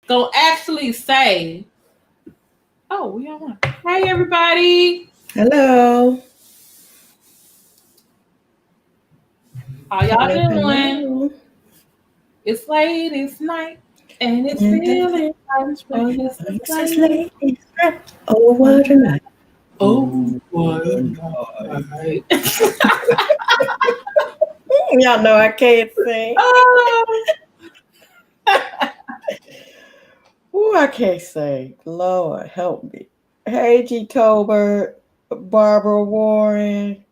gonna actually say, oh, we on one. Hey, everybody. Hello. How y'all Hello, doing? hello. It's late, it's night, and it's And the feeling right. feels Oh, right. yes, Oh, it's yes, it's late. late. It's right. Oh, Oh, what a night. oh, what What a a night. night. Y'all know I can't sing. Oh. Ooh, I can't sing. Lord, help me. Hey, G. Tolbert, Barbara Warren.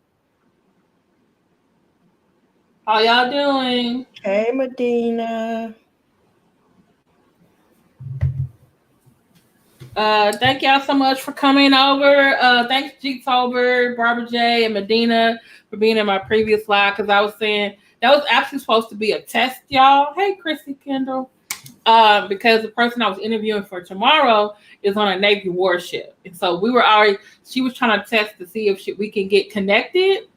How y'all doing? Hey, Medina. Thank y'all so much for coming over. Thanks, G. Tolbert, Barbara J, and Medina for being in my previous live, because I was saying that was actually supposed to be a test, y'all. Hey, Chrissy Kendall. Because the person I was interviewing for tomorrow is on a Navy warship. And so she was trying to test to see if we can get connected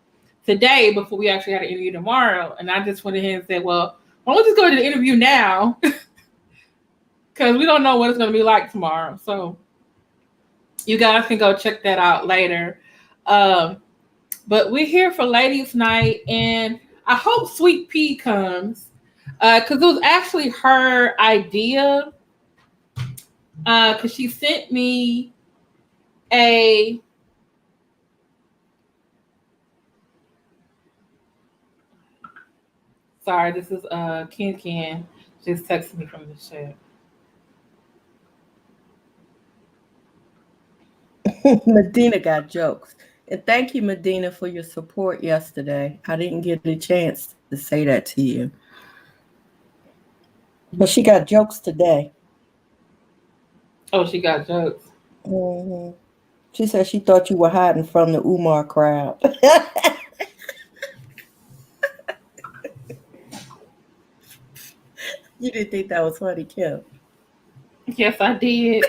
today before we actually had an interview tomorrow. And I just went ahead and said, well, why don't we just go to the interview now? Because we don't know what it's going to be like tomorrow. So you guys can go check that out later. But we're here for Ladies Night, and I hope Sweet Pea comes because it was actually her idea. Because she sent me a sorry, this is Ken just texted me from the chat. Medina got jokes. And thank you, Medina, for your support yesterday. I didn't get a chance to say that to you. But she got jokes today. Oh, she got jokes. Mm-hmm. She said she thought you were hiding from the Umar crowd. You didn't think that was funny, Kim. Yes, I did.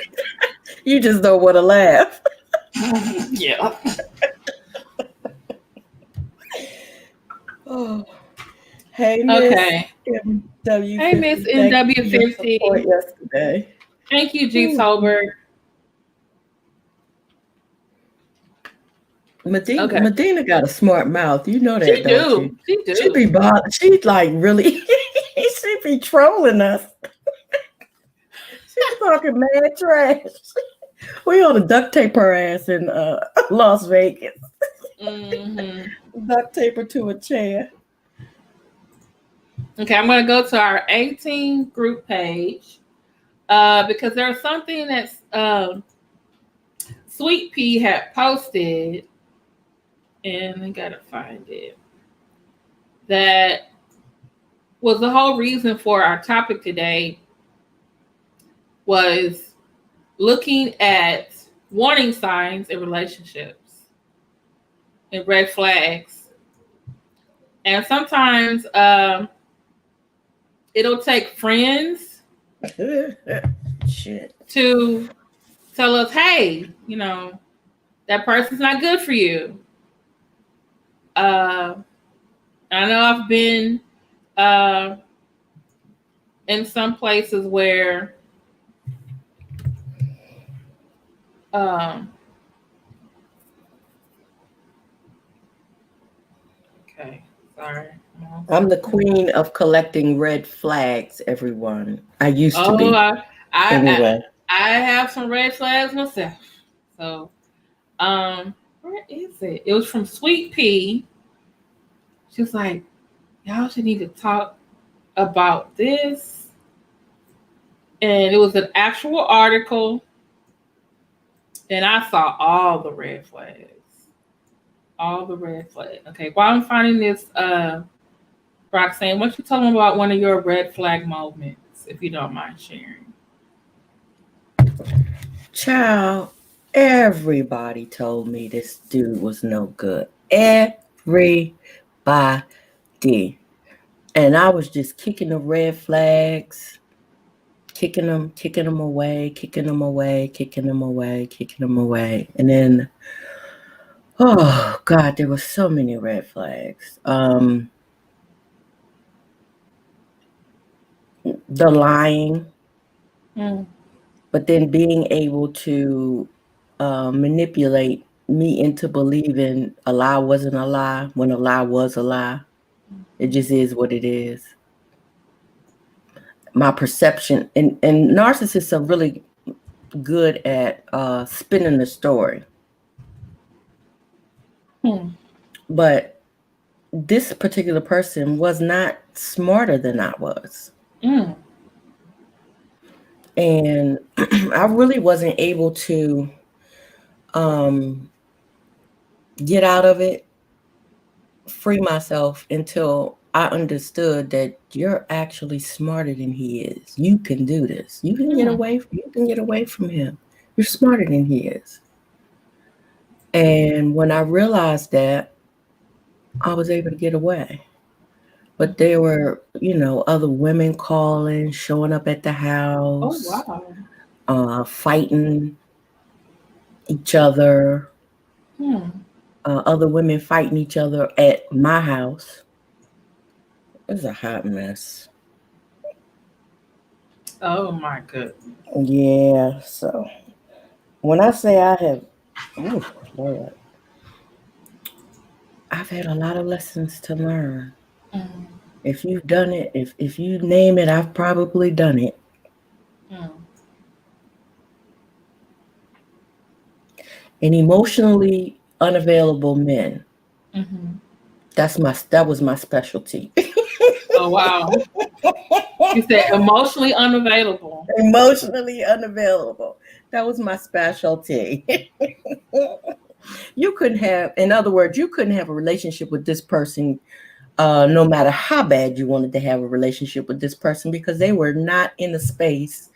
You just don't want to laugh. Yeah. Oh. Hey, Miss Okay. Hey, Miss MW50. Thank you for your support NW50. yesterday. Thank you, G. Ooh. Tolbert. Okay. Medina got a smart mouth. You know She that, don't you? do. She She do. be bothered. She like really, she be trolling us. She's talking mad trash. We ought to duct tape her ass in Las Vegas. Mm-hmm. Duct tape her to a chair. Okay, I'm going to go to our 18 group page because there's something that's Sweet Pea had posted, and I got to find it, that was the whole reason for our topic today was looking at warning signs in relationships and red flags. And sometimes it'll take friends Shit. to tell us, hey, that person's not good for you. I know I've been in some places where okay, sorry. I'm the queen of collecting red flags, everyone. I used to be. Anyway. I have some red flags myself. So, where is it? It was from Sweet Pea. She was like, y'all should need to talk about this. And it was an actual article. And I saw all the red flags. All the red flags. Okay, while I'm finding this, Roxanne, why don't you tell them about one of your red flag moments, if you don't mind sharing? Child, everybody told me this dude was no good. Everybody. And I was just kicking the red flags, kicking them away, kicking them away, kicking them away, kicking them away. And then, oh God, there were so many red flags. The lying. Mm. But then being able to manipulate me into believing a lie wasn't a lie when a lie was a lie. It just is what it is. My perception, and narcissists are really good at spinning the story. But this particular person was not smarter than I was. And I really wasn't able to get out of it, free myself until I understood that you're actually smarter than he is. You can do this. You can get away from him. You're smarter than he is. And when I realized that, I was able to get away. But there were, other women calling, showing up at the house. Oh, wow. Fighting each other. Other women fighting each other at my house. It was a hot mess. Oh, my goodness. Yeah, so when I say I have, Lord, I've had a lot of lessons to learn. If you've done it, if you name it, I've probably done it. And emotionally unavailable men. That was my specialty. Oh, wow. You said emotionally unavailable. Emotionally unavailable. That was my specialty. In other words, you couldn't have a relationship with this person no matter how bad you wanted to have a relationship with this person, because they were not in the space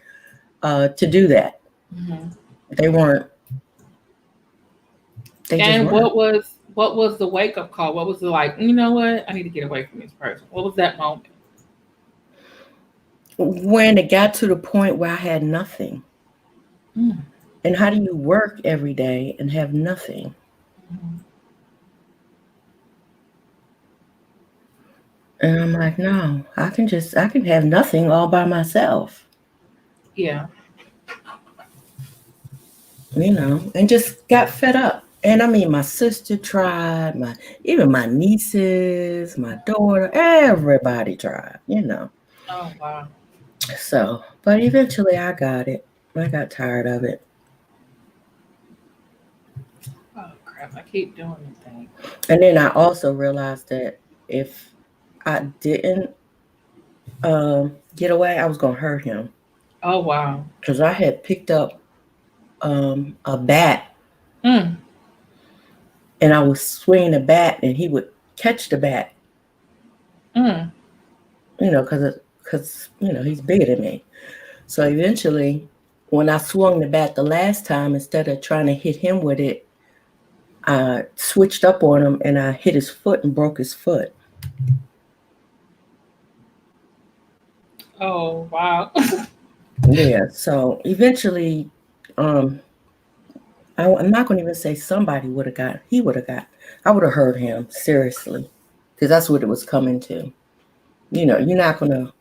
to do that. They weren't. And what was the wake up call? What was the like? You know what? I need to get away from this person. What was that moment? When it got to the point where I had nothing. And how do you work every day and have nothing? And I'm like, no, I can have nothing all by myself. Yeah. And just got fed up. And I mean, my sister tried, even my nieces, my daughter, everybody tried, Oh, wow. So, but eventually I got it. I got tired of it. Oh, crap. I keep doing the thing. And then I also realized that if I didn't get away, I was going to hurt him. Oh, wow. Because I had picked up a bat. And I was swinging the bat, and he would catch the bat. Because he's bigger than me. So eventually, when I swung the bat the last time, instead of trying to hit him with it, I switched up on him and I hit his foot and broke his foot. Oh, wow. Yeah. So eventually, I'm not going to even say somebody would have got. He would have got. I would have hurt him seriously, because that's what it was coming to. You're not going to.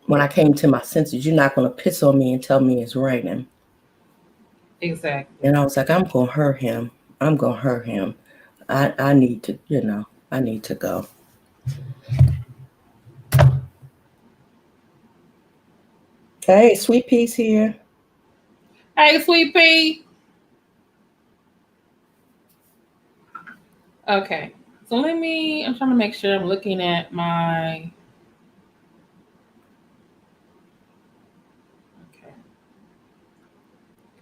When I came to my senses, you're not going to piss on me and tell me it's raining. Exactly. And I was like, I'm going to hurt him. I'm going to hurt him. I need to, I need to go. Hey, Sweet Pea's here. Hey, Sweet Pea. Okay. So I'm trying to make sure I'm looking at my. Okay.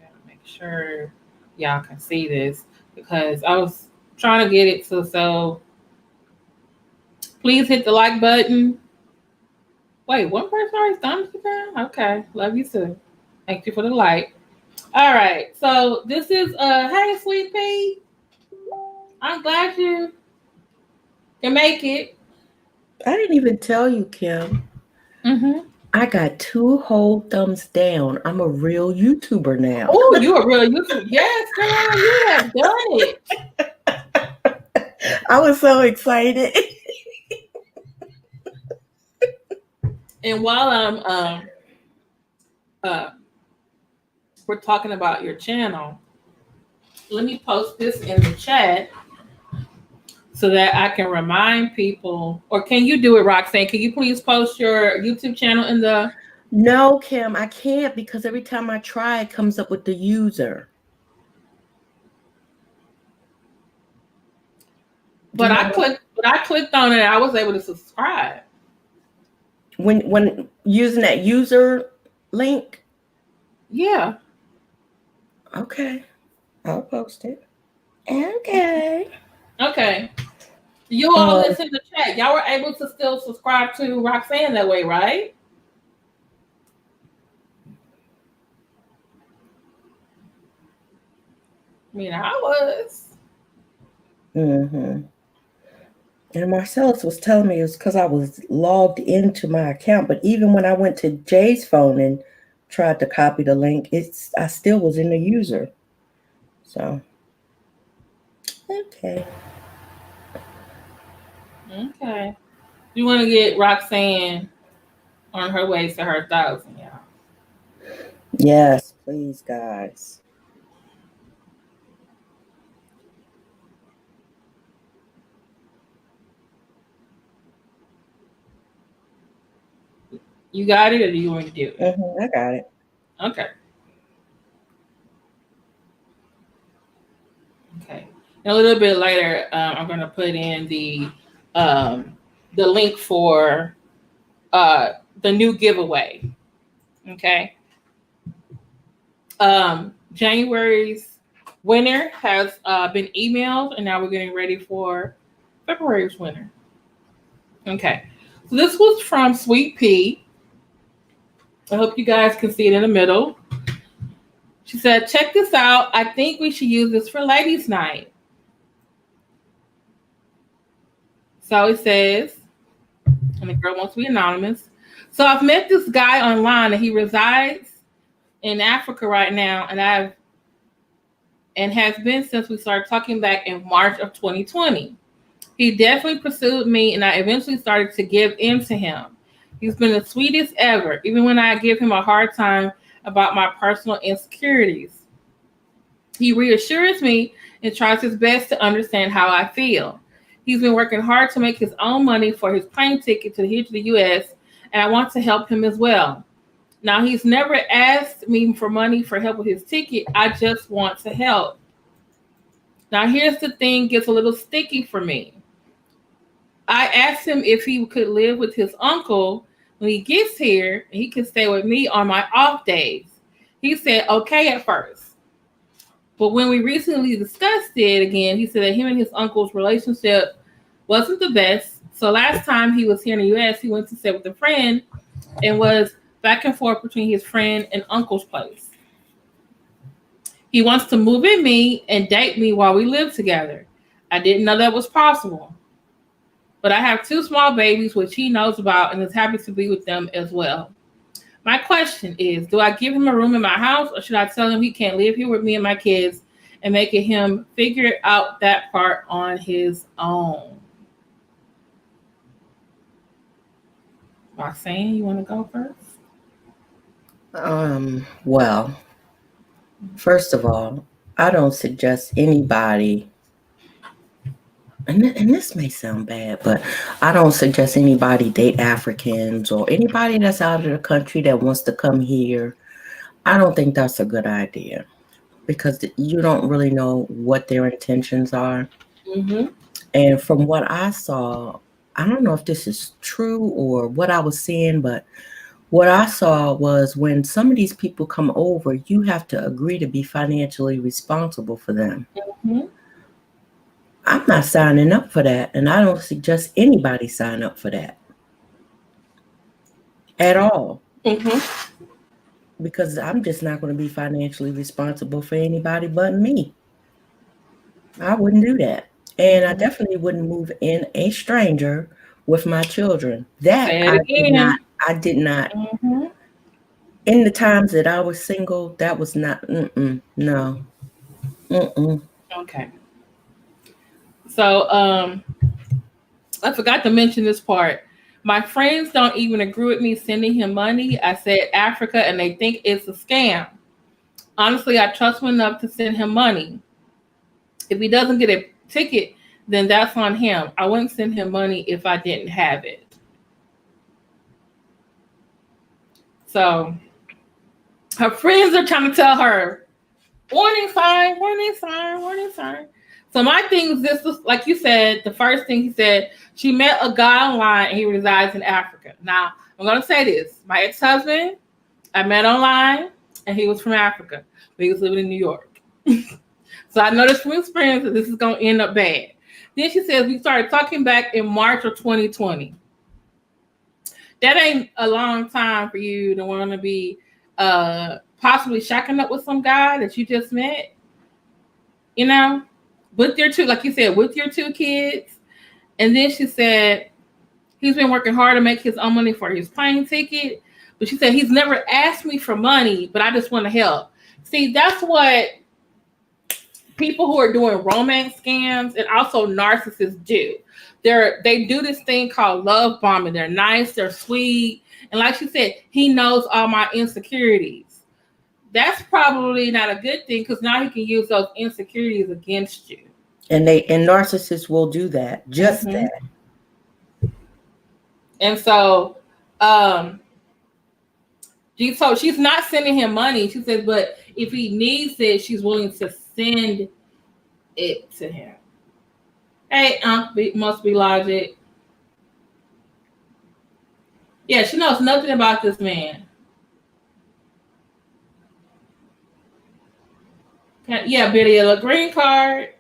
Gotta make sure y'all can see this, because I was trying to get it so please hit the like button. Wait, one person already thumbs it down? Okay. Love you too. Thank you for the like. All right. So this is hey, Sweet Pea. I'm glad you can make it. I didn't even tell you, Kim. I got 2 whole thumbs down. I'm a real YouTuber now. Oh, you a real YouTuber. Yes, girl, you have done it. I was so excited. And while I'm we're talking about your channel. Let me post this in the chat so that I can remind people. Or can you do it, Roxanne? Can you please post your YouTube channel in the... No, Kim, I can't, because every time I try, it comes up with the user. But I clicked on it, I was able to subscribe. When using that user link? Yeah. Okay. I'll post it. Okay. Okay. You all listen to chat. Y'all were able to still subscribe to Roxanne that way, right? I mean, I was. Mm-hmm. And Marcellus was telling me it was because I was logged into my account. But even when I went to Jay's phone and tried to copy the link, I still was in the user. So, okay. Okay. You want to get Roxanne on her way to her 1,000, y'all. Yes, please, guys. You got it, or do you want to do it? I got it. Okay. Okay. And a little bit later, I'm going to put in the link for the new giveaway. Okay. January's winner has been emailed, and now we're getting ready for February's winner. Okay. So this was from Sweet Pea. I hope you guys can see it in the middle. She said, check this out. I think we should use this for ladies' night. So it says, and the girl wants to be anonymous. So I've met this guy online, and he resides in Africa right now, and has been since we started talking back in March of 2020. He definitely pursued me, and I eventually started to give in to him. He's been the sweetest ever, even when I give him a hard time about my personal insecurities. He reassures me and tries his best to understand how I feel. He's been working hard to make his own money for his plane ticket here to the U.S., and I want to help him as well. Now, he's never asked me for money for help with his ticket. I just want to help. Now, here's the thing, gets a little sticky for me. I asked him if he could live with his uncle when he gets here, and he can stay with me on my off days. He said okay at first. But when we recently discussed it again, he said that him and his uncle's relationship wasn't the best. So last time he was here in the U.S., he went to stay with a friend and was back and forth between his friend and uncle's place. He wants to move in me and date me while we live together. I didn't know that was possible. But I have 2 small babies, which he knows about, and is happy to be with them as well. My question is, do I give him a room in my house, or should I tell him he can't live here with me and my kids and make him figure out that part on his own? Roxanne, you want to go first? Well, first of all, I don't suggest anybody, and this may sound bad, but I don't suggest anybody date Africans or anybody that's out of the country that wants to come here. I don't think that's a good idea, because you don't really know what their intentions are. Mm-hmm. And from what I saw, I don't know if this is true or what I was seeing, but what I saw was when some of these people come over, you have to agree to be financially responsible for them. Mm-hmm. I'm not signing up for that, and I don't suggest anybody sign up for that at all. Mm-hmm. Because I'm just not going to be financially responsible for anybody but me. I wouldn't do that. And I definitely wouldn't move in a stranger with my children. That I did not. Mm-hmm. In the times that I was single, that was not, no. Okay. So, I forgot to mention this part. My friends don't even agree with me sending him money. I said Africa and they think it's a scam. Honestly, I trust him enough to send him money. If he doesn't get a ticket, then that's on him. I wouldn't send him money if I didn't have it. So her friends are trying to tell her, warning sign, warning sign, warning sign. So my thing is this was, like you said, the first thing he said, she met a guy online and he resides in Africa. Now, I'm going to say this. My ex-husband, I met online and he was from Africa, but he was living in New York. So I noticed from experience that this is going to end up bad. Then she says, we started talking back in March of 2020. That ain't a long time for you to want to be possibly shacking up with some guy that you just met, you know, with your two, like you said, with your two kids. And then she said, he's been working hard to make his own money for his plane ticket. But she said, he's never asked me for money, but I just want to help. See, that's what people who are doing romance scams and also narcissists do. They do this thing called love bombing. They're nice, they're sweet. And like she said, he knows all my insecurities. That's probably not a good thing because now he can use those insecurities against you. And narcissists will do that, just that. And so, she's not sending him money. She says, but if he needs it, she's willing to send it to him. Hey, must be logic. Yeah, she knows nothing about this man. Yeah, video, a green card,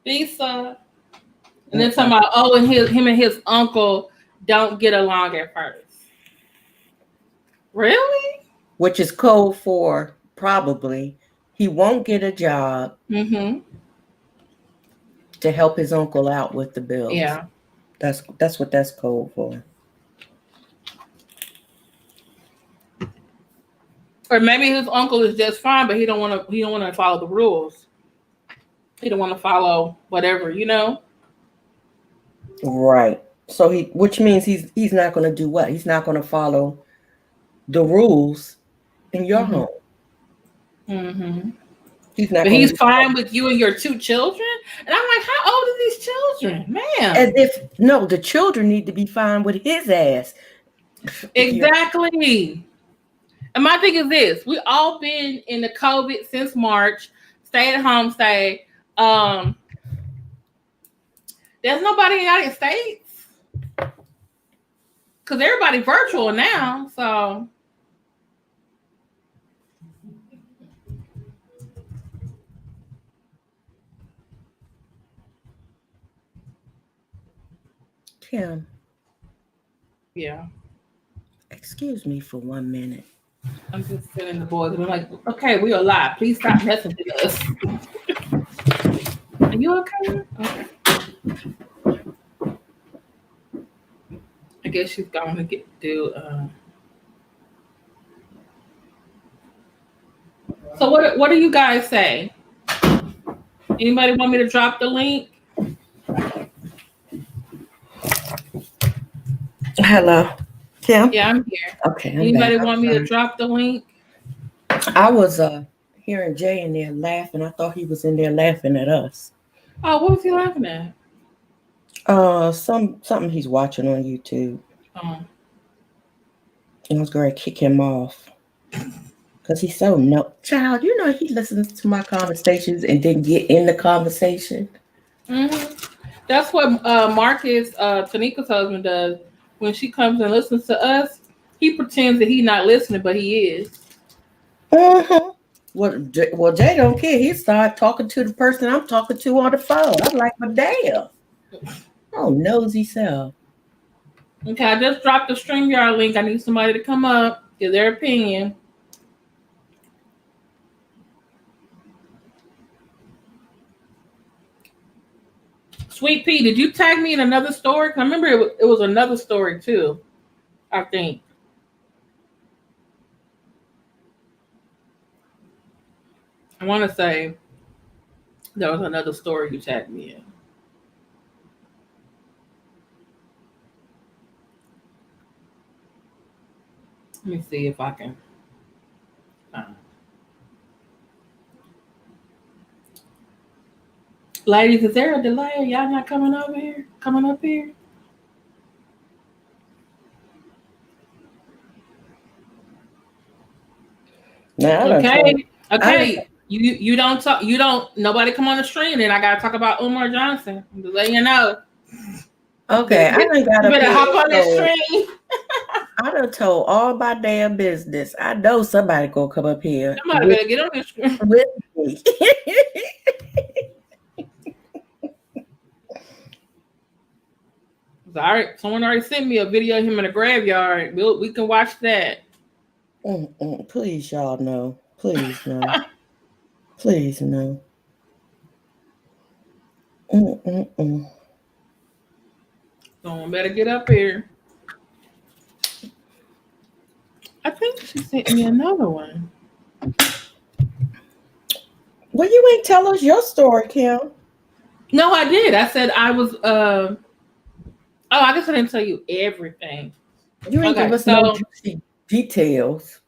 visa, and then talking about and him and his uncle don't get along at first. Really? Which is code for probably he won't get a job to help his uncle out with the bills. Yeah, that's what that's code for. Or maybe his uncle is just fine, but he don't want to follow the rules. He don't want to follow whatever, you know. Right. So which means he's not going to do what? He's not going to follow the rules in your home. He's fine with you and your two children. And I'm like, how old are these children, man? As if the children need to be fine with his ass. Exactly. And my thing is this: we all been in the COVID since March. Stay at home, stay. There's nobody in the United States because everybody virtual now. So Kim. Yeah. Excuse me for 1 minute. I'm just sending the boys. And I'm like, okay, we are live. Please stop messaging us. Are you okay? Okay. I guess she's going to do. So what do you guys say? Anybody want me to drop the link? Hello, Kim? Yeah, I'm here. Okay. Anybody want me to drop the link? I was hearing Jay in there laughing. I thought he was in there laughing at us. Oh, what was he laughing at? Something he's watching on YouTube. Oh. And I was going to kick him off. Because he's so child, he listens to my conversations and then get in the conversation. That's what Marcus, Tanika's husband, does. When she comes and listens to us, he pretends that he's not listening, but he is. Well, Jay don't care. He started talking to the person I'm talking to on the phone. I'm like, but damn. Oh, nosy self. Okay, I just dropped the StreamYard link. I need somebody to come up, give their opinion. Sweet Pea, did you tag me in another story? I remember it was another story too, I think. I want to say there was another story you tagged me in. Let me see if I can. Ladies, is there a delay? Are y'all not coming over here? Coming up here? Okay. You don't talk. You don't. Nobody come on the stream, and I gotta talk about Umar Johnson. I'm just letting you know. Okay, I done got you better hop on that stream. I done told all my damn business. I know somebody gonna come up here. Somebody better get on the stream with me. All right, someone already sent me a video of him in a graveyard. We can watch that. Please, y'all no. Please no. Please no. Someone better get up here. I think she sent me another one. Well, you ain't tell us your story, Kim. No, I did. I said I was. Oh, I guess I didn't tell you everything. You ain't give us no juicy details.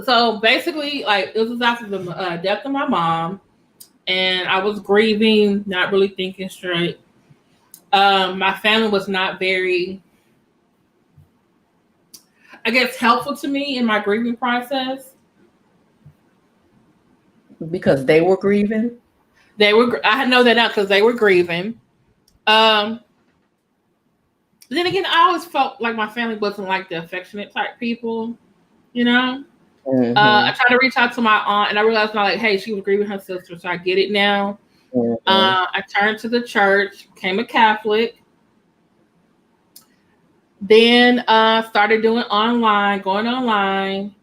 So basically, like, it was after the death of my mom, and I was grieving, not really thinking straight. My family was not very, I guess, helpful to me in my grieving process. Because they were grieving? I know that now because they were grieving. Then again, I always felt like my family wasn't like the affectionate type people, you know? Mm-hmm. I tried to reach out to my aunt, and I realized now, like, hey, she was grieving her sister, so I get it now. Mm-hmm. I turned to the church, became a Catholic. Then started going online,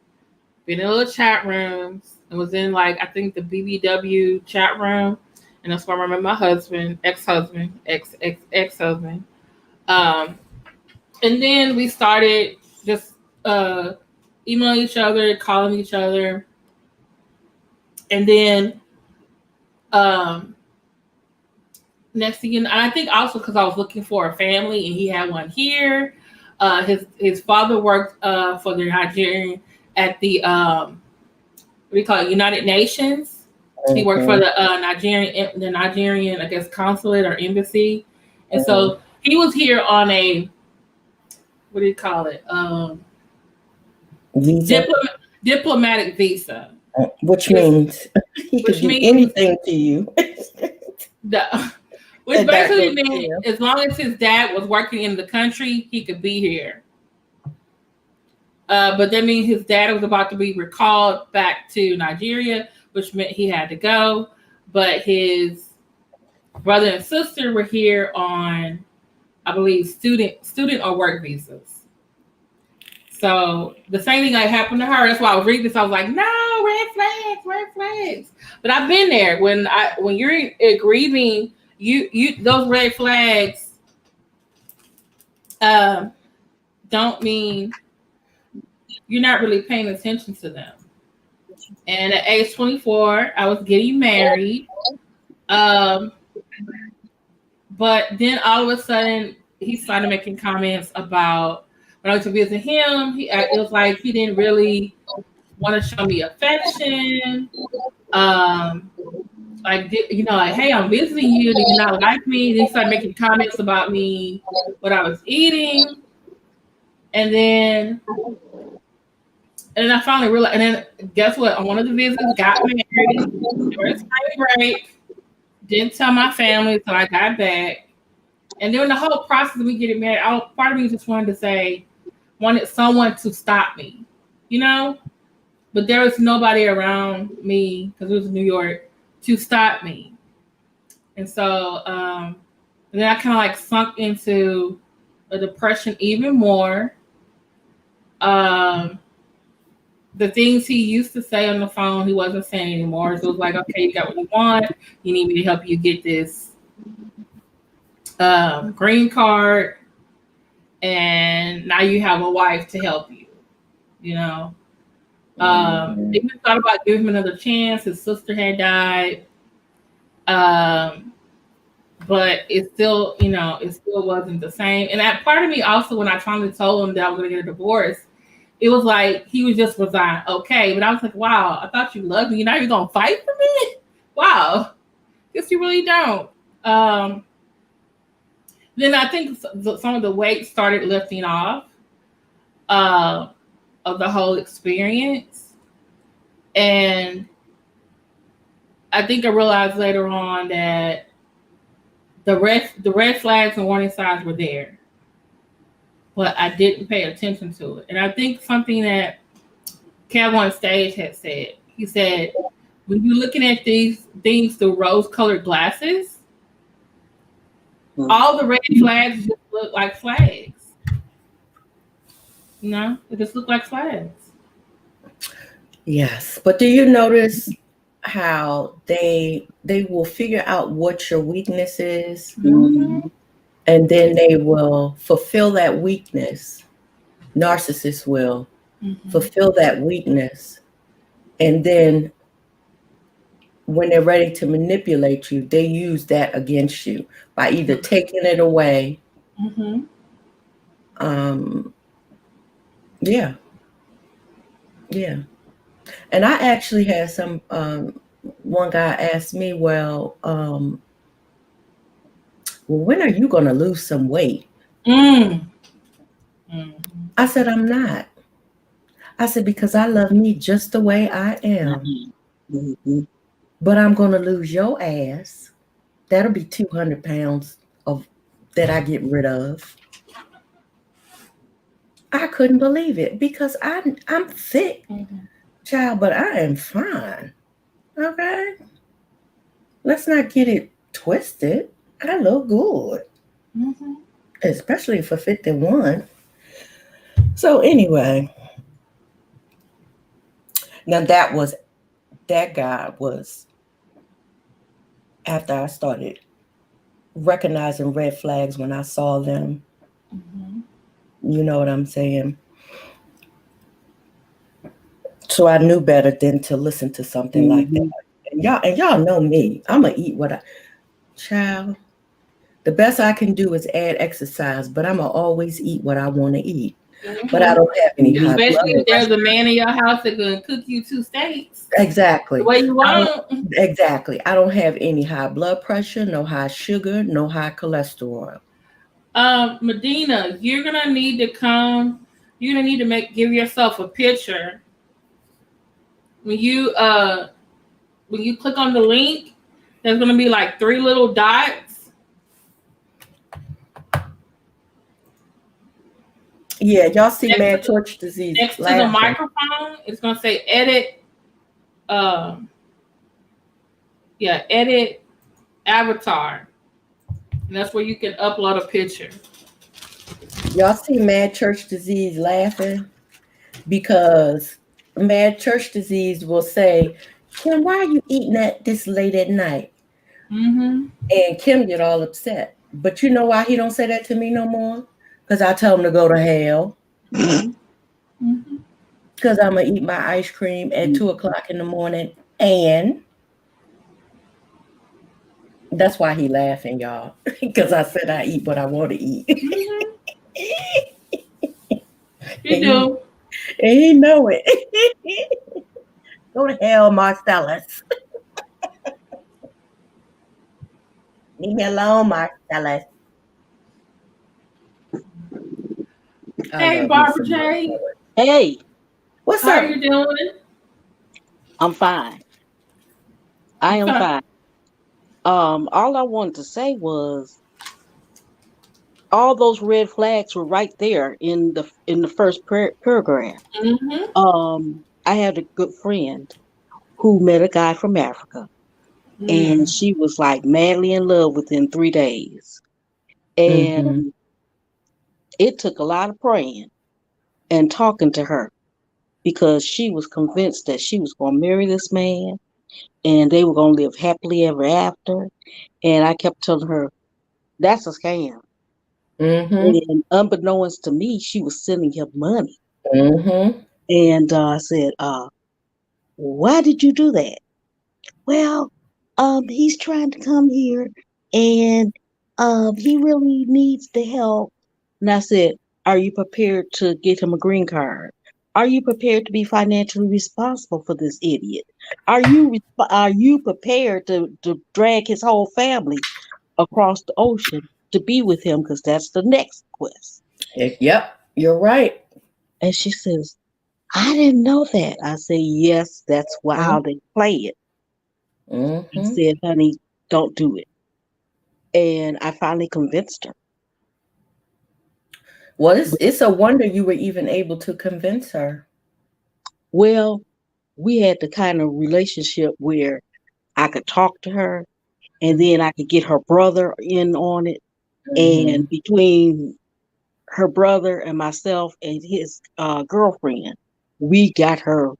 being in little chat rooms. It was in, like, I think the BBW chat room, and that's where I remember my husband, ex-husband. And then we started just emailing each other, calling each other. And then next thing you know, and I think also because I was looking for a family and he had one here. His father worked for the Nigerian at the what do you call it, United Nations. Mm-hmm. He worked for the Nigerian, I guess, consulate or embassy. And so he was here on a, what do you call it? Diplomatic visa. Which means he could do anything to you. Which basically means as long as his dad was working in the country, he could be here. But that means his dad was about to be recalled back to Nigeria, which meant he had to go. But his brother and sister were here on, I believe, student or work visas. So the same thing like happened to her. That's why I was reading this. I was like, no, red flags. But I've been there. When you're grieving, you those red flags don't mean you're not really paying attention to them. And at age 24, I was getting married. But then all of a sudden, he started making comments about, when I went to visit him, it was like he didn't really want to show me affection. Like, you know, like, hey, I'm visiting you. Do you not like me? Then he started making comments about me, what I was eating. And then I finally realized, and then guess what? On one of the visits, got married. During spring break, didn't tell my family until I got back. And during the whole process of me getting married, part of me just wanted someone to stop me, you know? But there was nobody around me, because it was New York, to stop me. And so and then I kind of like sunk into a depression even more. The things he used to say on the phone, he wasn't saying anymore. So it was like, okay, you got what you want. You need me to help you get this green card. And now you have a wife to help you, you know. Even thought about giving him another chance. His sister had died. But it still, you know, it still wasn't the same. And that part of me also, when I finally told him that I was going to get a divorce, it was like he was just resigned. Okay, but I was like, wow, I thought you loved me. Now you're gonna fight for me? Wow, guess you really don't. Um, then I think some of the weight started lifting off uh, of the whole experience, and I think I realized later on that the red flags and warning signs were there, but I didn't pay attention to it. And I think something that Kev on stage had said, he said, when you're looking at these things through rose-colored glasses, all the red flags just look like flags. You know, they just look like flags. Yes, but do you notice how they will figure out what your weakness is, Mm-hmm. and then they will fulfill that weakness. Narcissists will fulfill that weakness, and then when they're ready to manipulate you, they use that against you by either taking it away. Mm-hmm. Yeah. And I actually had some one guy asked me, well, when are you going to lose some weight? I said, I'm not. I said, because I love me just the way I am. But I'm going to lose your ass. That'll be 200 pounds that I get rid of. I couldn't believe it because I'm thick, child, but I am fine. Okay? Let's not get it twisted. I look good. Especially for 51. So anyway, now that guy was after I started recognizing red flags when I saw them. You know what I'm saying? So I knew better than to listen to something like that. And y'all know me. I'm gonna eat what child. The best I can do is add exercise, but I'm gonna always eat what I want to eat. But I don't have any high blood pressure. Especially if there's a man in your house that can cook you 2 steaks. Exactly. The way you want. Exactly. I don't have any high blood pressure, no high sugar, no high cholesterol. Medina, you're gonna need to come. You're gonna need to give yourself a picture. When you click on the link, there's gonna be like 3 little dots. Yeah, y'all see Mad Torch Disease next to the microphone. It's gonna say edit. Edit avatar, and that's where you can upload a picture. Y'all see Mad Church Disease laughing because Mad Church Disease will say, Kim, why are you eating that this late at night? And Kim get all upset. But you know why he don't say that to me no more? Because I tell him to go to hell. Because I'm going to eat my ice cream at 2 o'clock in the morning. And that's why he laughing, y'all. Because I said I eat what I want to eat. You do. And he know it. Go to hell, Marcellus. Leave me alone, Marcellus. Hey, Barb Jerry. Hey. What's How up? How are you doing? I'm fine. I am fine. All I wanted to say was all those red flags were right there in the first paragraph. I had a good friend who met a guy from Africa, and she was like madly in love within 3 days. And it took a lot of praying and talking to her because she was convinced that she was going to marry this man and they were going to live happily ever after. And I kept telling her, that's a scam. And unbeknownst to me, she was sending him money. And I said, why did you do that? Well, he's trying to come here and he really needs the help. And I said, are you prepared to get him a green card? Are you prepared to be financially responsible for this idiot? Are you prepared to drag his whole family across the ocean to be with him? Because that's the next quest. Yep, you're right. And she says, I didn't know that. I say, yes, that's Mm-hmm. how they play it. I Mm-hmm. said, honey, don't do it. And I finally convinced her. Well, it's a wonder you were even able to convince her. Well, we had the kind of relationship where I could talk to her and then I could get her brother in on it. Mm-hmm. And between her brother and myself and his girlfriend, we got her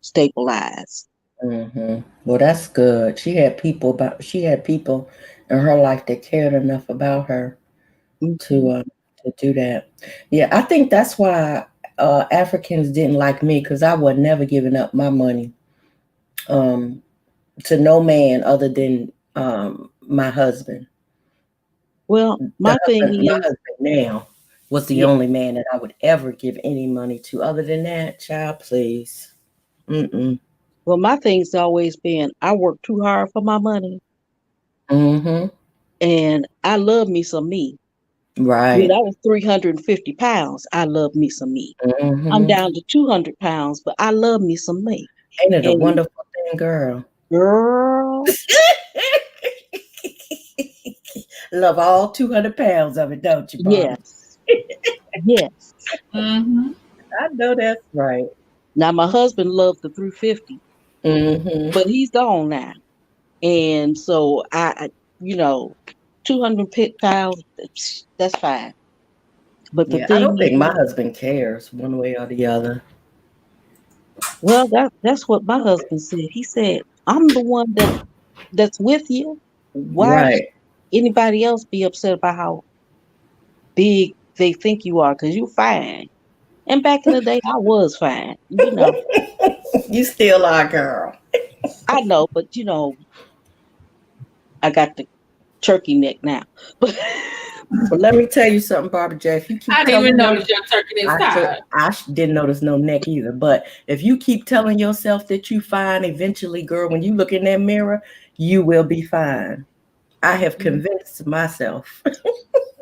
stabilized. Mm-hmm. Well, that's good. She had people in her life that cared enough about her Mhm. to do that. Yeah, I think that's why Africans didn't like me because I was never giving up my money um, to no man other than my husband. Well, The my thing my is, husband now was the yeah, only man that I would ever give any money to. Other than that, child, please. Mm-mm. well, my thing's always been I work too hard for my money Mm-hmm. and I love me some me. When Right. I was 350 pounds, I love me some me. I'm Mm-hmm. down to 200 pounds, but I love me some me. Ain't it a And wonderful thing, girl? girl, Love all 200 pounds of it, don't you, Barbara? yes, yes. Mm-hmm. I know that's right. Now my husband loves the 350, Mm-hmm. but he's gone now. And so you know, 200 pounds, that's fine. But the Yeah, I thing don't think is, my husband cares one way or the other. well, that's what my husband said. He said, I'm the one that's with you. Why should Right. anybody else be upset about how big they think you are? Because you're fine. And back in the day, I was fine. You still are, girl. I know, but I got the turkey neck now. But But let me tell you something, Barbara J. If you I keep didn't even telling your notice your turkey next time. didn't notice no neck either. But if you keep telling yourself that you fine, eventually, girl, when you look in that mirror, you will be fine. I have convinced myself.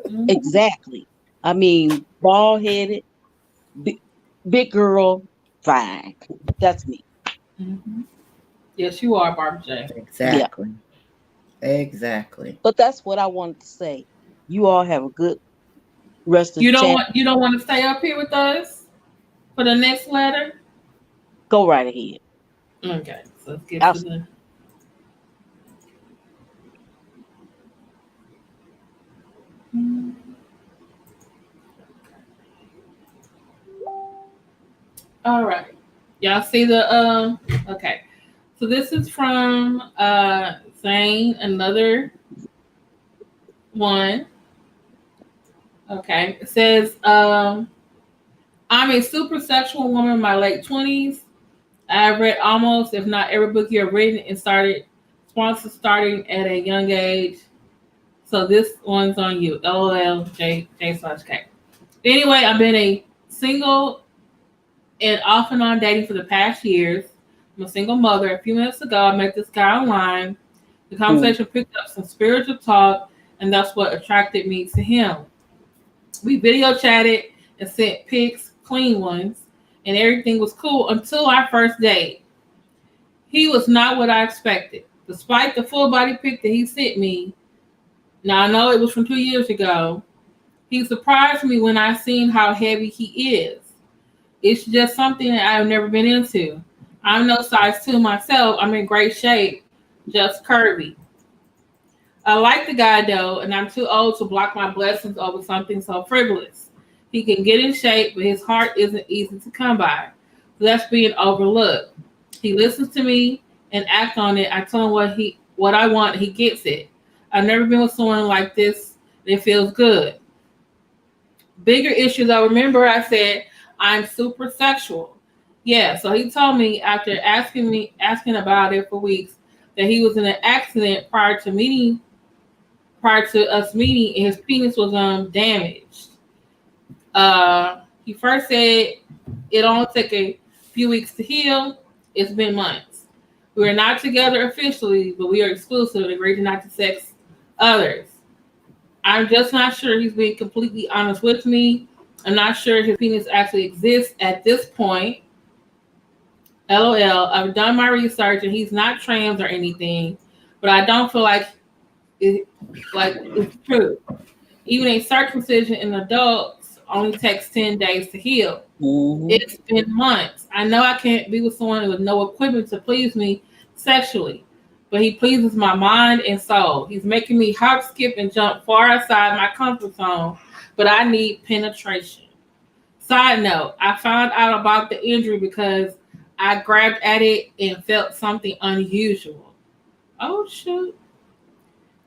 Mm-hmm. exactly. I mean, bald headed, big, big girl, fine. That's me. Mm-hmm. Yes, you are, Barbara J. Yeah. Exactly. Exactly. But that's what I wanted to say. You all have a good rest of the chat. You don't want to stay up here with us for the next letter? Go right ahead. Okay, so let's get I'll, to the. All right, y'all see the okay. So this is from Zane, another one. Okay, it says I'm a super sexual woman in my late 20s. I've read almost, if not every book you have written, and starting at a young age. So this one's on you. LOL J/K. Anyway, I've been a single and off and on dating for the past years. I'm a single mother. A few minutes ago, I met this guy online. The mm, conversation picked up some spiritual talk, and that's what attracted me to him. We video chatted and sent pics, clean ones, and everything was cool until our first date. He was not what I expected. Despite the full body pic that he sent me, now I know it was from 2 years ago, he surprised me when I seen how heavy he is. It's just something that I've never been into. I'm no size 2 myself. I'm in great shape, just curvy. I like the guy though, and I'm too old to block my blessings over something so frivolous. He can get in shape, but his heart isn't easy to come by. So that's being overlooked. He listens to me and acts on it. I tell him what I want, he gets it. I've never been with someone like this, and it feels good. Bigger issues, I remember I said, I'm super sexual. Yeah, so he told me after asking about it for weeks that he was in an accident prior to us meeting, and his penis was damaged. He first said it only took a few weeks to heal. It's been months. We are not together officially, but we are exclusive and agreed not to sex others. I'm just not sure he's being completely honest with me. I'm not sure his penis actually exists at this point. LOL. I've done my research and he's not trans or anything, but I don't feel like it's true. Even a circumcision in adults only takes 10 days to heal. Mm-hmm. It's been months. I know I can't be with someone with no equipment to please me sexually, but he pleases my mind and soul. He's making me hop, skip, and jump far outside my comfort zone, but I need penetration. Side note, I found out about the injury because I grabbed at it and felt something unusual. Oh, shoot.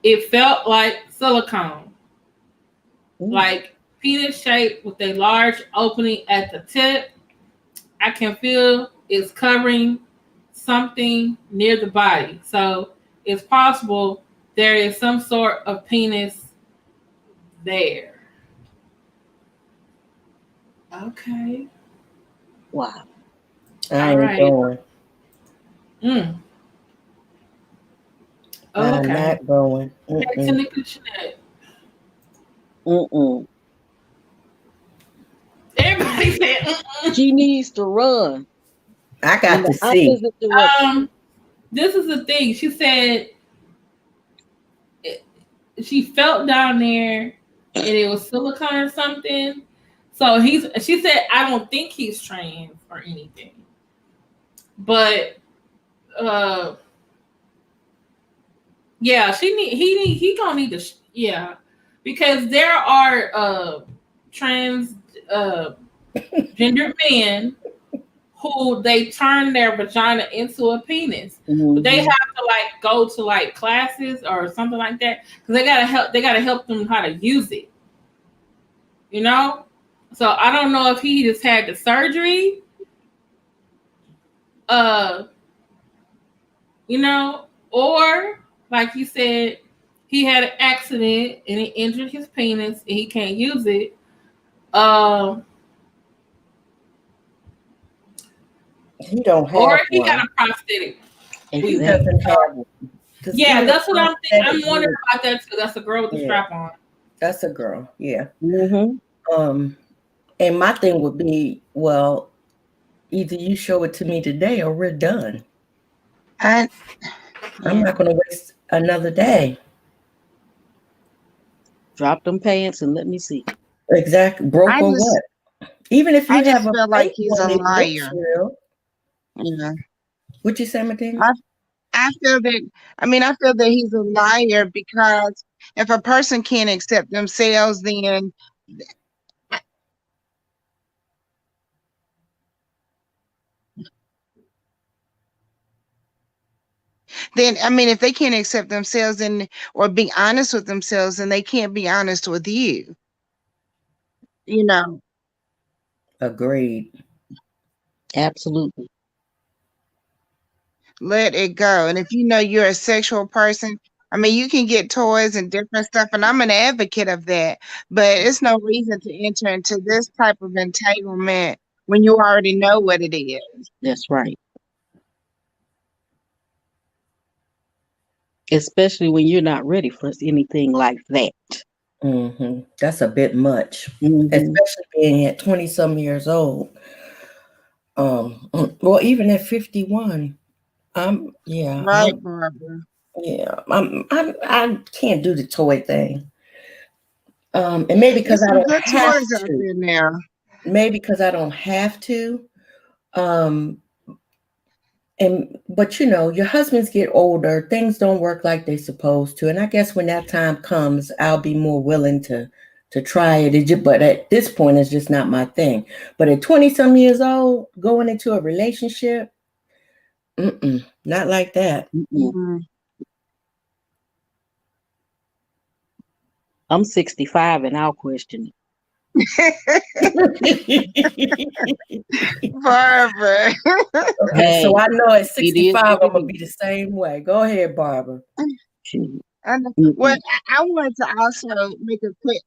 It felt like silicone, like penis shape with a large opening at the tip. I can feel it's covering something near the body. So it's possible there is some sort of penis there. Okay. Wow. I ain't going. Oh, I'm okay. not going. Back to Nicole Jeanette. Everybody said, She needs to run. I got to see. This is the thing. She said she felt down there and it was silicone or something. So she said, I don't think he's trans or anything. But yeah, he gonna need to because there are trans gendered men who they turn their vagina into a penis. Mm-hmm. But they have to go to classes or something like that because they gotta help them how to use it. You know? So I don't know if he just had the surgery. Or like you said, he had an accident and it injured his penis and he can't use it. He don't have or he one. got a prosthetic. He doesn't have one. Yeah, that's what I'm thinking. I'm wondering about that too. That's a girl with the strap on. That's a girl, yeah. Mm-hmm. And my thing would be, well, either you show it to me today or we're done. I'm not going to waste another day. Drop them pants and let me see. Exactly. Broke or what? Even if you have a feel like he's a liar. Yeah. What'd you say, Medina? I feel that he's a liar because if a person can't accept themselves, then if they can't accept themselves or be honest with themselves, then they can't be honest with you. Agreed. Absolutely. Let it go. And if you're a sexual person, you can get toys and different stuff, and I'm an advocate of that. But it's no reason to enter into this type of entanglement when you already know what it is. That's right. Especially when you're not ready for anything like that. Mm-hmm. That's a bit much, especially being at 20-some years old. Well, even at 51, Right, Barbara. Yeah, I can't do the toy thing. And maybe because I don't have to. Now. Maybe because I don't have to. But your husbands get older, things don't work like they're supposed to. And I guess when that time comes, I'll be more willing to try it. But at this point, it's just not my thing. But at 20-some years old, going into a relationship, not like that. I'm 65 and I'll question it. Barbara. Okay, so I know at 65 I'm gonna be the same way. Go ahead, Barbara. Well, I wanted to also make a quick.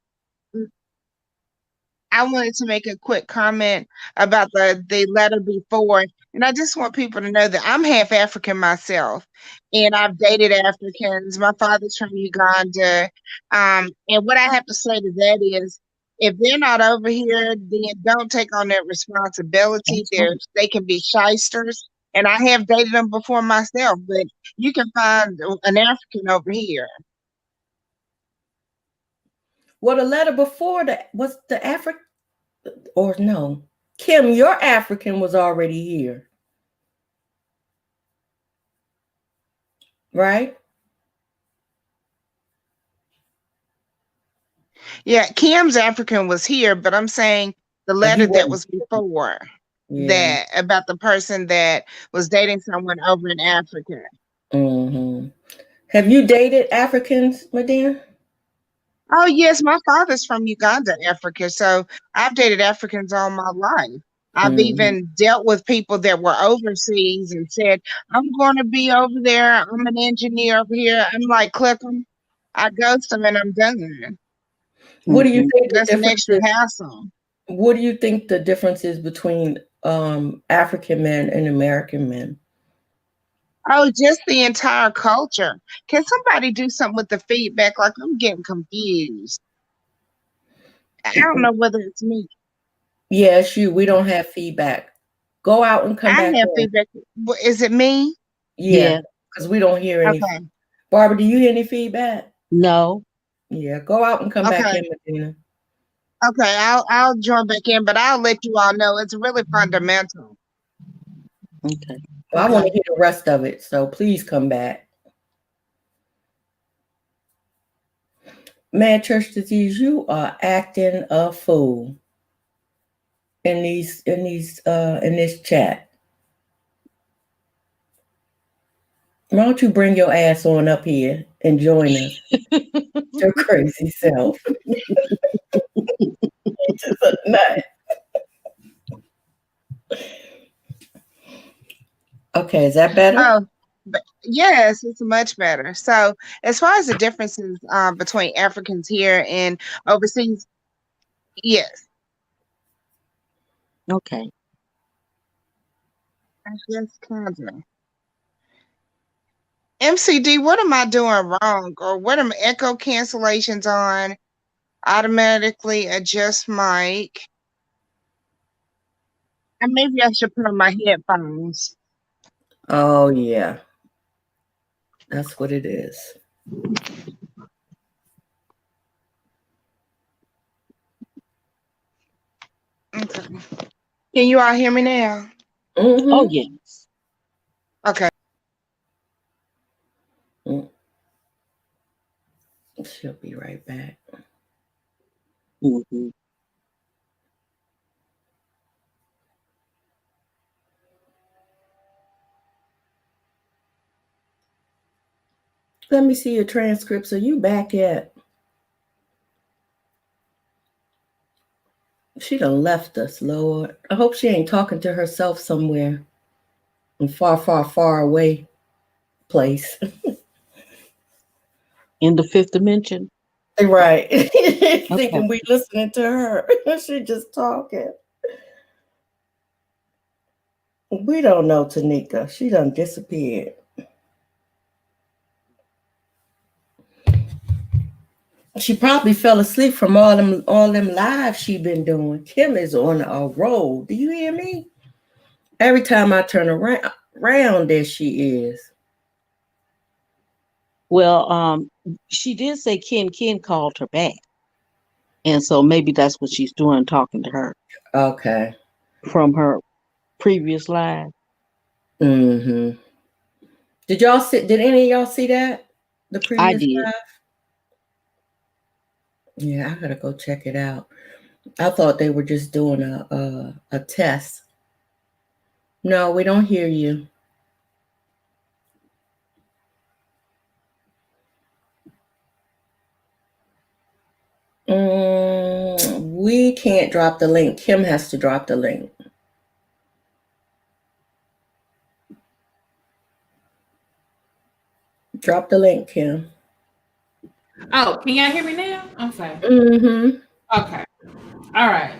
I wanted to make a quick comment about the letter before, and I just want people to know that I'm half African myself, and I've dated Africans. My father's from Uganda, and what I have to say to that is, if they're not over here, then don't take on that responsibility. They can be shysters, and I have dated them before myself. But you can find an African over here. Well, the letter before that was the African, or no, Kim, your African was already here, right? Yeah, Kim's African was here, but I'm saying the letter that was before that about the person that was dating someone over in Africa. Mm-hmm. Have you dated Africans, Medina? Oh, yes, my father's from Uganda, Africa. So I've dated Africans all my life. I've even dealt with people that were overseas and said, I'm going to be over there. I'm an engineer over here. I'm like, click them. I ghost them and I'm done. What do you think That's an extra hassle. What do you think the difference is between African men and American men? Oh, just the entire culture. Can somebody do something with the feedback? Like, I'm getting confused. I don't know whether it's me. Yeah, it's you. We don't have feedback. Go out and come back. I have feedback. Is it me? Yeah, because we don't hear any. Okay. Barbara, do you hear any feedback? No. Yeah, go out and come back in, Medina. Okay, I'll join back in, but I'll let you all know it's really fundamental. Okay. Well, I want to hear the rest of it, so please come back. Mad Church Disease, you are acting a fool in this chat. Why don't you bring your ass on up here and join us? Your crazy self. Just a nut. Okay, is that better? Oh, yes, it's much better. So, as far as the differences between Africans here and overseas, yes. Okay. I guess kind of. MCD, what am I doing wrong? Or what am echo cancellations on? Automatically adjust mic. And maybe I should put on my headphones. Oh, yeah. That's what it is. Okay. Can you all hear me now? Mm-hmm. Oh, yes. Okay. She'll be right back. Mm-hmm. Let me see your transcripts. Are you back yet? She done left us, Lord. I hope she ain't talking to herself somewhere in far, far, far away place. In the fifth dimension? Right. Okay. Thinking we listening to her. She just talking. We don't know Tanika. She done disappeared. She probably fell asleep from all them lives she been doing. Kim is on a roll. Do you hear me? Every time I turn around, there she is. Well, she did say Ken called her back. And so maybe that's what she's doing, talking to her. Okay. From her previous live. Mm-hmm. Did any of y'all see that? The previous I did. live? Yeah, I gotta go check it out. I thought they were just doing a test. No, we don't hear you. We can't drop the link. Kim has to drop the link. Drop the link, Kim. Oh, can y'all hear me now? I'm sorry. Mm-hmm. Okay. All right.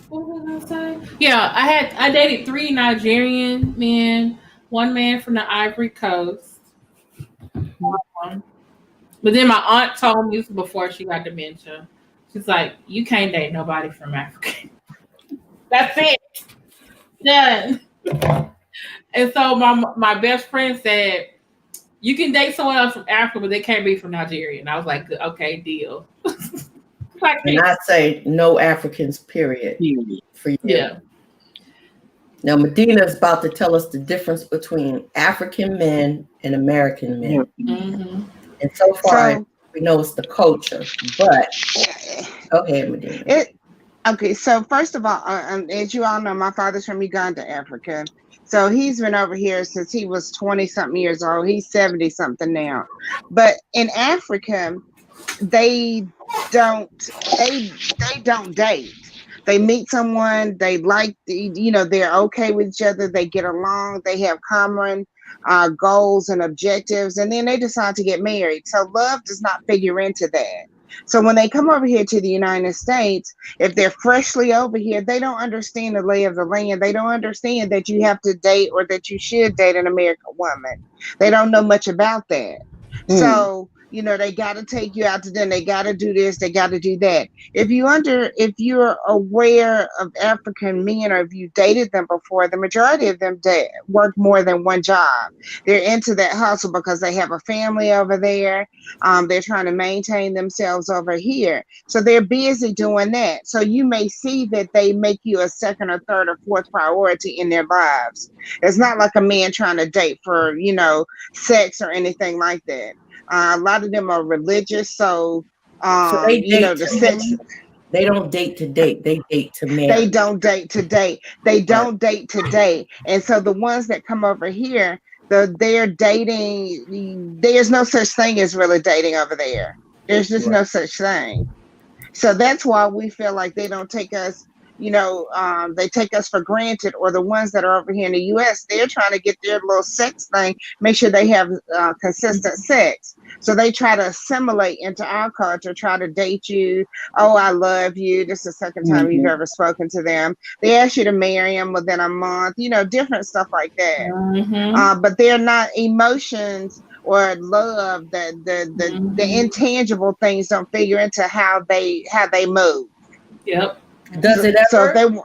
What was I gonna say? Yeah, I dated 3 Nigerian men, 1 man from the Ivory Coast. But then my aunt told me this before she got dementia. She's like, you can't date nobody from Africa. That's it. Done. And so my best friend said, you can date someone else from Africa, but they can't be from Nigeria. And I was like, okay, deal. And I say no Africans, period, for you. Yeah. Now, Medina is about to tell us the difference between African men and American men. Mm-hmm. And so far, we know it's the culture. But go ahead, Medina. Okay, so first of all, as you all know, my father's from Uganda, Africa. So he's been over here since he was 20-something years old. He's 70-something now. But in Africa, they don't date. They meet someone, they like, they're okay with each other, they get along, they have common goals and objectives, and then they decide to get married. So love does not figure into that. So when they come over here to the United States, if they're freshly over here, they don't understand the lay of the land. They don't understand that you have to date or that you should date an American woman. They don't know much about that. So, they got to take you out to dinner. They got to do this. They got to do that. If you're aware of African men, or if you dated them before, the majority of them work more than one job. They're into that hustle because they have a family over there. They're trying to maintain themselves over here. So they're busy doing that. So you may see that they make you a second or third or fourth priority in their lives. It's not like a man trying to date for, sex or anything like that. A lot of them are religious, so they date the sex. They don't date to date. They date to marry. They don't date to date. They don't date to date. And so the ones that come over here, they're dating. There's no such thing as really dating over there. There's just no such thing. So that's why we feel like they don't take us. They take us for granted, or the ones that are over here in the U.S., they're trying to get their little sex thing, make sure they have consistent sex. So they try to assimilate into our culture, try to date you. Oh, I love you. This is the second time you've ever spoken to them. They ask you to marry them within a month, different stuff like that. But they're not emotions or love. The intangible things don't figure into how they move. Yep. Does it ever? So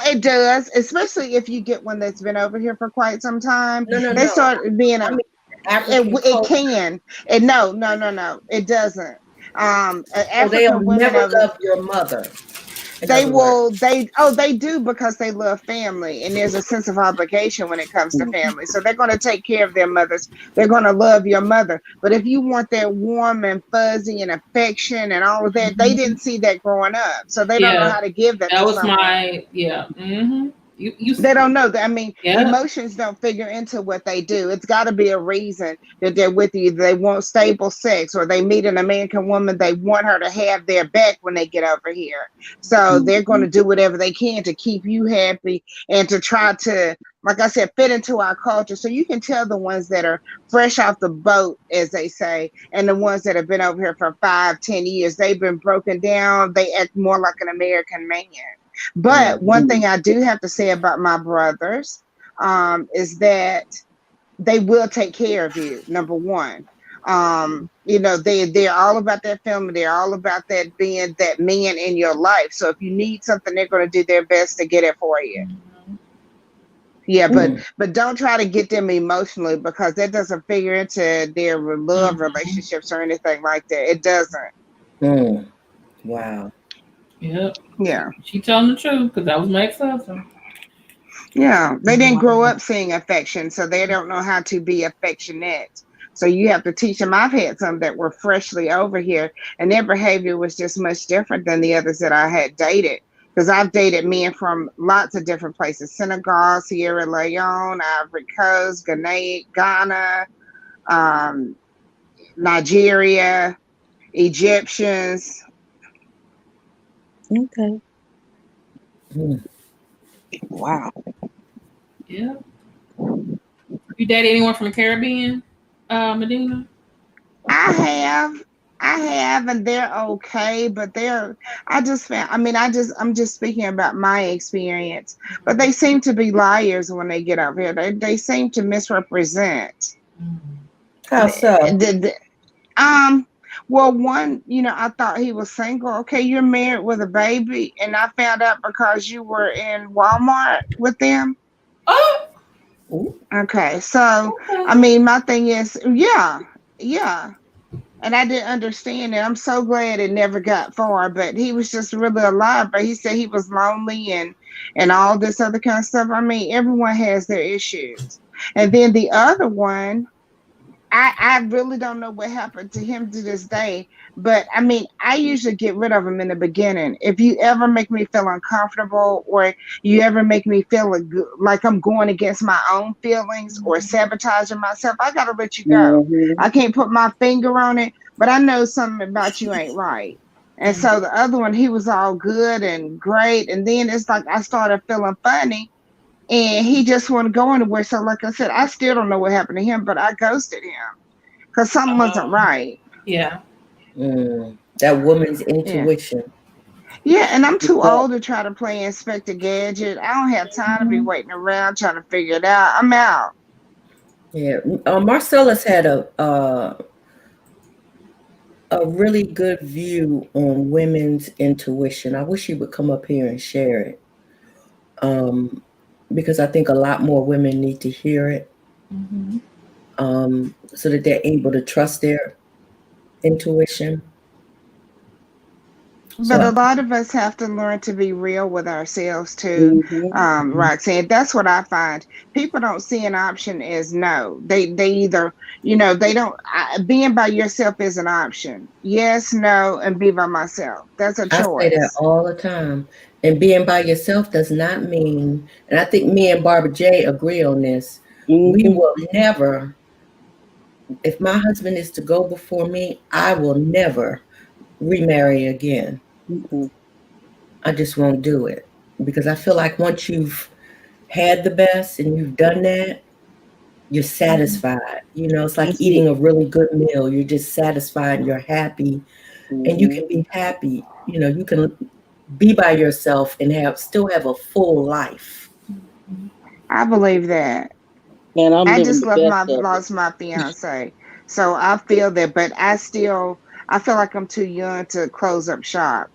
it does, especially if you get one that's been over here for quite some time. They start being it can. No. It doesn't. They'll never love your mother. They do, because they love family, and there's a sense of obligation when it comes to family. So they're going to take care of their mothers. They're going to love your mother. But if you want that warm and fuzzy and affection and all of that, they didn't see that growing up, so they don't know how to give that. That to was someone. They don't know that. I mean, emotions don't figure into what they do. It's got to be a reason that they're with you. They want stable sex, or they meet an American woman. They want her to have their back when they get over here. So they're going to do whatever they can to keep you happy and to try to, like I said, fit into our culture. So you can tell the ones that are fresh off the boat, as they say, and the ones that have been over here for 5-10 years, they've been broken down. They act more like an American man. But one thing I do have to say about my brothers is that they will take care of you. Number one, they're all about that family. They're all about that being that man in your life. So if you need something, they're going to do their best to get it for you. Yeah, but don't try to get them emotionally, because that doesn't figure into their love relationships or anything like that. It doesn't. Wow. Yep. Yeah. She telling the truth, because that was my ex-husband. Yeah. They didn't grow up seeing affection, so they don't know how to be affectionate. So you have to teach them. I've had some that were freshly over here, and their behavior was just much different than the others that I had dated. Because I've dated men from lots of different places: Senegal, Sierra Leone, Ivory Coast, Ghana, Nigeria, Egyptians. Okay. Wow. Yeah. You dated anyone from the Caribbean, Medina? I I have, and they're okay, but they're. I just found. I mean, I'm just speaking about my experience, but they seem to be liars when they get up here. They seem to misrepresent. How so? Um. Well, one, I thought he was single. Okay, you're married with a baby, and I found out because you were in Walmart with them. Oh, Ooh. Okay, so I okay. mean, my thing is, yeah, yeah. And I didn't understand it. I'm so glad it never got far, but he was just really alive. But he said he was lonely and all this other kind of stuff. I mean, everyone has their issues. And then the other one, I really don't know what happened to him to this day. But I mean, I usually get rid of him in the beginning. If you ever make me feel uncomfortable or you ever make me feel like I'm going against my own feelings or sabotaging myself, I got to let you go. Mm-hmm. I can't put my finger on it, but I know something about you ain't right. And so the other one, he was all good and great. And then it's like I started feeling funny and he just wouldn't go anywhere. So, like I said, I still don't know what happened to him, but I ghosted him because something wasn't right. Yeah. That woman's Yeah. intuition. Yeah, and I'm too Because, old to try to play Inspector Gadget. I don't have time to be waiting around trying to figure it out. I'm out. Yeah. Marcellus had a really good view on women's intuition. I wish he would come up here and share it. Because I think a lot more women need to hear it, so that they're able to trust their intuition. So But a lot of us have to learn to be real with ourselves too, mm-hmm. Roxanne. That's what I find. People don't see an option as no. They either, they don't. Being by yourself is an option. Yes, no, and be by myself. That's a I say that choice. all the time. And being by yourself does not mean, and I think me and Barbara J agree on this, we Mm-hmm. will never, if my husband is to go before me, I will never remarry again. Mm-hmm. I just won't do it because I feel like once you've had the best and you've done that, you're satisfied. It's like That's it. eating a really good meal. You're just satisfied, you're happy, and you Mm-hmm. can be happy. You can be by yourself and still have a full life. I believe that. And I'm I living just the best of it. lost my fiance, so I feel that. But I feel like I'm too young to close up shop.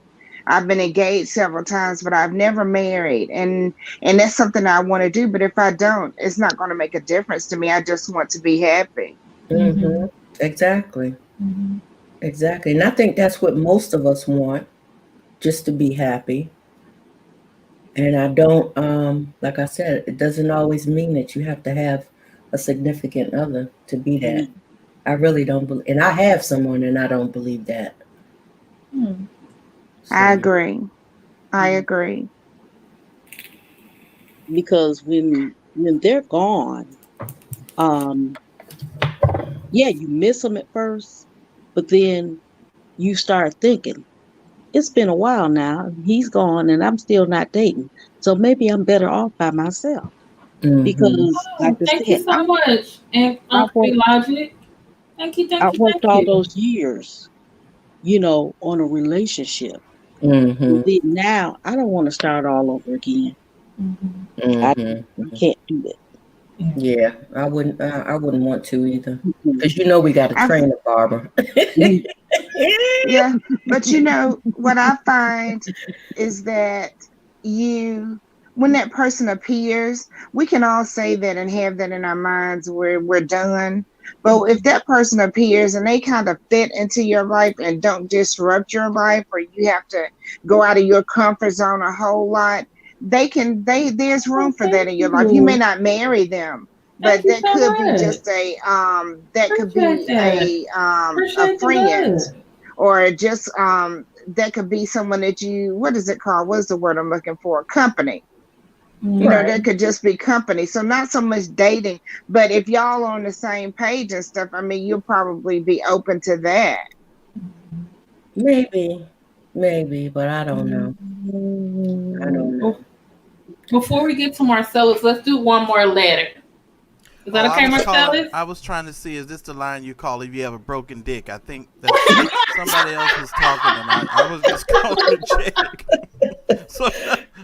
I've been engaged several times, but I've never married, and that's something I want to do. But if I don't, it's not going to make a difference to me. I just want to be happy. Hmm. Exactly. Exactly. And I think that's what most of us want, just to be happy. And I don't, like I said, it doesn't always mean that you have to have a significant other to be that. I really don't believe, and I have someone, and I don't believe that. I So, agree. I agree. Because when they're gone, um, yeah, you miss them at first, but then you start thinking, it's been a while now. He's gone and I'm still not dating. So maybe I'm better off by myself. hmm Because like Oh, I thank you said, so much. And I Free worked Logic. Thank you, I thank you, worked thank all you. those years, on a relationship. And hmm then now I don't want to start all over again. I hmm I can't do it. Yeah, I wouldn't. I wouldn't want to either, Mm-mm. because we got to I train a barber. Mm. Yeah, but what I find is that you, when that person appears, we can all say that and have that in our minds where we're done. But if that person appears and they kind of fit into your life and don't disrupt your life, or you have to go out of your comfort zone a whole lot, there's room Oh, for that thank in your life. You may you. not marry them, Thank but you that so could be much. just Appreciate that. a Appreciate the friend, love. or just that could be someone that what is it called, what's the word I'm looking for, company. That Right. could just be company, so not so much dating, but if y'all on the same page and stuff, I mean, you'll probably be open to that. Maybe, maybe, but I don't know. I don't Mm. know. Before we get to Marcellus, let's do one more letter. Is that okay, Marcellus? I was trying to see, is this the line you call if you have a broken dick? I think that somebody else was talking, and I was just calling to check. So,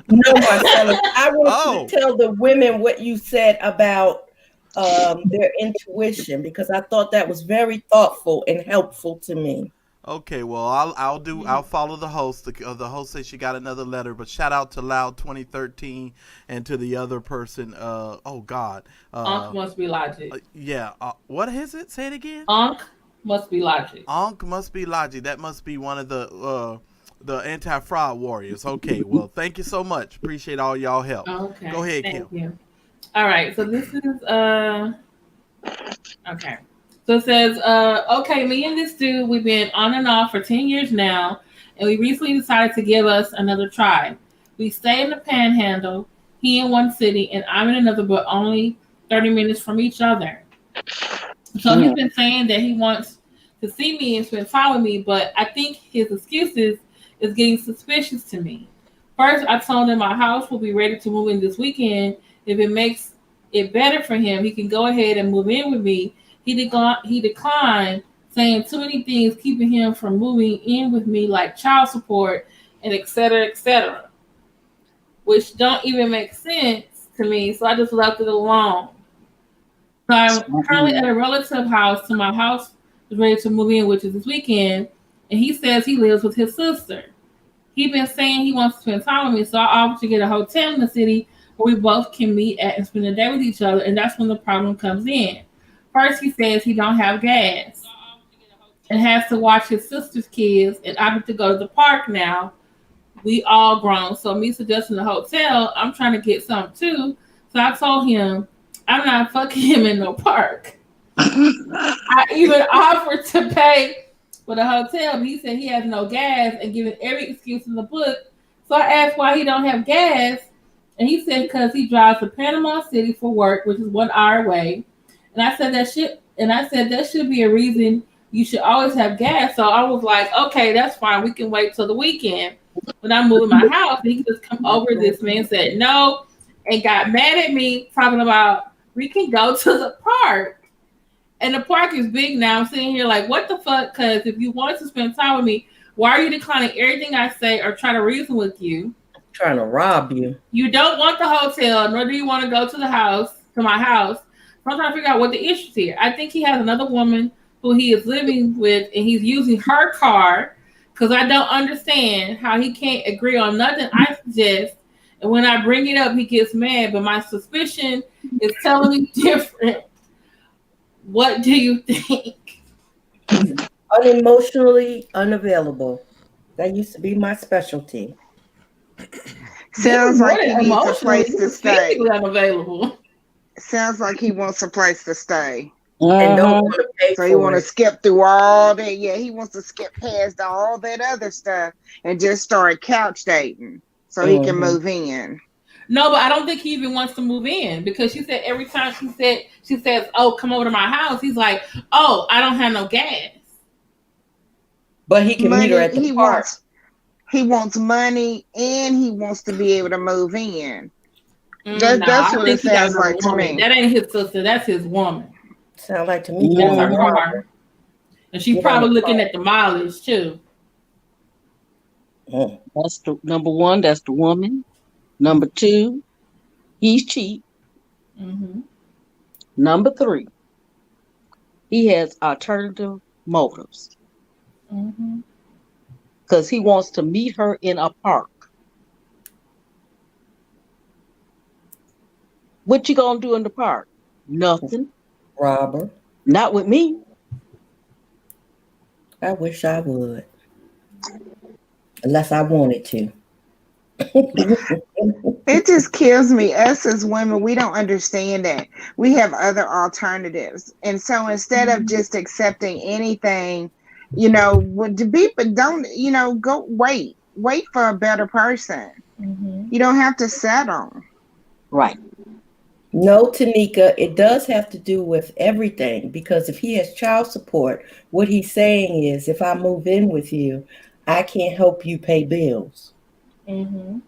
no, Marcellus, I want you to tell the women what you said about their intuition, because I thought that was very thoughtful and helpful to me. Okay, well, I'll follow the host. The host says she got another letter, but shout out to Loud 2013 and to the other person. Oh God, Unc must be logic. Yeah, what is it? Say it again. Unc must be logic. Unc must be logic. That must be one of the anti-fraud warriors. Okay, well, thank you so much. Appreciate all y'all help. Okay, go ahead, thank Kim. You. All right, so this is okay. So it says, okay, me and this dude, we've been on and off for 10 years now, and we recently decided to give us another try. We stay in the Panhandle, he in one city, and I'm in another, but only 30 minutes from each other. So he's been saying that he wants to see me and spend time with me, but I think his excuses is getting suspicious to me. First, I told him my house will be ready to move in this weekend. If it makes it better for him, he can go ahead and move in with me. He declined, saying too many things keeping him from moving in with me, like child support and et cetera, which don't even make sense to me. So I just left it alone. So I'm currently at a relative house. So my house is ready to move in, which is this weekend. And he says he lives with his sister. He's been saying he wants to spend time with me. So I offered to get a hotel in the city where we both can meet at and spend a day with each other. And that's when the problem comes in. First, he says he don't have gas and has to watch his sister's kids, and I have to go to the park now. We all grown. So me suggesting the hotel, I'm trying to get something too. So I told him I'm not fucking him in no park. I even offered to pay for the hotel, but he said he has no gas and giving every excuse in the book. So I asked why he don't have gas, and he said because he drives to Panama City for work, which is 1 hour away. And I said that should be a reason you should always have gas. So I was like, okay, that's fine. We can wait till the weekend when I'm moving my house. And he can just come over. This man said no and got mad at me, talking about we can go to the park. And the park is big now. I'm sitting here like, what the fuck? Because if you want to spend time with me, why are you declining everything I say or try to reason with you? I'm trying to rob you. You don't want the hotel, nor do you want to go to my house. I'm trying to figure out what the issue is here. I think he has another woman who he is living with, and he's using her car, because I don't understand how he can't agree on nothing I suggest. And when I bring it up, he gets mad. But my suspicion is telling me different. What do you think? Unemotionally unavailable. That used to be my specialty. Sounds like he needs a place to stay. Unavailable. Sounds like he wants a place to stay. And don't want to pay so he want to skip through all that. Yeah, he wants to skip past all that other stuff and just start couch dating so he can move in. No, but I don't think he even wants to move in, because she said every time she says, oh, come over to my house, he's like, oh, I don't have no gas. But he can meet her at the park. He wants money and he wants to be able to move in. That's what it sounds like to me. That ain't his sister. That's his woman. Sound like to me. That's her car. And she's probably looking at the mileage too. That's the number one. That's the woman. Number two, he's cheap. Mm-hmm. Number three, he has alternative motives. Mm-hmm. Because he wants to meet her in a park. What you gonna do in the park? Nothing. Robber. Not with me. I wish I would. Unless I wanted to. It just kills me. Us as women, we don't understand that. We have other alternatives. And so instead of just accepting anything, go wait for a better person. Mm-hmm. You don't have to settle. Right. No, Tanika, it does have to do with everything, because if he has child support, what he's saying is, if I move in with you, I can't help you pay bills. Mm-hmm.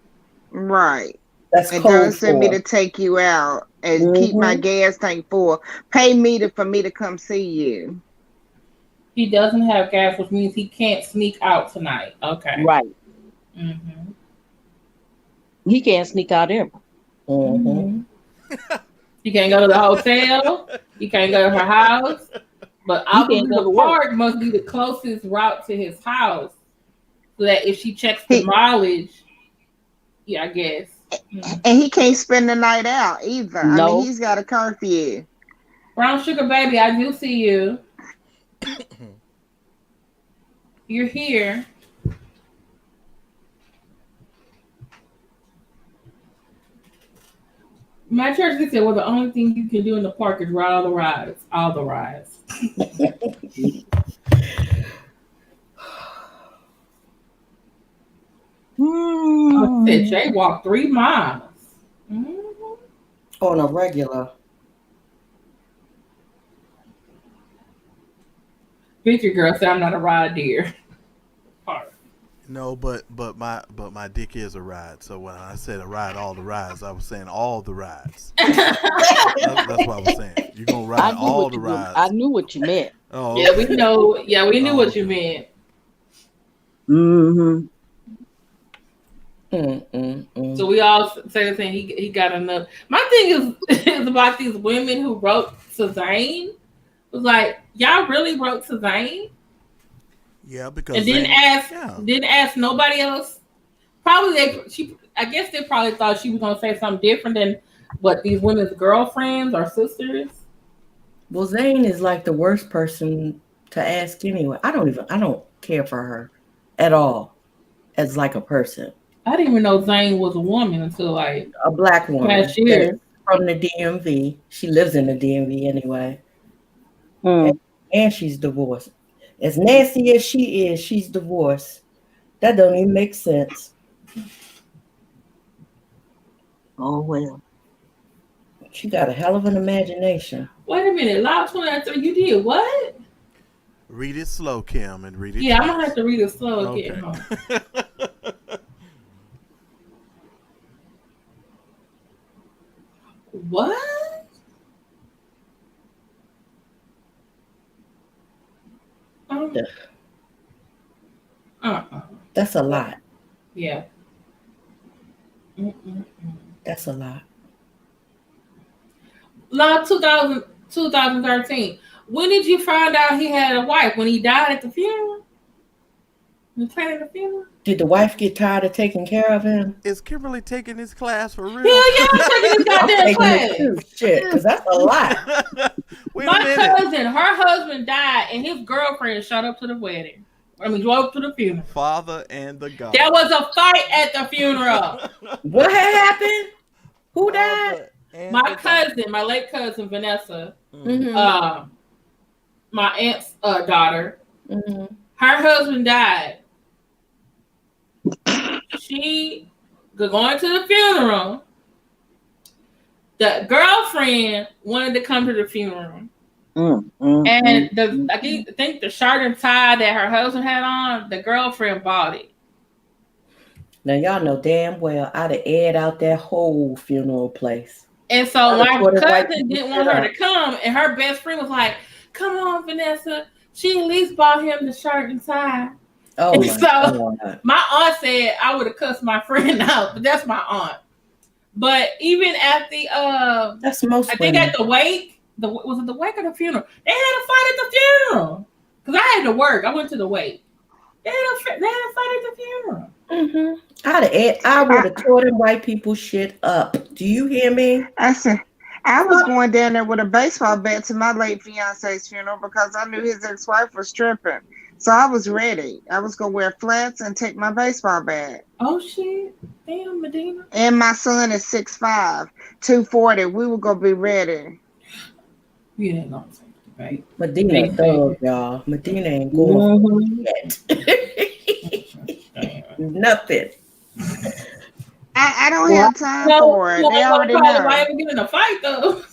Right. That's it code doesn't for me to take you out and keep my gas tank full. Pay me for me to come see you. He doesn't have gas, which means he can't sneak out tonight. Okay. Right. Mm-hmm. He can't sneak out ever. Mm-hmm. You can't go to the hotel. You can't go to her house. But obviously the park must be the closest route to his house. So that if she checks the mileage, yeah, I guess. And he can't spend the night out either. No. I mean, he's got a curfew. Brown Sugar Baby, I do see you. You're here. My church said, well, the only thing you can do in the park is ride all the rides. All the rides. I said Jay walked 3 miles. On a regular. Picture girl said I'm not a ride deer. No, but my dick is a ride. So when I said a ride, all the rides, I was saying all the rides. That's what I was saying. You're gonna ride all the rides. I knew what you meant. Oh, yeah, we know. Yeah, we knew what you meant. So we all say the thing. He got enough. My thing is about these women who wrote to Zane. It was like, y'all really wrote to Zane? Yeah, because and didn't ask nobody else. Probably I guess they probably thought she was gonna say something different than what these women's girlfriends or sisters. Well, Zane is like the worst person to ask anyway. I don't care for her at all as like a person. I didn't even know Zane was a woman until like a black woman last year from the DMV. She lives in the DMV anyway, and she's divorced. As nasty as she is, she's divorced. That don't even make sense. Oh well. She got a hell of an imagination. Wait a minute, Loud 23, you did what? Read it slow, Kim, and read it. Yeah, I'm gonna have to read it slow again. Okay. What? That's a lot. Yeah. That's a lot. Law 2013. When did you find out he had a wife? When he died at the funeral? Did the wife get tired of taking care of him? Is Kimberly taking this class for real? Hell yeah, I'm taking this goddamn class. Shit, because that's a lot. My cousin, her husband died, and his girlfriend showed up to the wedding. Drove up to the funeral. Father and the God. There was a fight at the funeral. What had happened? Who died? My cousin, my late cousin Vanessa. My aunt's daughter. Her husband died. She going to the funeral. The girlfriend wanted to come to the funeral. And I think the shirt and tie that her husband had on, the girlfriend bought it. Now y'all know damn well I'd have aired out that whole funeral place. And so my cousin didn't want her to come, and her best friend was like, "Come on, Vanessa." She at least bought him the shirt and tie. Oh, and so my aunt said I would have cussed my friend out, but that's my aunt. But even at the that's most. I think at the wake, was it the wake or the funeral? They had a fight at the funeral because I had to work. I went to the wake. They had a fight at the funeral. I would have tore them white people shit up. Do you hear me? I said I was going down there with a baseball bat to my late fiance's funeral because I knew his ex-wife was stripping. So I was ready. I was gonna wear flats and take my baseball bat. Oh shit! Damn, Medina. And my son is 6'5", 240. We were gonna be ready. You didn't know, right? Medina a thug, y'all. Medina ain't going yet. Nothing. I don't have time for it. They already know. Why ever get in a fight though?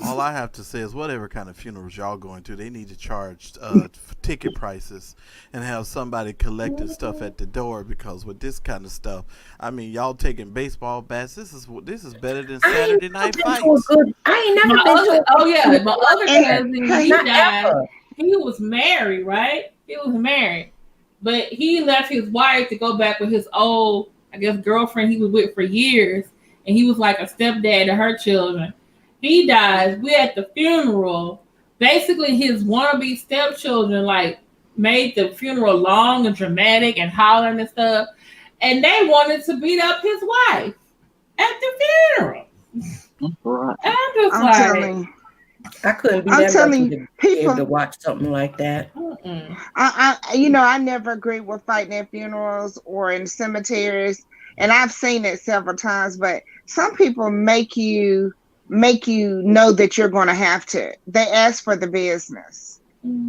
All I have to say is whatever kind of funerals y'all going to, they need to charge ticket prices and have somebody collecting stuff at the door, because with this kind of stuff, I mean, y'all taking baseball bats. This is better than Saturday Night Fights. I ain't never been to. Oh yeah, my other cousin, he Not died. ever. He was married, right? He was married, but he left his wife to go back with his old, I guess, girlfriend he was with for years, and he was like a stepdad to her children. He dies. We at the funeral. Basically, his wannabe stepchildren like made the funeral long and dramatic and hollering and stuff, and they wanted to beat up his wife at the funeral. Right. And I'm just I'm like, telling you. I couldn't be I'm that telling lucky you, to be people- able to watch something like that. I never agree with fighting at funerals or in cemeteries, and I've seen it several times. But some people make you know that you're going to have to. They ask for the business,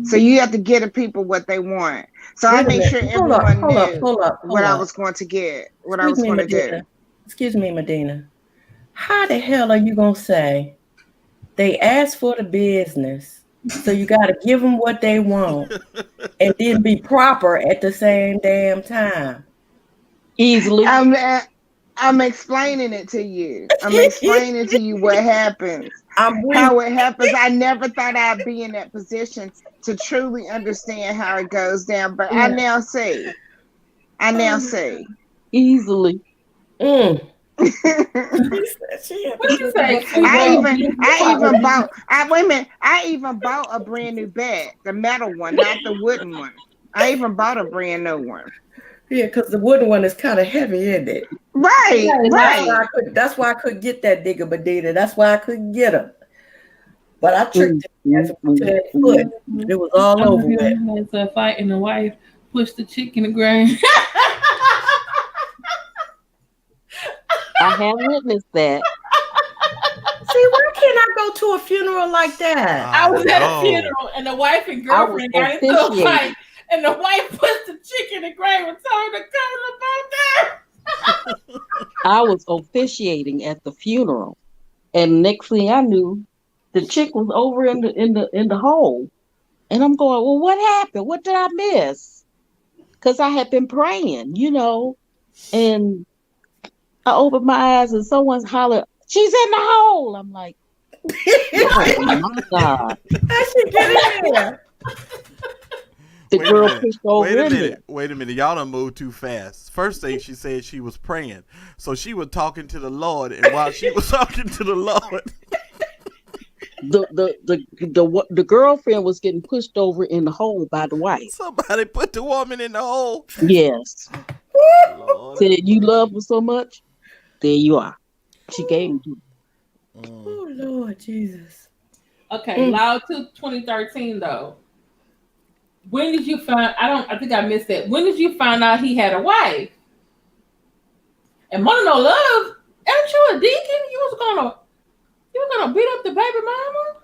so you have to get the people what they want. So I made sure everyone knew what I was going to get, what I was going to do. Excuse me, Medina. How the hell are you gonna say they asked for the business, so you got to give them what they want, and then be proper at the same damn time? Easily. I'm explaining it to you. I'm explaining to you what happens, how it happens. I never thought I'd be in that position to truly understand how it goes down, but I now see. Easily. what you say? I even bought a brand new bat, the metal one, not the wooden one. I even bought a brand new one. Yeah, because the wooden one is kind of heavy, isn't it? Right. That's why I couldn't get that digger Medina. That's why I couldn't get him. But I tricked him to that foot. It was all over with. It's a fight and the wife pushed the chick in the ground. I have witnessed that. See, why can't I go to a funeral like that? I was at a funeral and the wife and girlfriend got into a fight, and the wife pushed the chick in the grave and told her to come there. I was officiating at the funeral, and next thing I knew, the chick was over in the hole, and I'm going, well, what happened? What did I miss? Because I had been praying, and I opened my eyes and someone's hollered, "She's in the hole." I'm like, oh my God. How she get in there? The girl pushed over in there. Wait a minute. Y'all done moved too fast. First thing she said, she was praying. So she was talking to the Lord, and while she was talking to the Lord, the girlfriend was getting pushed over in the hole by the wife. somebody put the woman in the hole. Yes. Lord. Said, you love her so much? There you are. She gave me. Oh, Lord Jesus. Okay, Loud to 2013 though. When did you find? I think I missed that. When did you find out he had a wife? And Mother No Love, aren't you a deacon? You was gonna beat up the baby mama?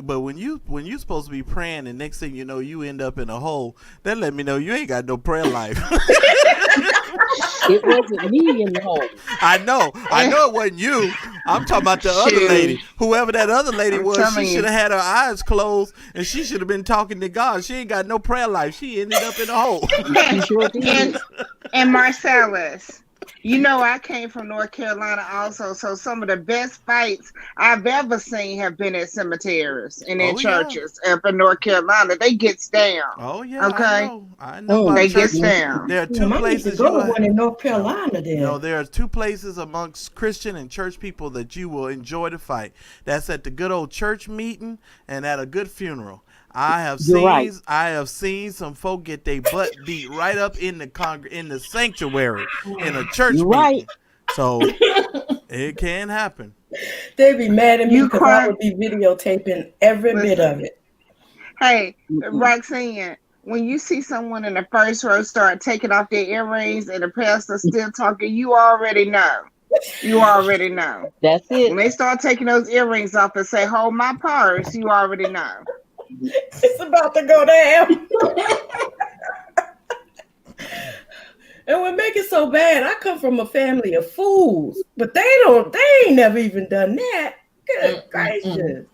But when you supposed to be praying, and next thing you know, you end up in a hole, that let me know you ain't got no prayer life. It wasn't me in the hole. I know it wasn't you. I'm talking about the other lady. Whoever that other lady was, she should have had her eyes closed, and she should have been talking to God. She ain't got no prayer life. She ended up in a hole. And Marcellus, I came from North Carolina also, so some of the best fights I've ever seen have been at cemeteries and in churches up in North Carolina. They gets down. Oh yeah, okay. I know. They gets down. There are two places. Go to one in North Carolina. No, there are two places amongst Christian and church people that you will enjoy to fight. That's at the good old church meeting and at a good funeral. I have seen some folk get their butt beat right up in the sanctuary in a church meeting. So it can happen. They'd be mad at me because I would be videotaping every bit of it. Hey, Roxanne, when you see someone in the first row start taking off their earrings and the pastor still talking, you already know. You already know. That's it. When they start taking those earrings off and say, "Hold my purse," you already know. It's about to go down. And what make it so bad, I come from a family of fools, but they ain't never even done that. Good gracious.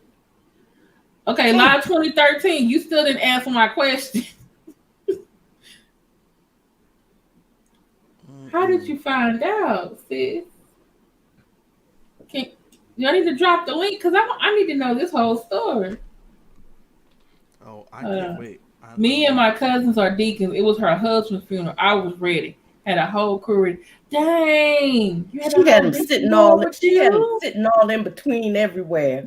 Okay, live 2013. You still didn't answer my question. How did you find out, sis? Y'all need to drop the link because I need to know this whole story. Oh, I can't wait. Me and my cousins are deacons. It was her husband's funeral. I was ready. Had a whole crew ready. Dang, She had them sitting all in between everywhere.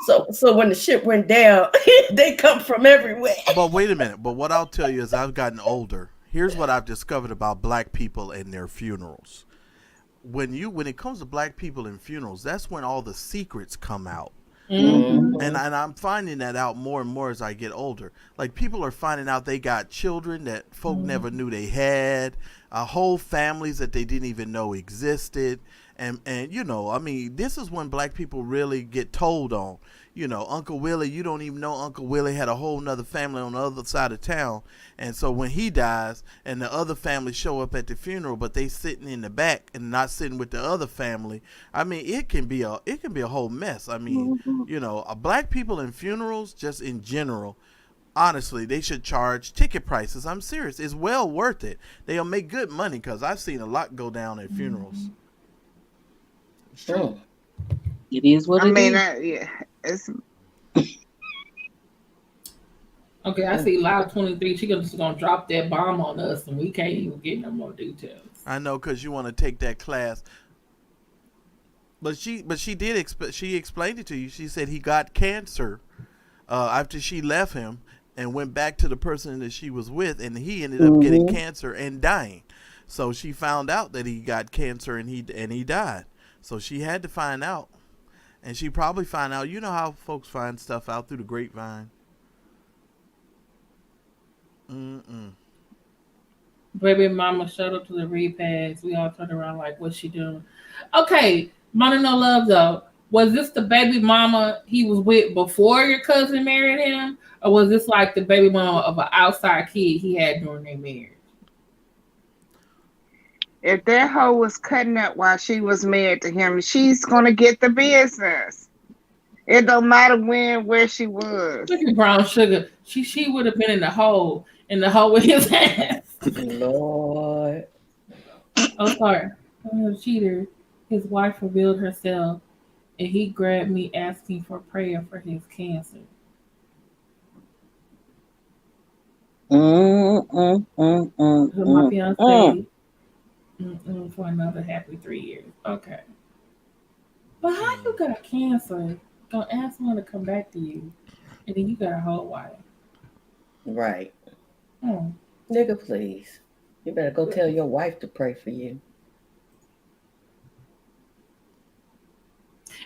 So when the shit went down, they come from everywhere. But wait a minute. But what I'll tell you is I've gotten older. Here's what I've discovered about black people and their funerals. When it comes to black people and funerals, that's when all the secrets come out. Mm-hmm. And I'm finding that out more and more as I get older. Like, people are finding out they got children that folk never knew they had, whole families that they didn't even know existed. And you know, I mean, this is when black people really get told on. You know, Uncle Willie, you don't even know Uncle Willie had a whole nother family on the other side of town. And so when he dies and the other family show up at the funeral, but they sitting in the back and not sitting with the other family, I mean, it can be a whole mess. I mean, you know, black people in funerals, just in general, honestly, they should charge ticket prices. I'm serious. It's well worth it. They'll make good money because I've seen a lot go down at funerals. Sure. It is what it is. Yeah. It's... Okay, I see live 23. She's gonna drop that bomb on us, and we can't even get no more details. I know, because you want to take that class, but she explained it to you. She said he got cancer after she left him and went back to the person that she was with, and he ended up getting cancer and dying. So she found out that he got cancer and he died. So she had to find out. And she probably found out, you know how folks find stuff out through the grapevine. Baby mama showed up to the repast. We all turned around like, what's she doing? Okay, Money No Love though. Was this the baby mama he was with before your cousin married him? Or was this like the baby mama of an outside kid he had during their marriage? If that hoe was cutting up while she was married to him, she's gonna get the business. It don't matter where she was. Look at Brown Sugar. She would have been in the hole with his ass. Lord. Oh, sorry. I'm a cheater. His wife revealed herself, and he grabbed me asking for prayer for his cancer. My fiance. For another happy 3 years. Okay. But how you got cancer? Gonna ask someone to come back to you, and then you got a whole wife. Right. Nigga, please. You better go tell your wife to pray for you.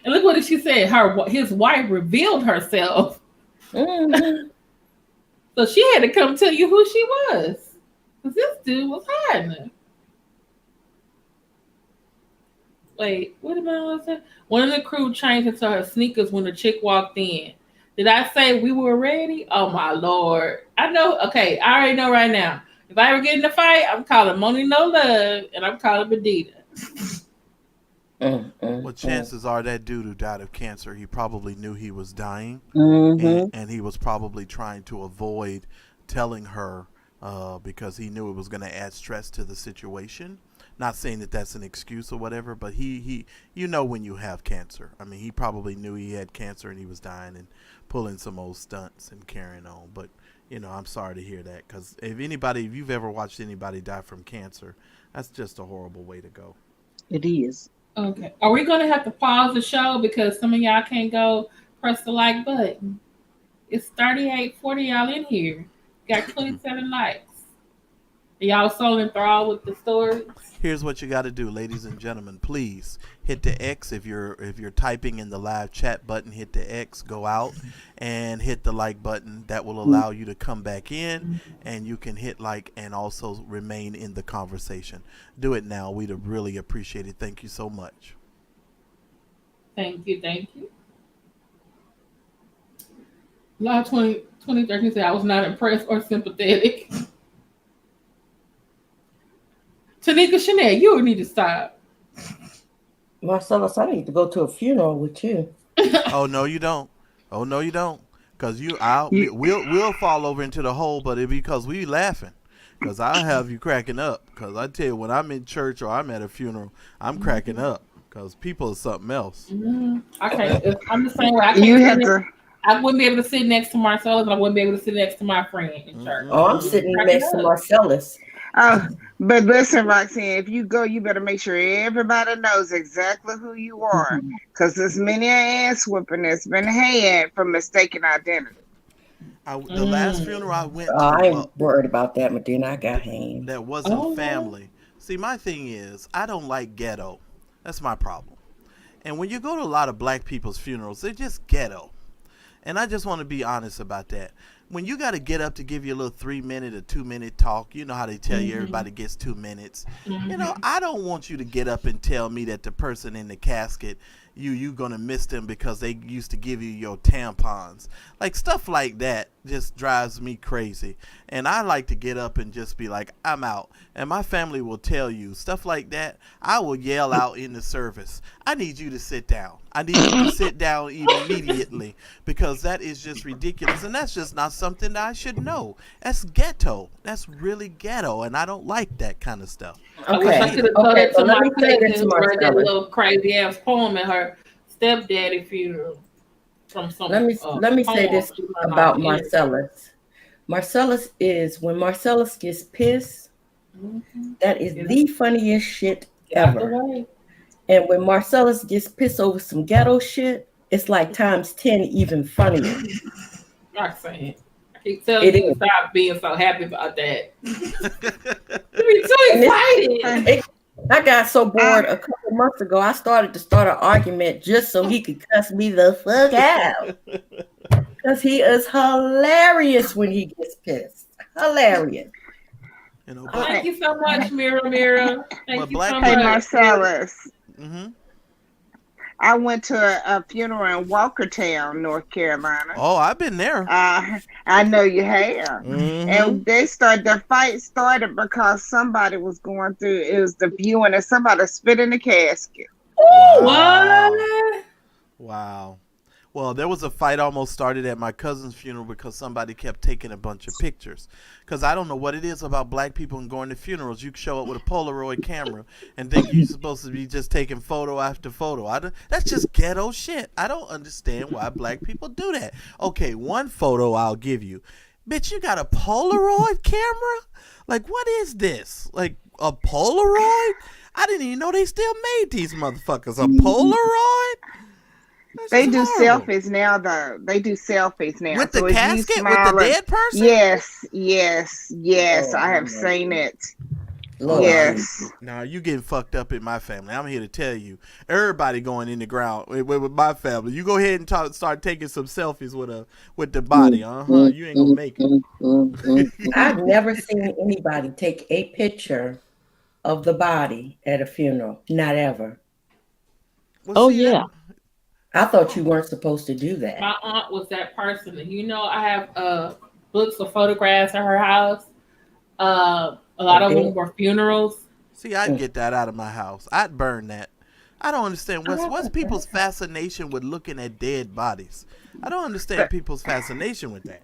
And look what she said. His wife revealed herself. So she had to come tell you who she was. Because this dude was hiding. Wait, what am I saying? One of the crew changed into her sneakers when the chick walked in. Did I say we were ready? Oh my Lord. I know. Okay, I already know right now. If I ever get in a fight, I'm calling Money No Love and I'm calling Medina. Well, chances are that dude who died of cancer, he probably knew he was dying, and he was probably trying to avoid telling her because he knew it was going to add stress to the situation. Not saying that that's an excuse or whatever, but he you know when you have cancer. I mean, he probably knew he had cancer and he was dying and pulling some old stunts and carrying on. But, you know, I'm sorry to hear that, because if you've ever watched anybody die from cancer, that's just a horrible way to go. It is. Okay. Are we going to have to pause the show because some of y'all can't go press the like button? It's 3840 y'all in here. Got 27 likes. Are y'all so enthralled with the stories? Here's what you got to do, ladies and gentlemen. Please hit the X if you're typing in the live chat button. Hit the X, go out, and hit the like button. That will allow you to come back in, and you can hit like and also remain in the conversation. Do it now. We'd really appreciate it. Thank you so much. Thank you. Live 2013 said I was not impressed or sympathetic. Tanika Chanel, you need to stop. Marcellus, I need to go to a funeral with you. Oh no, you don't. Oh no, you don't. Cause we'll fall over into the hole, but it because we laughing. Cause I'll have you cracking up. Cause I tell you, when I'm in church or I'm at a funeral, I'm cracking up. Cause people is something else. I can't. I'm the same way. You have to. I wouldn't be able to sit next to Marcellus, and I wouldn't be able to sit next to my friend in church. Oh, I'm sitting next to Marcellus. Oh, but listen, Roxanne, if you go, you better make sure everybody knows exactly who you are, because there's many ass whooping that's been had for mistaken identity. The last funeral I went to, I ain't worried about that, Medina. I got hands. that wasn't family. See, my thing is, I don't like ghetto. That's my problem. And when you go to a lot of black people's funerals, they're just ghetto. And I just want to be honest about that. When you got to get up to give you a little 3-minute or 2-minute talk, you know how they tell you everybody gets 2 minutes. You know, I don't want you to get up and tell me that the person in the casket, you gonna miss them because they used to give you your tampons. Like stuff like that just drives me crazy. And I like to get up and just be like, I'm out. And my family will tell you stuff like that. I will yell out in the service, I need you to sit down. I need you to sit down immediately, because that is just ridiculous. And that's just not something that I should know. That's ghetto. That's really ghetto. And I don't like that kind of stuff. Okay. I could have told it to my cousin who read that little crazy ass poem at her stepdaddy funeral. From some, let me say this about Marcellus. Marcellus is, when Marcellus gets pissed, that is the funniest shit ever. And when Marcellus gets pissed over some ghetto shit, it's like times 10 even funnier. Roxanne, I keep telling you to stop being so happy about that. You're too excited. I got so bored a couple months ago, I started to start an argument just so he could cuss me the fuck out. Because he is hilarious when he gets pissed. Hilarious. You know, thank you so much, Mira. Thank you so much. Hey, Marcellus. Mm-hmm. I went to a funeral in Walkertown, North Carolina. Oh, I've been there. I know you have. Mm-hmm. And the fight started because somebody was going through, it was the viewing and somebody spit in the casket. Wow. What? Wow. Well, there was a fight almost started at my cousin's funeral because somebody kept taking a bunch of pictures. Because I don't know what it is about black people and going to funerals. You show up with a Polaroid camera and think you're supposed to be just taking photo after photo. That's just ghetto shit. I don't understand why black people do that. Okay, one photo I'll give you. Bitch, you got a Polaroid camera? Like, what is this? Like, a Polaroid? I didn't even know they still made these motherfuckers. A Polaroid? They do selfies now, though. They do selfies now. With the casket? With the dead person? Yes. I have seen it. Lord. Yes. Now, you getting fucked up in my family. I'm here to tell you. Everybody going in the ground with my family. You go ahead and start taking some selfies with the body. You ain't gonna make it. I've never seen anybody take a picture of the body at a funeral. Not ever. Well, yeah. I thought you weren't supposed to do that. My aunt was that person. I have books of photographs at her house. A lot of them were funerals. See, I'd get that out of my house. I'd burn that. I don't understand. What's people's fascination with looking at dead bodies? I don't understand people's fascination with that.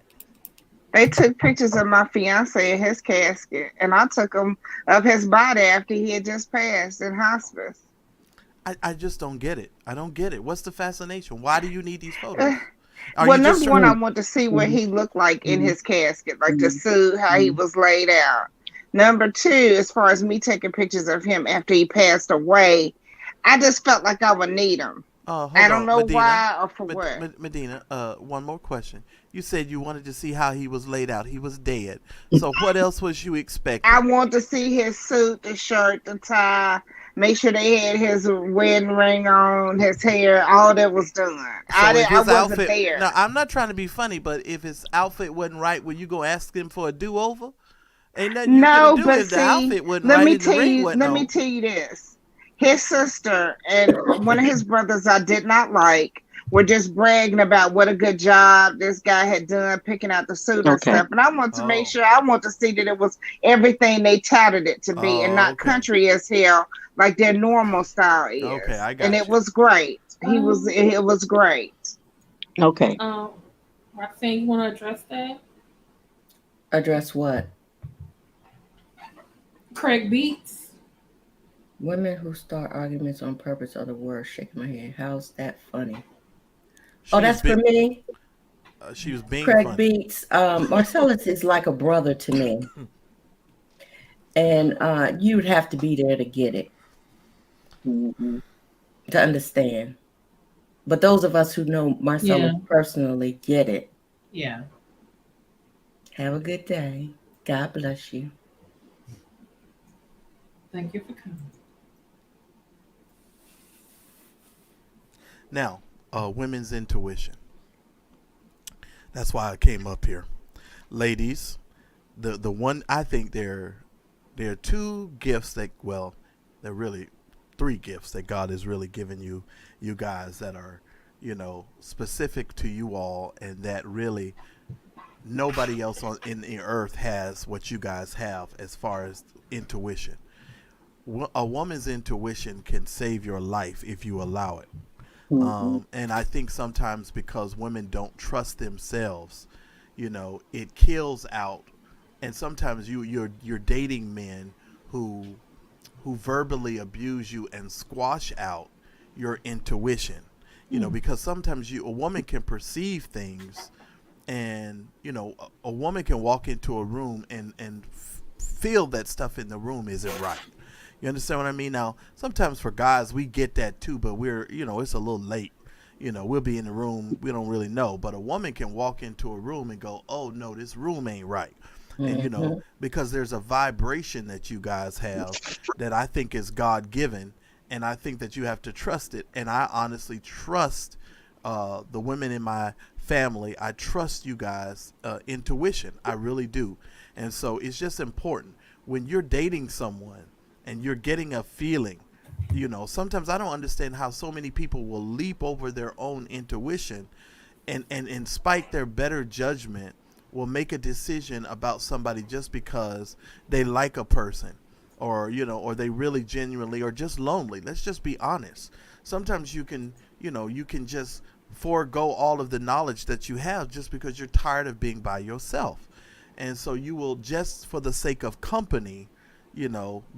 They took pictures of my fiance in his casket, and I took them of his body after he had just passed in hospice. I just don't get it. I don't get it. What's the fascination? Why do you need these photos? Number one, I want to see what he looked like in his casket, like the suit, how he was laid out. Number two, as far as me taking pictures of him after he passed away, I just felt like I would need them. I don't know Medina, why or for what. Medina, one more question. You said you wanted to see how he was laid out. He was dead. So what else was you expecting? I want to see his suit, the shirt, the tie. Make sure they had his wedding ring on, his hair, all that was done. So I wasn't there. Now, I'm not trying to be funny, but if his outfit wasn't right, will you go ask him for a do-over? Ain't nothing you can do if the outfit wasn't right and the ring wasn't on. Let me tell you this. His sister and one of his brothers I did not like were just bragging about what a good job this guy had done picking out the suit and stuff. And I want to make sure, I want to see that it was everything they touted it to be and not country as hell like their normal style is. Okay, I got And it was great. It was great. Okay. Roxanne, you want to address that? Address what? Craig Beats. Women who start arguments on purpose are the worst. Shaking my head. How's that funny? She was That's for big. me. She was being Craig funny. Beats. Marcellus is like a brother to me. And you would have to be there to get it, Mm-hmm. to understand. But those of us who know Marcellus personally get it. Yeah. Have a good day. God bless you. Thank you for coming. Now, women's intuition. That's why I came up here, ladies. The one I think there are two gifts that they're really three gifts that God has really given you guys that are specific to you all, and that really nobody else in the earth has what you guys have as far as intuition. A woman's intuition can save your life if you allow it. And I think sometimes because women don't trust themselves, it kills out. And sometimes you're dating men who verbally abuse you and squash out your intuition. Because sometimes a woman can perceive things, and a woman can walk into a room and feel that stuff in the room isn't right. You understand what I mean? Now, sometimes for guys, we get that too, but we're, it's a little late. We'll be in the room, we don't really know. But a woman can walk into a room and go, oh, no, this room ain't right. Mm-hmm. And, because there's a vibration that you guys have that I think is God-given, and I think that you have to trust it. And I honestly trust the women in my family. I trust you guys' intuition. I really do. And so it's just important when you're dating someone and you're getting a feeling, sometimes I don't understand how so many people will leap over their own intuition and in spite their better judgment will make a decision about somebody just because they like a person, or or they really genuinely are just lonely. Let's just be honest. Sometimes you can just forego all of the knowledge that you have just because you're tired of being by yourself. And so you will, just for the sake of company,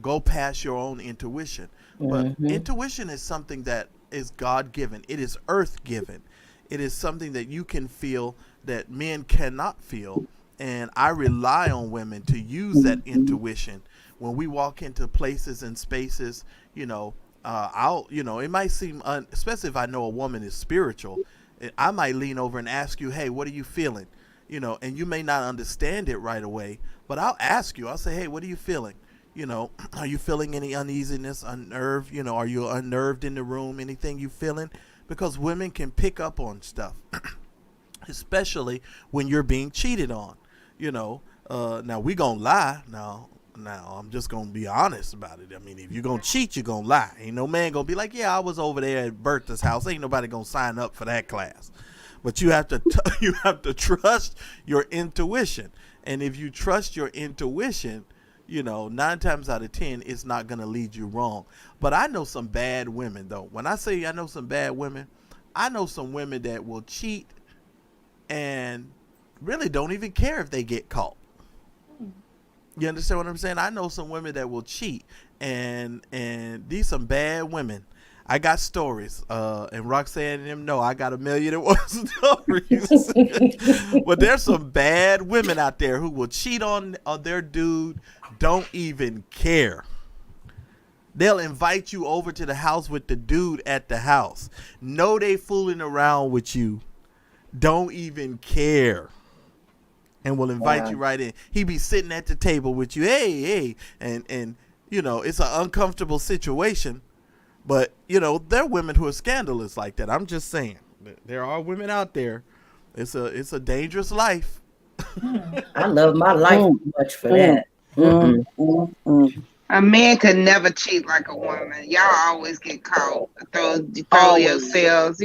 go past your own intuition. But intuition is something that is God-given. It is earth-given. It is something that you can feel that men cannot feel. And I rely on women to use that intuition when we walk into places and spaces. It might seem, especially if I know a woman is spiritual, I might lean over and ask you, hey, what are you feeling? And you may not understand it right away, but I'll ask you. I'll say, hey, what are you feeling? Are you feeling any uneasiness, unnerved? Are you unnerved in the room? Anything you feeling? Because women can pick up on stuff, especially when you're being cheated on. Now we gonna lie. Now I'm just gonna be honest about it. I mean, if you're gonna cheat, you're gonna lie. Ain't no man gonna be like, yeah, I was over there at Bertha's house. Ain't nobody gonna sign up for that class. But you have to trust your intuition. And if you trust your intuition, 9 times out of 10, it's not going to lead you wrong. But I know some bad women, though. When I say I know some bad women, I know some women that will cheat and really don't even care if they get caught. You understand what I'm saying? I know some women that will cheat, and these some bad women. I got stories, and Roxanne and them know I got a million and one stories. But there's some bad women out there who will cheat on their dude, don't even care. They'll invite you over to the house with the dude at the house. Know they fooling around with you, don't even care. And will invite you right in. He be sitting at the table with you, hey, and it's an uncomfortable situation. But, there are women who are scandalous like that. I'm just saying. There are women out there. It's a dangerous life. I love my life too much for that. A man could never cheat like a woman. Y'all always get caught. Throw yourselves,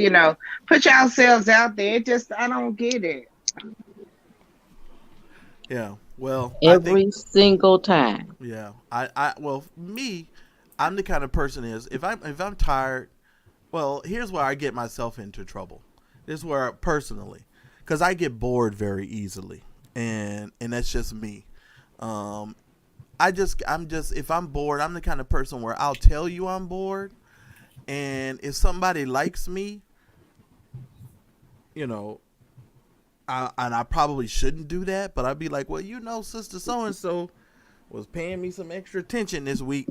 put yourselves out there. I don't get it. Yeah. Well, every single time. Yeah. Well, me, I'm the kind of person if I'm tired, Well, here's where I get myself into trouble. This is where personally, because I get bored very easily, and that's just me. Um, I'm just if I'm bored, I'm the kind of person where I'll tell you I'm bored, and if somebody likes me, you know, I probably shouldn't do that, but I'd be like, well, sister so and so was paying me some extra attention this week,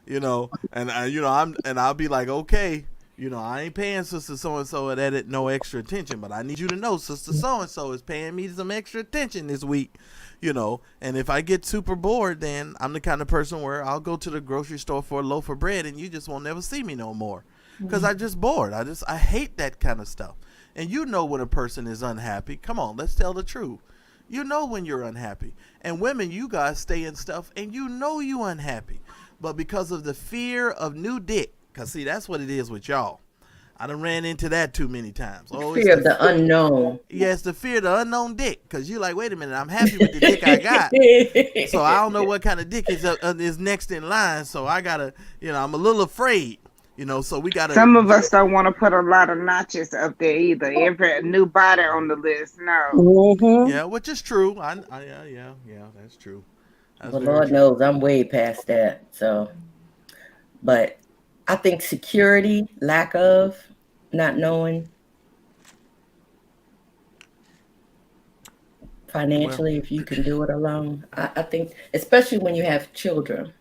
and I'll be like, okay, I ain't paying sister so and so at no extra attention, but I need you to know sister so and so is paying me some extra attention this week, and if I get super bored, then I'm the kind of person where I'll go to the grocery store for a loaf of bread and you just won't never see me no more because I just bored. I hate that kind of stuff. And when a person is unhappy. Come on, let's tell the truth. You know when you're unhappy. And women, you guys stay in stuff and you unhappy. But because of the fear of new dick, because see, that's what it is with y'all. I done ran into that too many times. Fear of the unknown. Yeah, it's the fear of the unknown dick. Because you're like, wait a minute, I'm happy with the dick I got. So I don't know what kind of dick is next in line. So I got to, I'm a little afraid. So we got to. Some of us don't want to put a lot of notches up there either. Every new body on the list, no. Mm-hmm. Yeah, which is true. Yeah, that's true. That's well, Lord knows I'm way past that. So, but I think security, lack of, not knowing financially if you can do it alone. I think, especially when you have children.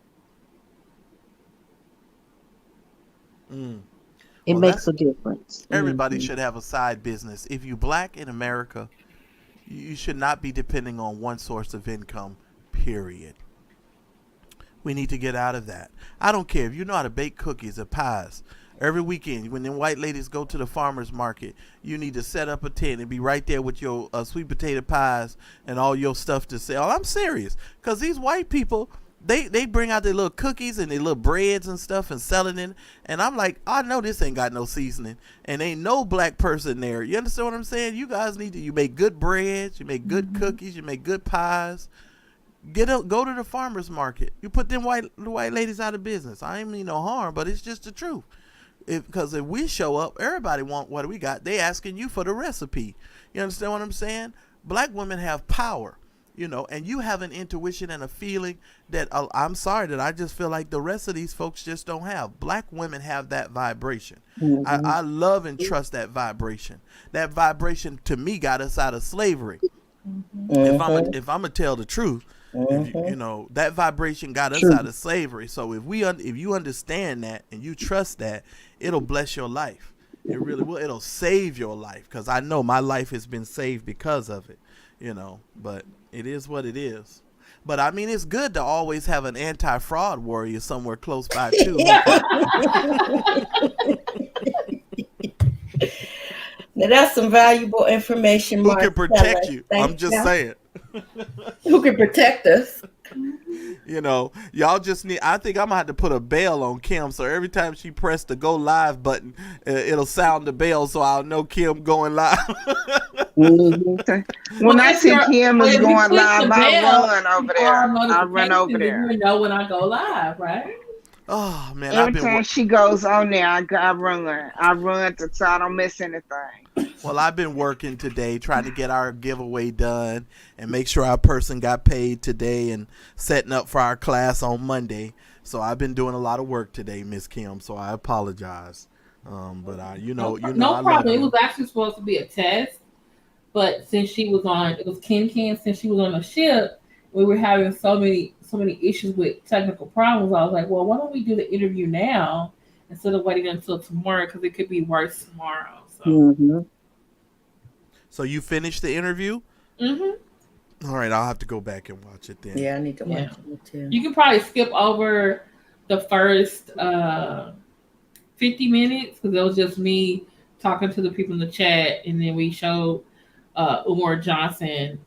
It makes a difference. Everybody should have a side business. If you black in America, you should not be depending on one source of income, period. We need to get out of that. I don't care if you know how to bake cookies or pies. Every weekend, when them white ladies go to the farmer's market, you need to set up a tent and be right there with your sweet potato pies and all your stuff to sell. I'm serious. Because these white people, they bring out their little cookies and their little breads and stuff and selling it. And I'm like, I know this ain't got no seasoning. And ain't no black person there. You understand what I'm saying? You guys you make good breads, you make good cookies, you make good pies. Go to the farmer's market. You put the white ladies out of business. I ain't mean no harm, but it's just the truth. Because if we show up, everybody want what we got. They asking you for the recipe. You understand what I'm saying? Black women have power, and you have an intuition and a feeling that I'm sorry that I just feel like the rest of these folks just don't have. Black women have that vibration. Mm-hmm. I love and trust that vibration. That vibration to me got us out of slavery. Mm-hmm. If I'm gonna tell the truth, if that vibration got us out of slavery. So if you understand that and you trust that, it'll bless your life. It really will. It'll save your life, because I know my life has been saved because of it. But it is what it is. But I mean, it's good to always have an anti-fraud warrior somewhere close by too. Now that's some valuable information. Who can protect you? I'm just saying. Who can protect us? Y'all just need. I think I'm gonna have to put a bell on Kim, so every time she press the go live button, it'll sound the bell, so I'll know Kim going live. When I see Kim is going live, I run over there. You know when I go live, right? Oh man! Every time she goes on there, I run so I don't miss anything. Well, I've been working today trying to get our giveaway done and make sure our person got paid today and setting up for our class on Monday. So I've been doing a lot of work today, Miss Kim. So I apologize. But no problem. It was actually supposed to be a test, but since she was on, it was Ken. Since she was on a ship, we were having so many issues with technical problems. I was like, well, why don't we do the interview now instead of waiting until tomorrow, because it could be worse tomorrow. So. So you finished the interview? Mm-hmm. All right, I'll have to go back and watch it then. Yeah, I need to watch it too. You can probably skip over the first 50 minutes, because it was just me talking to the people in the chat, and then we showed Umar Johnson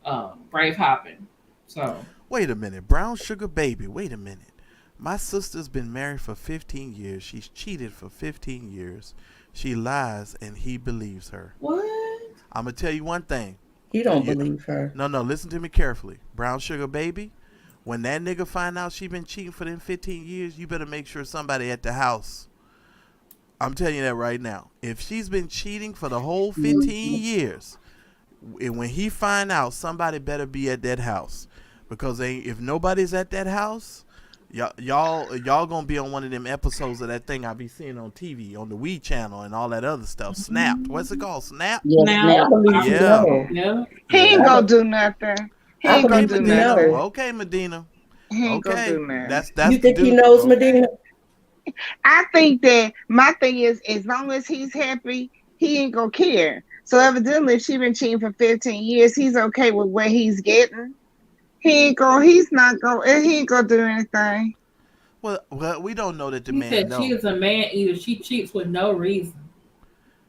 brave hopping. So wait a minute, brown sugar baby. Wait a minute. My sister's been married for 15 years. She's cheated for 15 years. She lies, and he believes her. What? I'm going to tell you one thing. He don't believe her. No, listen to me carefully. Brown sugar baby, when that nigga find out she been cheating for them 15 years, you better make sure somebody at the house I'm telling you that right now. If she's been cheating for the whole 15 years, and when he find out, somebody better be at that house, because if nobody's at that house, y'all gonna be on one of them episodes of that thing I be seeing on TV on the Wii channel and all that other stuff. Snapped. What's it called? Snap. Yes, Now, now. yeah. He ain't gonna do nothing. He I ain't gonna believe do he nothing. knows. Okay, Medina. He ain't gonna Okay, do nothing. that's You the think he dude. knows, Okay. Medina? I think that my thing is, as long as he's happy, he ain't gonna care. So evidently, if she been cheating for 15 years, he's okay with what he's getting. He ain't gonna do anything. Well, we don't know that the He man said knows. she is a man eater. She cheats with no reason.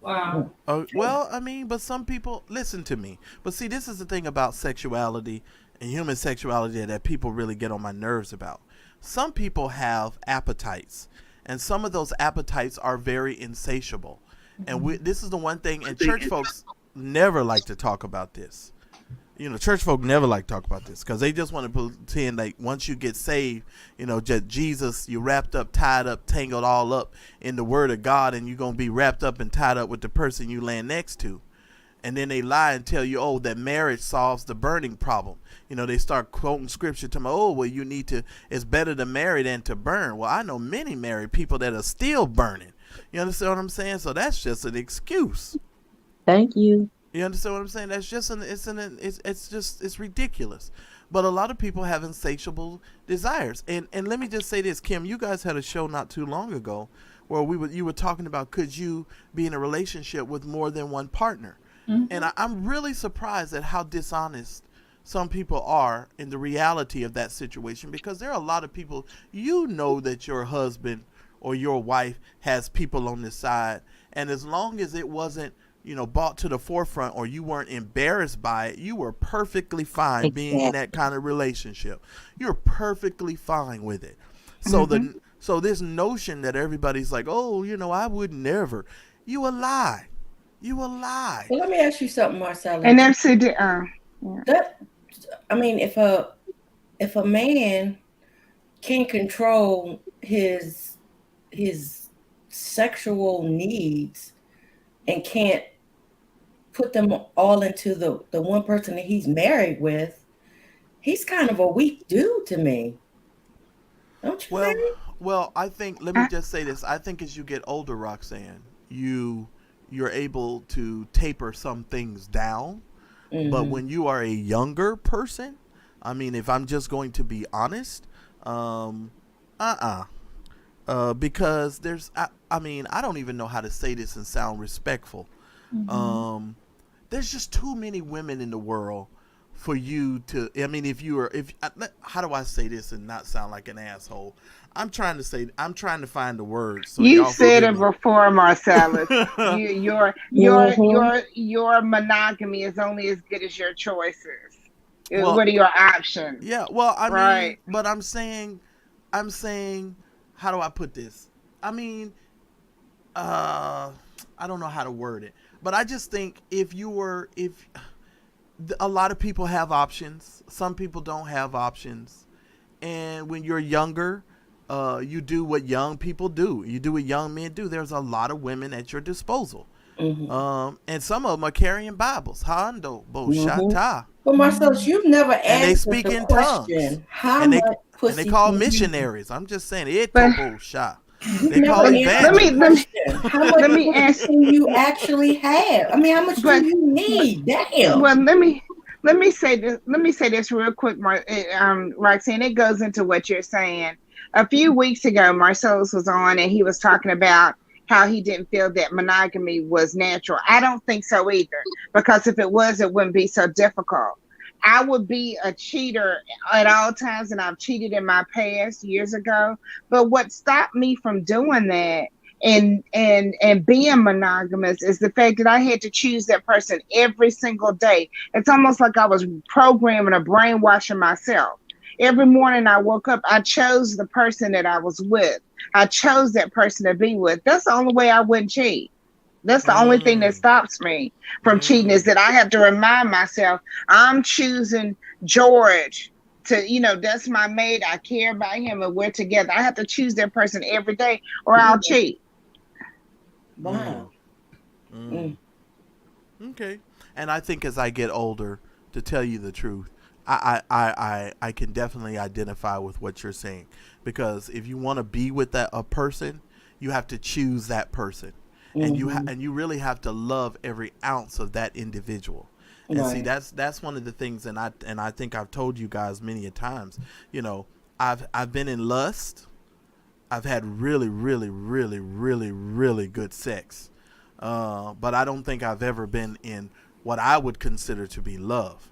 Wow. Well, I mean, but some people listen to me. But see, this is the thing about sexuality and human sexuality that people really get on my nerves about. Some people have appetites, and some of those appetites are very insatiable. And this is the one thing, and church folks never like to talk about this. Church folk never like to talk about this because they just want to pretend like once you get saved, just Jesus, you're wrapped up, tied up, tangled all up in the word of God, and you're going to be wrapped up and tied up with the person you land next to. And then they lie and tell you, that marriage solves the burning problem. They start quoting scripture to me, it's better to marry than to burn. Well, I know many married people that are still burning. You understand what I'm saying? So that's just an excuse. Thank you. You understand what I'm saying? That's just it's ridiculous. But a lot of people have insatiable desires. And let me just say this, Kim, you guys had a show not too long ago where you were talking about, could you be in a relationship with more than one partner? Mm-hmm. And I'm really surprised at how dishonest some people are in the reality of that situation, because there are a lot of people, that your husband or your wife has people on the side, and as long as it wasn't brought to the forefront or you weren't embarrassed by it, you were perfectly fine being in that kind of relationship. You're perfectly fine with it. So so this notion that everybody's like, I would never, you a lie. You a lie. Well, let me ask you something, Marcella. And MCD, if a man can control his sexual needs and can't put them all into the one person that he's married with, he's kind of a weak dude to me. Don't you think? Well, I think, let me just say this. I think as you get older, Roxanne, you're able to taper some things down. Mm-hmm. But when you are a younger person, I mean, if I'm just going to be honest, because there's, I mean, I don't even know how to say this and sound respectful. Mm-hmm. There's just too many women in the world for you to, I mean, how do I say this and not sound like an asshole? I'm trying to find the words. So you said it before, Marcellus. Your monogamy is only as good as your choices. Well, what are your options? Yeah, well, I mean, but I'm saying, how do I put this? I mean, I don't know how to word it, but I just think a lot of people have options. Some people don't have options. And when you're younger, you do what young people do. You do what young men do. There's a lot of women at your disposal. Mm-hmm. And some of them are carrying Bibles. Hando, bo, shata. But Marcellus, you've never answered and they speak in tongues. And they call missionaries. I'm just saying, it bo, sha. They call evangelists. Let me ask you actually have. I mean, how much do you need? Damn. Well, let me say this real quick, Roxanne. It goes into what you're saying. A few weeks ago, Marcellus was on and he was talking about how he didn't feel that monogamy was natural. I don't think so either, because if it was, it wouldn't be so difficult. I would be a cheater at all times, and I've cheated in my past years ago. But what stopped me from doing that and being monogamous is the fact that I had to choose that person every single day. It's almost like I was programming or brainwashing myself. Every morning I woke up, I chose the person that I was with. I chose that person to be with. That's the only way I wouldn't cheat. That's the only thing that stops me from cheating, is that I have to remind myself I'm choosing George to, that's my mate. I care about him and we're together. I have to choose that person every day or I'll cheat. Wow. Okay. And I think as I get older, to tell you the truth, I can definitely identify with what you're saying, because if you want to be with a person, you have to choose that person, and you really have to love every ounce of that individual. And see, that's one of the things, and I think I've told you guys many a times. You know, I've been in lust. I've had really, really, really, really, really good sex, but I don't think I've ever been in what I would consider to be love,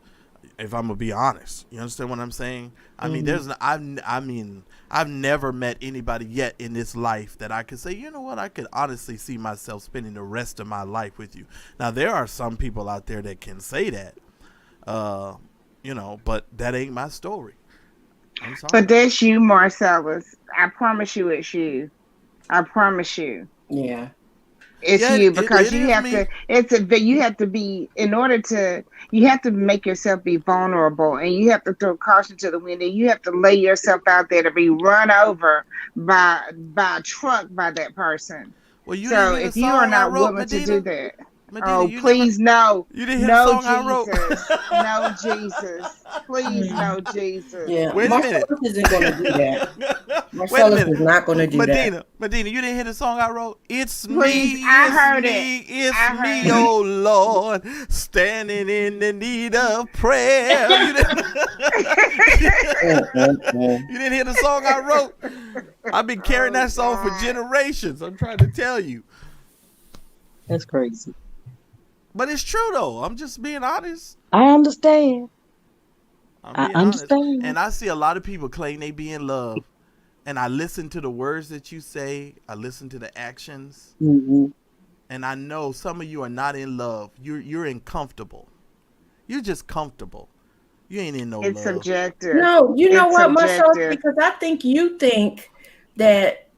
if I'm gonna be honest. You understand what I'm saying? I mean, I've never met anybody yet in this life that I could say, you know what, I could honestly see myself spending the rest of my life with you. Now, there are some people out there that can say that, you know, but that ain't my story. I'm sorry. But that's you, Marcellus. I promise you it's you. I promise you. Yeah. It's you, because you have to. You have to be, in order to. You have to make yourself be vulnerable, and you have to throw caution to the wind, and you have to lay yourself out there to be run over by a truck by that person. Well, you so if you are not willing to do that, Medina, please no. You didn't hear the song Jesus. I wrote. No Jesus. Please no Jesus. Yeah. Wait a minute. Marcellus isn't going to do that. Marcellus is not going to do that. Medina, you didn't hear the song I wrote? It's Please, me. I heard It's me, oh Lord, standing in the need of prayer. You didn't hear the song I wrote? I've been carrying that song for generations. I'm trying to tell you. That's crazy. But it's true, though. I'm just being honest. I understand. I understand. And I see a lot of people claim they be in love. And I listen to the words that you say. I listen to the actions. Mm-hmm. And I know some of you are not in love. You're uncomfortable. You're just comfortable. You ain't in no love. It's subjective. No, you know what, Marcellus? Because I think you think that,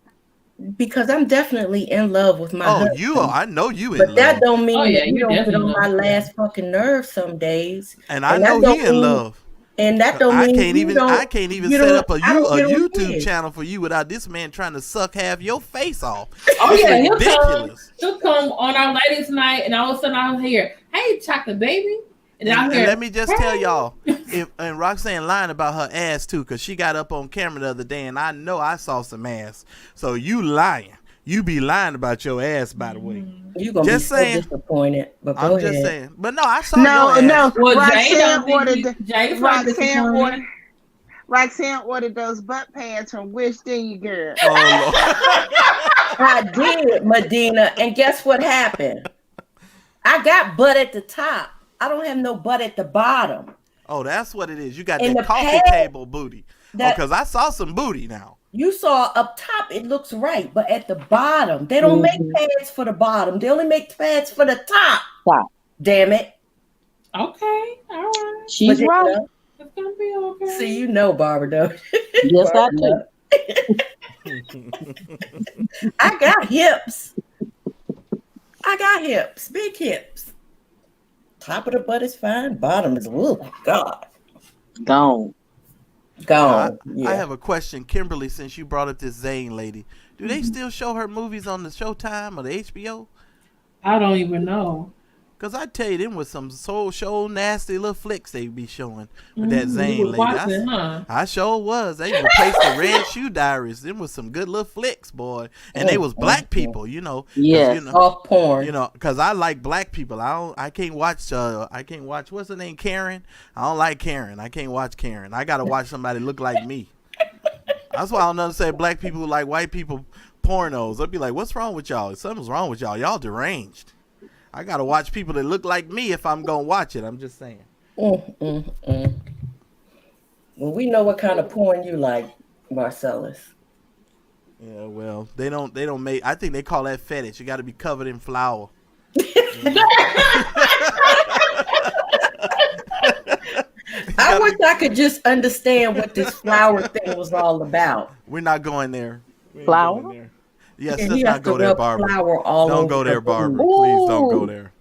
because I'm definitely in love with my husband. You are. I know you in love. But that don't mean that you don't get on my love. last fucking nerve some days. And I know he in love. And that don't mean I can't even set up a YouTube channel for you without this man trying to suck half your face off. Oh it's yeah, ridiculous. He'll come on our ladies' night, and all of a sudden I'll hear, "Hey, chocolate baby," and let me just tell y'all, and Roxanne lying about her ass too, because she got up on camera the other day, and I know I saw some ass. So you lying. You be lying about your ass, by the way. You're going to be so disappointed. But go ahead. Just saying. But no, I saw your ass. No. Well, Roxanne ordered those butt pads from Wish, didn't you, girl? Oh, Lord. I did, Medina. And guess what happened? I got butt at the top. I don't have no butt at the bottom. Oh, that's what it is. You got that coffee table booty. Because I saw some booty now. You saw up top, it looks right, but at the bottom, they don't make pads for the bottom. They only make pads for the top. Wow. Damn it. Okay, all right. She's right. It's gonna be okay. See, you know, Barbara, though. Yes, I do. I got hips. Big hips. Top of the butt is fine. Bottom is, oh God. Gone. Yeah. I have a question, Kimberly, since you brought up this Zane lady. Do they still show her movies on the Showtime or the HBO? I don't even know. Because I tell you, them was some so nasty little flicks they be showing with that Zane lady. I sure was. They replaced the Red Shoe Diaries. Them was some good little flicks, boy. And they was black people, you know. Yeah, off porn. You know, because I like black people. I can't watch, what's her name, Karen? I don't like Karen. I can't watch Karen. I got to watch somebody look like me. That's why I don't understand black people who like white people pornos. I'd be like, what's wrong with y'all? Something's wrong with y'all. Y'all deranged. I gotta watch people that look like me if I'm gonna watch it. I'm just saying. Well, we know what kind of porn you like, Marcellus. Yeah, well, they don't make. I think they call that fetish. You got to be covered in flour. I wish I could just understand what this flour thing was all about. We're not going there. Flour? Yes, let's not go there, Barbara. Don't go there, Barbara. Please don't go there.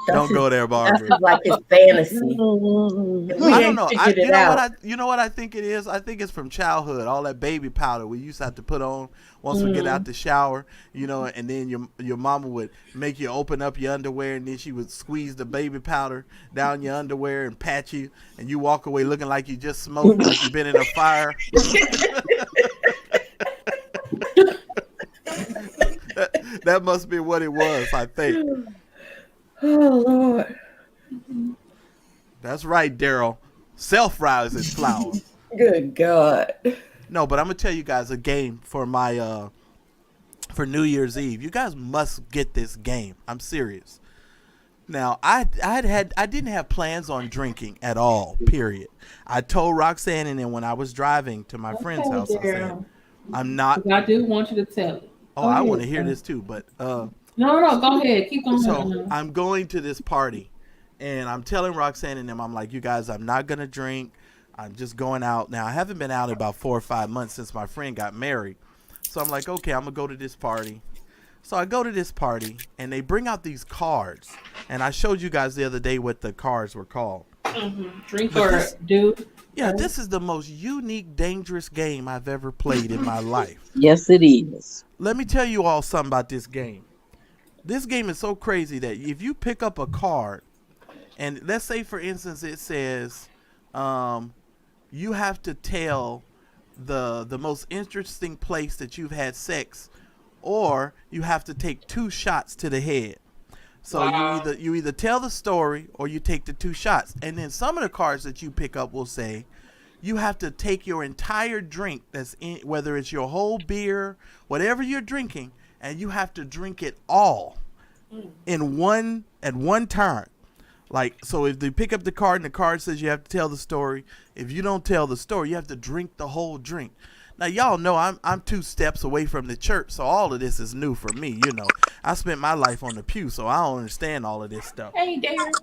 Don't go there, That's Barbara. like his fantasy. Mm-hmm. If we I don't ain't know. figured it You know what out. I think it is. I think it's from childhood. All that baby powder we used to have to put on once we get out the shower. And then your mama would make you open up your underwear, and then she would squeeze the baby powder down your underwear and pat you, and you walk away looking like you just smoked, like you've been in a fire. That must be what it was, I think. Oh Lord. That's right, Daryl. Self-rising flour. Good God. No, but I'm gonna tell you guys a game for my for New Year's Eve. You guys must get this game. I'm serious. Now, I didn't have plans on drinking at all. Period. I told Roxanne, and then when I was driving to my friend's house, I said, "I'm not." I do want you to tell it. Oh, I want to hear this too, but no, go ahead. Keep going. So I'm going to this party, and I'm telling Roxanne and them, I'm like, you guys, I'm not gonna drink. I'm just going out. Now, I haven't been out in about 4 or 5 months since my friend got married. So I'm like, okay, I'm gonna go to this party. So I go to this party, and they bring out these cards, and I showed you guys the other day what the cards were called. Drink or dude. Yeah, this is the most unique, dangerous game I've ever played in my life. Yes, it is. Let me tell you all something about this game. This game is so crazy that if you pick up a card, and let's say, for instance, it says you have to tell the most interesting place that you've had sex, or you have to take 2 shots to the head. So you either tell the story or you take the 2 shots. And then some of the cards that you pick up will say you have to take your entire drink that's in, whether it's your whole beer, whatever you're drinking, and you have to drink it all at one time. Like, so if they pick up the card and the card says you have to tell the story, if you don't tell the story, you have to drink the whole drink. Now, y'all know I'm 2 steps away from the church, so all of this is new for me. I spent my life on the pew, so I don't understand all of this stuff. Hey, Derek.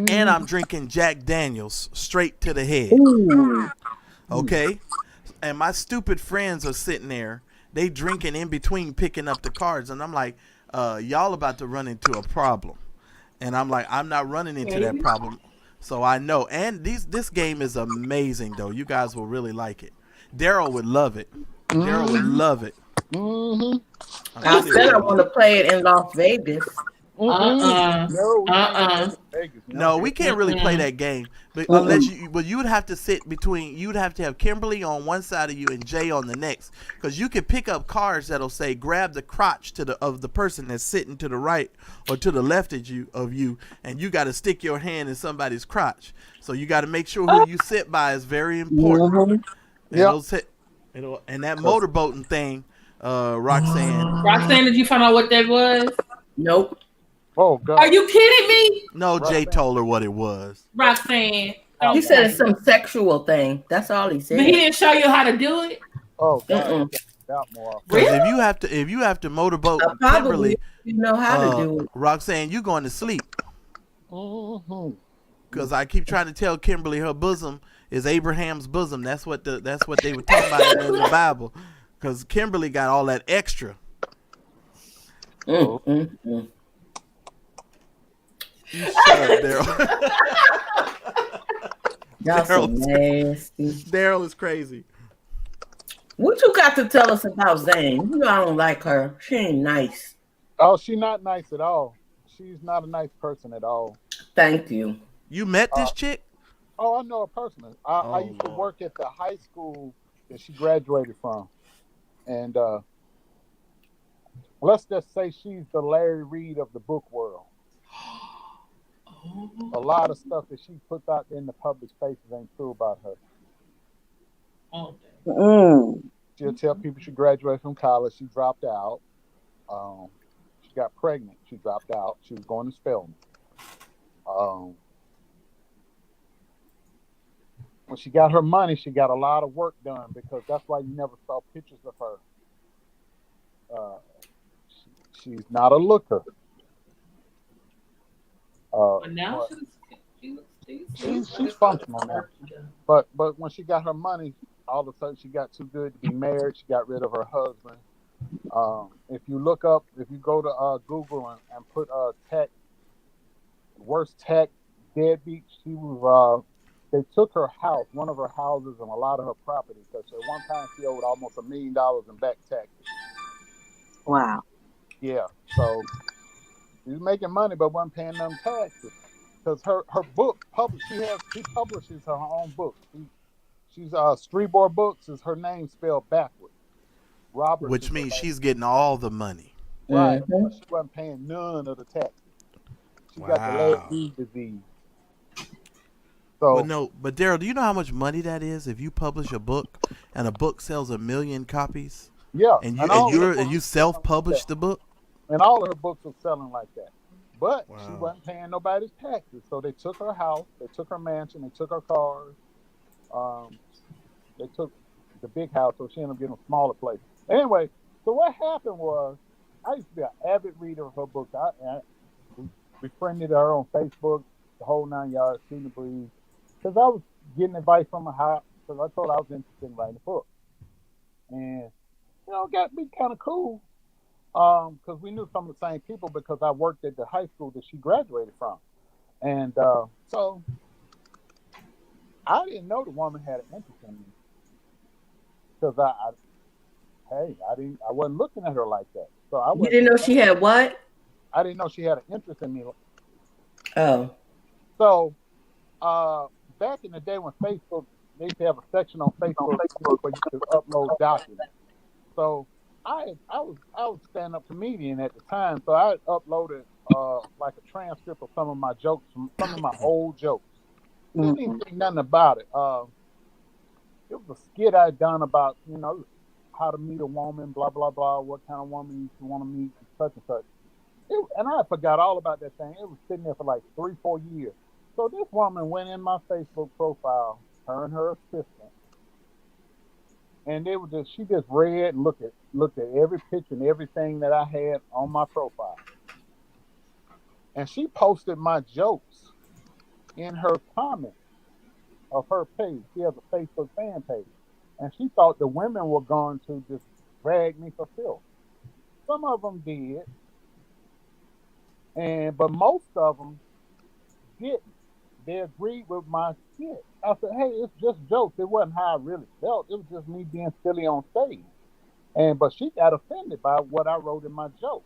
And I'm drinking Jack Daniels straight to the head. Ooh. Okay? And my stupid friends are sitting there. They drinking in between picking up the cards, and I'm like, y'all about to run into a problem. And I'm like, I'm not running into that problem. So I know. And this game is amazing, though. You guys will really like it. Daryl would love it. Daryl would love it. Mm-hmm. I said I want to play it in Las Vegas. No, we can't really play that game. But unless you would have to sit between. You'd have to have Kimberly on one side of you and Jay on the next, because you could pick up cards that'll say grab the crotch of the person that's sitting to the right or to the left of you, and you got to stick your hand in somebody's crotch. So you got to make sure who you sit by is very important. And that motorboating thing, Roxanne, did you find out what that was? Nope. Oh God! Are you kidding me? No, Jay told her what it was. Roxanne. He said it's some sexual thing. That's all he said. But he didn't show you how to do it. Oh God! Because if you have to motorboat Kimberly, you know how to do it. Roxanne, you going to sleep. Because I keep trying to tell Kimberly her bosom is Abraham's bosom. That's what they were talking about in the Bible. Because Kimberly got all that extra. You shut up, Daryl. Y'all so nasty. Daryl is crazy. What you got to tell us about Zane? You know I don't like her. She ain't nice. Oh, she's not nice at all. She's not a nice person at all. Thank you. You met this chick? Oh, I know her personally. I used to work at the high school that she graduated from. And let's just say she's the Larry Reed of the book world. A lot of stuff that she puts out in the public spaces ain't true about her. She'll tell people she graduated from college. She dropped out. She got pregnant. She dropped out. She was going to Spelman. When she got her money, she got a lot of work done, because that's why you never saw pictures of her. She's not a looker. But now she's functional now. But when she got her money, all of a sudden she got too good to be married. She got rid of her husband. If you go to Google and put tech worst tax deadbeat. She was. They took her house, one of her houses, and a lot of her property because at one time she owed almost $1 million in back taxes. Wow. Yeah, so she was making money but wasn't paying them taxes because her book published. She publishes her own book. She's Streetboard Books is her name spelled backwards. Roberts Which is her means last she's getting all the money. right. Mm-hmm. But she wasn't paying none of the taxes. She got the last Wow. disease. Well, So no, but Daryl, do you know how much money that is if you publish a book and a book sells 1 million copies, yeah, and and all of her you books self-publish the book? and all of her books are selling like that. But she Wow. wasn't paying nobody's taxes. So they took her house, they took her mansion, they took her cars. Um, they took the big house, so she ended up getting a smaller place. Anyway, so what happened was I used to be an avid reader of her books. I befriended her on Facebook, the whole 9 yards, shooting the breeze, because I was getting advice from her because I told her I was interested in writing a book. And, it got me kind of cool because we knew some of the same people because I worked at the high school that she graduated from. And so I didn't know the woman had an interest in me because I wasn't looking at her like that. So You didn't know she had what? I didn't know she had an interest in me. Oh. So back in the day when Facebook, they used to have a section on Facebook where you could upload documents. So I was stand-up comedian at the time, so I uploaded like a transcript of some of my jokes, some of my old jokes. Didn't even think nothing about it. It was a skit I'd done about, how to meet a woman, blah, blah, blah, what kind of woman you want to meet, such and such. And I forgot all about that thing. It was sitting there for like 3-4 years. So this woman went in my Facebook profile, her and her assistant, and she just read and looked at every picture and everything that I had on my profile. And she posted my jokes in her comments of her page. She has a Facebook fan page. And she thought the women were going to just drag me for filth. Some of them did, but most of them didn't. They agreed with my skit. I said, hey, it's just jokes. It wasn't how I really felt. It was just me being silly on stage. But she got offended by what I wrote in my joke.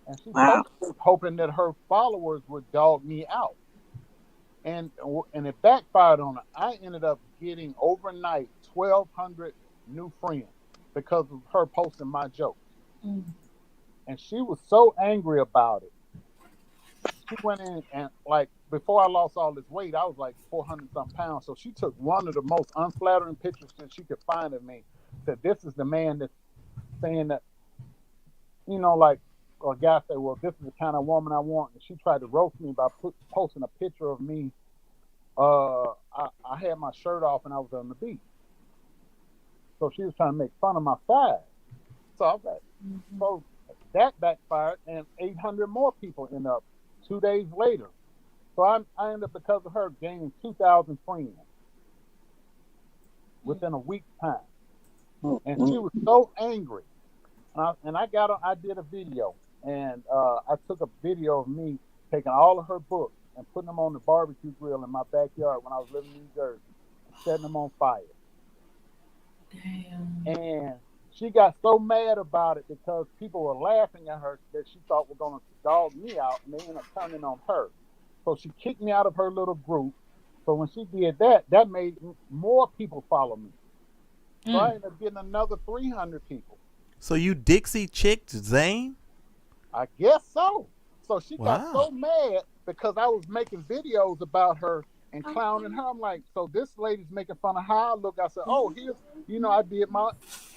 And she posted hoping that her followers would dog me out. And it backfired on her. I ended up getting overnight 1,200 new friends because of her posting my jokes. And she was so angry about it. She went in and, like, before I lost all this weight, I was like 400-something pounds. So she took one of the most unflattering pictures that she could find of me. Said, this is the man that's saying that, like, or a guy said, well, this is the kind of woman I want. And she tried to roast me by posting a picture of me. I had my shirt off and I was on the beach. So she was trying to make fun of my size. So I was like, so that backfired, and 800 more people ended up 2 days later. So I ended up, because of her, gaining 2,000 friends within a week's time. And she was so angry. And I did a video, and I took a video of me taking all of her books and putting them on the barbecue grill in my backyard when I was living in New Jersey, setting them on fire. Damn. And she got so mad about it because people were laughing at her that she thought were going to dog me out, and they ended up turning on her. So she kicked me out of her little group. So when she did that made more people follow me. So I ended up getting another 300 people. So you Dixie chicked Zane? I guess so. So she got so mad because I was making videos about her and clowning her. I'm like, so this lady's making fun of how I look. I said, oh, here's, I did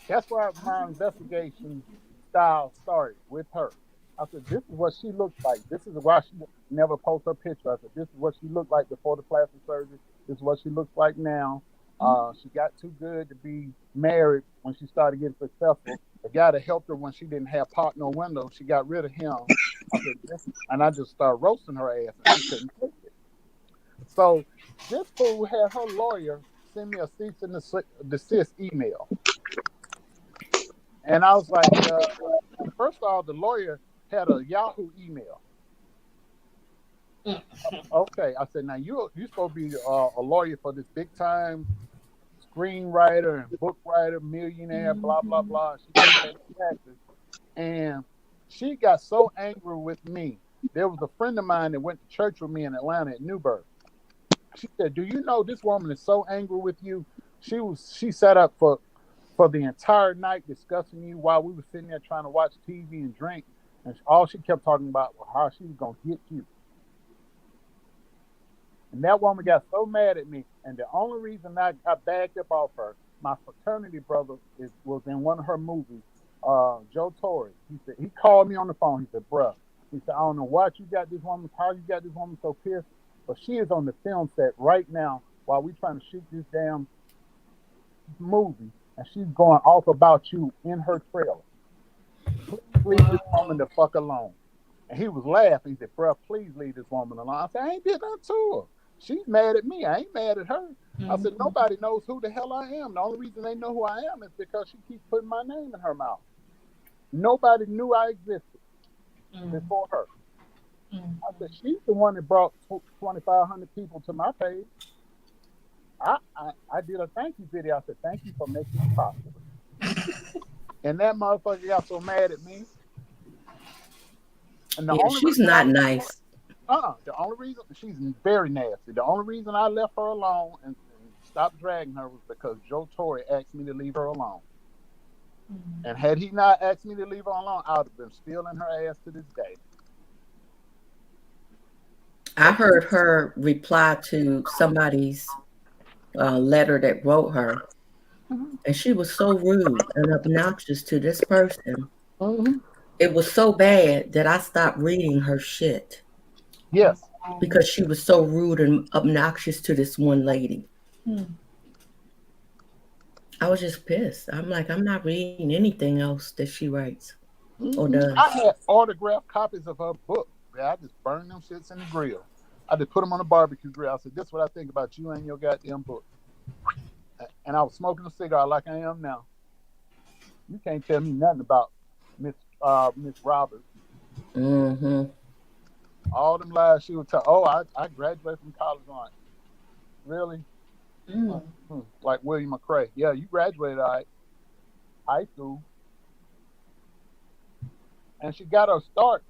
that's why my investigation style started with her. I said, this is what she looks like. This is why she never posts her picture. I said, this is what she looked like before the plastic surgery. This is what she looks like now. She got too good to be married when she started getting successful. The guy that helped her when she didn't have pot no window, she got rid of him. And I just started roasting her ass, and she couldn't take it. So this fool had her lawyer send me a cease and desist email. And I was like, first of all, the lawyer had a Yahoo email. Okay, I said, now you supposed to be a lawyer for this big time screenwriter and book writer, millionaire, blah blah blah. She didn't pay taxes, and she got so angry with me. There was a friend of mine that went to church with me in Atlanta at Newburgh. She said, "Do you know this woman is so angry with you? She sat up for the entire night discussing you while we were sitting there trying to watch TV and drink, and all she kept talking about was how she was gonna get you." And that woman got so mad at me. And the only reason I bagged up off her, my fraternity brother was in one of her movies, Joe Torre. He called me on the phone. He said, bruh, he said, I don't know what you got this woman, how you got this woman so pissed, but she is on the film set right now while we trying to shoot this damn movie. And she's going off about you in her trailer. Please leave this woman the fuck alone. And he was laughing. He said, bruh, please leave this woman alone. I said, I ain't did nothing to her. She's mad at me. I ain't mad at her. I said, nobody knows who the hell I am. The only reason they know who I am is because she keeps putting my name in her mouth. Nobody knew I existed before her. I said, she's the one that brought 2,500 people to my page. I did a thank you video. I said, thank you for making it possible. And that motherfucker got so mad at me. And she's not nice. The only reason, she's very nasty. The only reason I left her alone and stopped dragging her was because Joe Torre asked me to leave her alone. And had he not asked me to leave her alone, I would have been still in her ass to this day. I heard her reply to somebody's letter that wrote her, and she was so rude and obnoxious to this person. It was so bad that I stopped reading her shit. Yes. Because she was so rude and obnoxious to this one lady. I was just pissed. I'm like, I'm not reading anything else that she writes or does. I had autographed copies of her book. I just burned them shits in the grill. I just put them on the barbecue grill. I said, this is what I think about you and your goddamn book. And I was smoking a cigar like I am now. You can't tell me nothing about Miss Roberts. All them lies she would tell. Oh, I graduated from college on. Really? Like William McRae. Yeah, you graduated high school. And she got her start.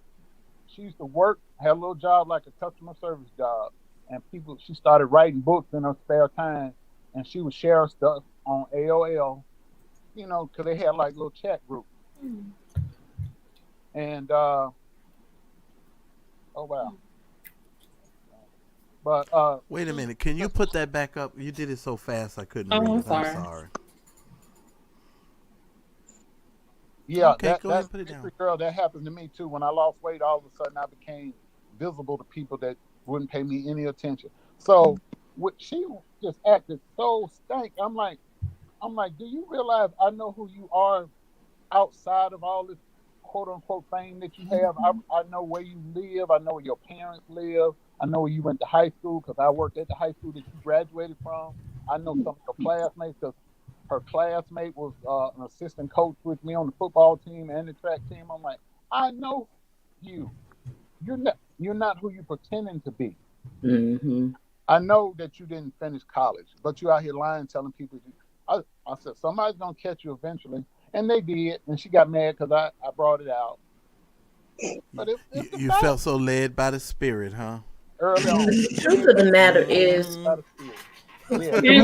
She used to work, had a little job like a customer service job. And she started writing books in her spare time. And she would share stuff on AOL, because they had like little chat groups. And, oh, wow. But wait a minute, can you put that back up? You did it so fast I couldn't read it. I'm sorry. Yeah, okay, go ahead that's and put it down. Girl, that happened to me too. When I lost weight, all of a sudden I became visible to people that wouldn't pay me any attention. So she just acted so stank. I'm like, do you realize I know who you are outside of all this quote unquote fame that you have? I know where you live. I know where your parents live. I know where you went to high school because I worked at the high school that you graduated from. I know some of your classmates because her classmate was an assistant coach with me on the football team and the track team. I'm like, I know you. You're not who you're pretending to be. I know that you didn't finish college, but you out here lying, telling people. I said, somebody's going to catch you eventually. And they did. And she got mad because I brought it out. But you felt so led by the spirit, huh? Early on. The truth of the matter is, the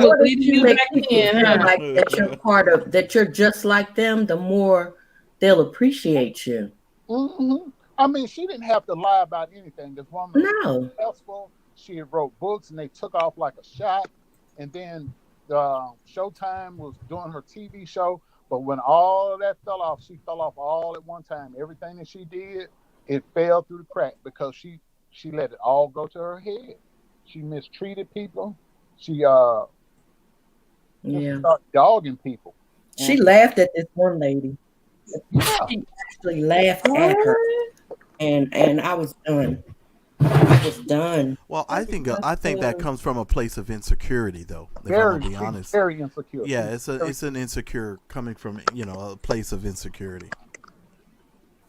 more that you make people feel like that you're part of, that you're just like them, the more they'll appreciate you. I mean, she didn't have to lie about anything. This woman was successful. She wrote books and they took off like a shot. And then Showtime was doing her TV show. But when all of that fell off, she fell off all at one time. Everything that she did, it fell through the crack because she let it all go to her head. She mistreated people. She started dogging people. She laughed at this one lady. Yeah. She actually laughed at her. And I was done. I was done. Well, I think that comes from a place of insecurity, though. If I'm gonna be honest, very insecure. Yeah, it's an insecure coming from a place of insecurity.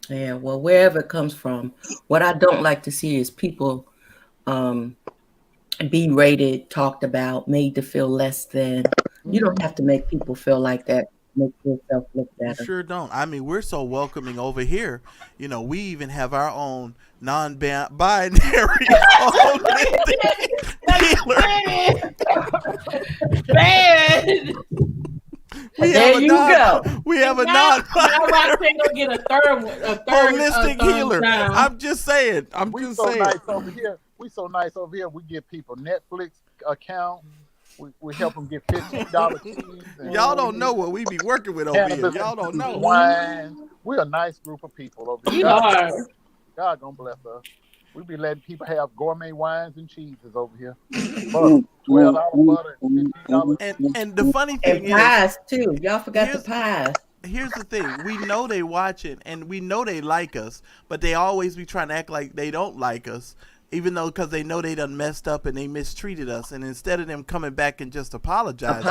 Yeah, well, wherever it comes from, what I don't like to see is people berated, talked about, made to feel less than. You don't have to make people feel like that. Make yourself look You better. sure don't. I mean, we're so welcoming over here. We even have our own non-binary holistic healer. Man. There you go. We have a Now Roxanne gonna get a third holistic healer. down. I'm just saying. Nice over here. We so nice over here. We give people Netflix account. We help them get $15 cheese. Y'all don't know what we be working with over here. Y'all don't know. Wine. We're a nice group of people over here. You are. God gonna bless us. We be letting people have gourmet wines and cheeses over here. $12 butter and $15. And the funny thing is, pies too. Y'all forgot the pies. Here's the thing. We know they watching and we know they like us, but they always be trying to act like they don't like us. Even though, because they know they done messed up and they mistreated us, and instead of them coming back and just apologizing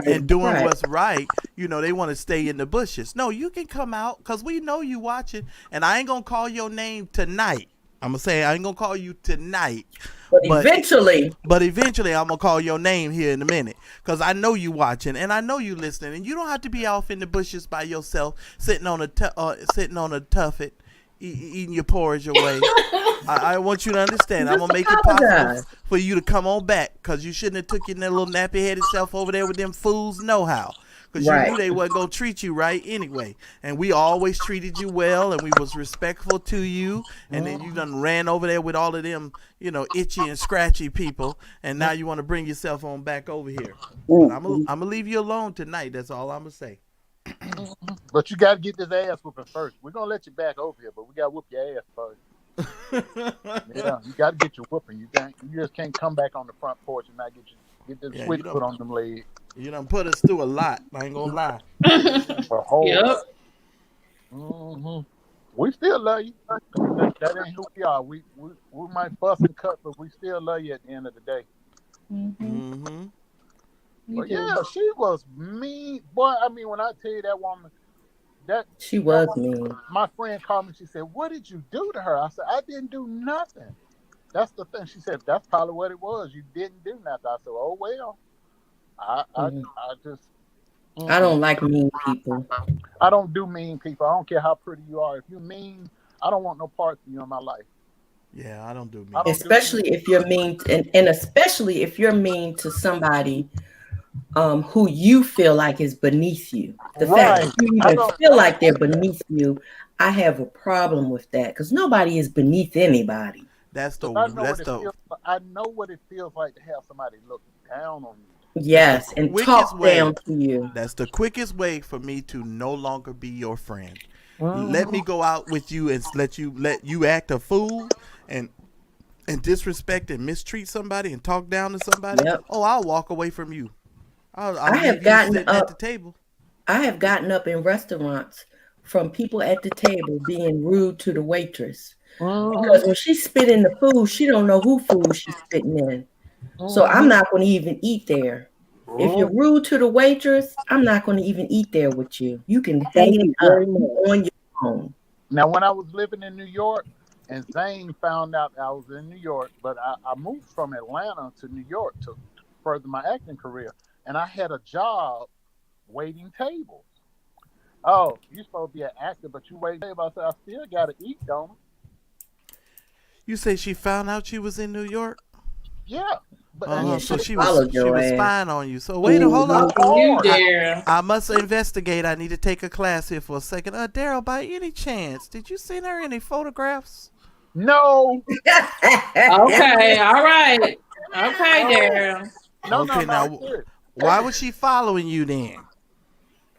and doing what's right, they want to stay in the bushes. No, you can come out because we know you watching, and I ain't gonna call your name tonight. I'm gonna say I ain't gonna call you tonight, but eventually I'm gonna call your name here in a minute because I know you watching and I know you listening, and you don't have to be off in the bushes by yourself, sitting on a tuffet. Eating your porridge away. I want you to understand. I'm gonna make it possible for you to come on back because you shouldn't have took your little nappy headed self over there with them fools know-how because you knew they wasn't gonna treat you right anyway. And we always treated you well and we was respectful to you. And then you done ran over there with all of them, itchy and scratchy people. And now you want to bring yourself on back over here. But I'm gonna leave you alone tonight. That's all I'm gonna say. But you got to get this ass whooping first. We're going to let you back over here, but we got to whoop your ass first. Yeah, you got to get your whooping. You just can't come back on the front porch and not get this switch put on them legs. You done put us through a lot. I ain't going to lie. Yep. Mm-hmm. We still love you. That ain't who we are. We might fuss and cut, but we still love you at the end of the day. Mm-hmm. But yeah, she was mean. Boy, I mean, when I tell you that woman, she was mean. My friend called me. She said, "What did you do to her?" I said, "I didn't do nothing." That's the thing. She said, "That's probably what it was. You didn't do nothing." I said, "Oh well." I just. I don't like mean people. I don't do mean people. I don't care how pretty you are. If you're mean, I don't want no parts of you in my life. Yeah, I don't do mean. Especially if you're mean, and especially if you're mean to somebody who you feel like is beneath you. The fact that you even feel like they're beneath you, I have a problem with that because nobody is beneath anybody. I know what it feels like to have somebody look down on you. Yes, and talk down to you. That's the quickest way for me to no longer be your friend. Let me go out with you and let you act a fool and disrespect and mistreat somebody and talk down to somebody. Yep. Oh, I'll walk away from you. I have gotten up at the table. I have gotten up in restaurants from people at the table being rude to the waitress. Because when she spit in the food, she don't know who food she's spitting in. So I'm not going to even eat there. If you're rude to the waitress, I'm not going to even eat there with you. You can hang it up on your own. Now, when I was living in New York, and Zane found out I was in New York, but I moved from Atlanta to New York to further my acting career. And I had a job waiting tables. Oh, you're supposed to be an actor, but you wait tables. I said, I still got to eat, don't I? You say she found out she was in New York? Yeah. But so she was spying on you. So wait, hold on. I must investigate. I need to take a class here for a second. Daryl, by any chance, did you send her any photographs? No. Okay, all right. Okay, Daryl. Now, why was she following you then?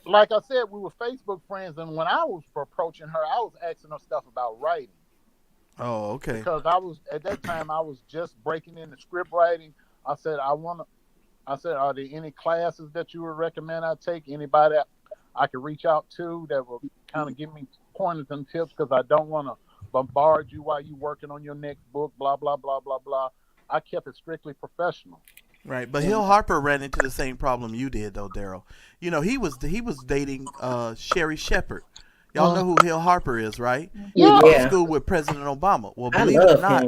Like I said, we were Facebook friends, and when I was approaching her, I was asking her stuff about writing. Oh, okay. Because at that time I was just breaking into script writing. I said, are there any classes that you would recommend I take? Anybody I could reach out to that will kind of give me pointers and tips, because I don't want to bombard you while you're working on your next book, blah, blah, blah, blah, blah. I kept it strictly professional. Right, but Hill Harper ran into the same problem you did, though, Daryl. You know, he was dating Sherry Shepherd. Y'all know who Hill Harper is, right? Yeah. He went to school with President Obama. Well, believe it or not,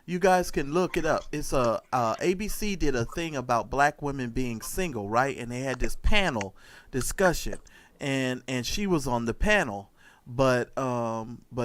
You guys can look it up. It's a ABC did a thing about black women being single, right? And they had this panel discussion, and she was on the panel, but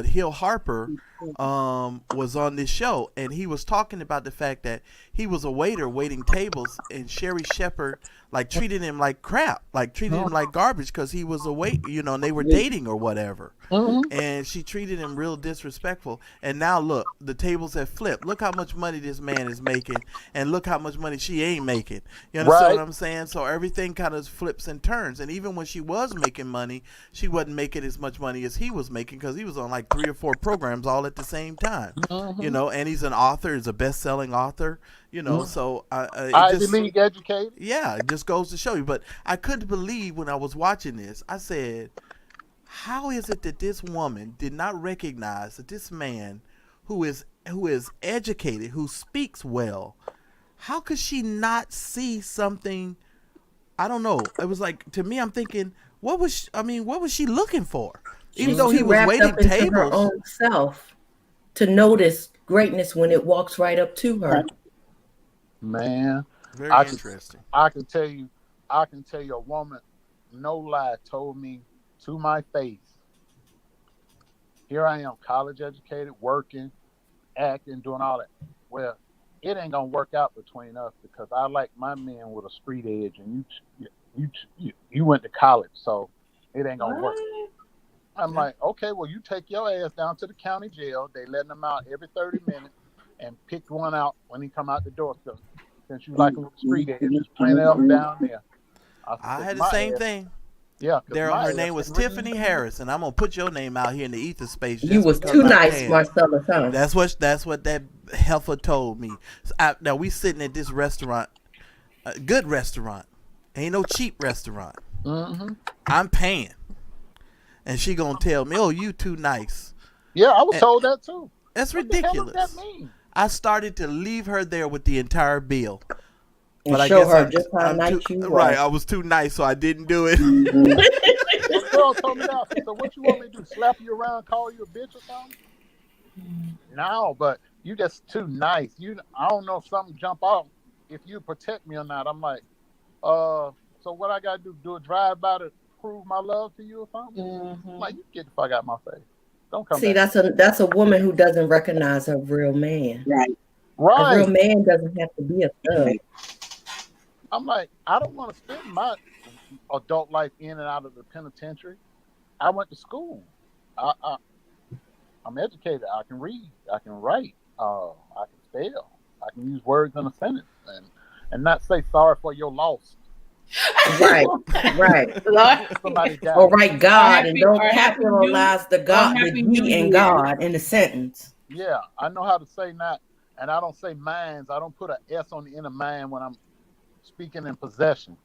Hill Harper was on this show, and he was talking about the fact that he was a waiter waiting tables, and Sherry Shepherd like treated him like crap, like treated him like garbage because he was a wait, you know, and they were dating or whatever. And she treated him real disrespectful. And now look, the tables have flipped. Look how much money this man is making, and look how much money she ain't making. You understand what I'm saying? So everything kind of flips and turns. And even when she was making money, she wasn't making as much money as he was making because he was on like 3 or 4 programs all at the same time. You know, and he's an author, he's a best-selling author. You know, so Ivy League educated. Yeah, it just goes to show you. But I couldn't believe when I was watching this. I said, how is it that this woman did not recognize that this man who is educated, who speaks well, how could she not see something? I don't know. It was like, to me, I'm thinking, what was she looking for? Even though he was waiting tables, her own self to notice greatness when it walks right up to her. Man, very interesting. I can tell you, a woman, no lie, told me to my face, here I am, college educated, working, acting, doing all that. Well, it ain't gonna work out between us because I like my men with a street edge, and you went to college, so it ain't gonna work. I'm like, okay, well, you take your ass down to the county jail. They letting them out every 30 minutes, and pick one out when he come out the door. So, since you like him with the street edge, there's plenty of them down there. I had the same thing. Yeah, Daryl, her name was Tiffany Harris, and I'm gonna put your name out here in the ether space. You was too nice, Marcella. Huh? That's what that heifer told me. So now we sitting at this restaurant, a good restaurant, ain't no cheap restaurant. I'm paying, and she gonna tell me, "Oh, you too nice." Yeah, I was told that too. That's what ridiculous. The hell does that mean? I started to leave her there with the entire bill. And but show her just how nice you were. Right, I was too nice, so I didn't do it. The girl told me that. So what you want me to do? Slap you around, call you a bitch or something? No, but you just too nice. I don't know if something jump out. If you protect me or not, I'm like, so what I gotta do a drive by to prove my love to you or something? I'm like, you get the fuck out of my face. Don't come back. That's a woman who doesn't recognize her real man. Right. A real man doesn't have to be a thug. I'm like, I don't want to spend my adult life in and out of the penitentiary. I went to school. I'm educated. I can read. I can write. I can spell. I can use words in a sentence and not say sorry for your loss. Right. Somebody died. Or write God and don't capitalize the God, the G in God in a sentence. Yeah, I know how to say not, and I don't say minds. I don't put an S on the end of mind when I'm speaking in possession.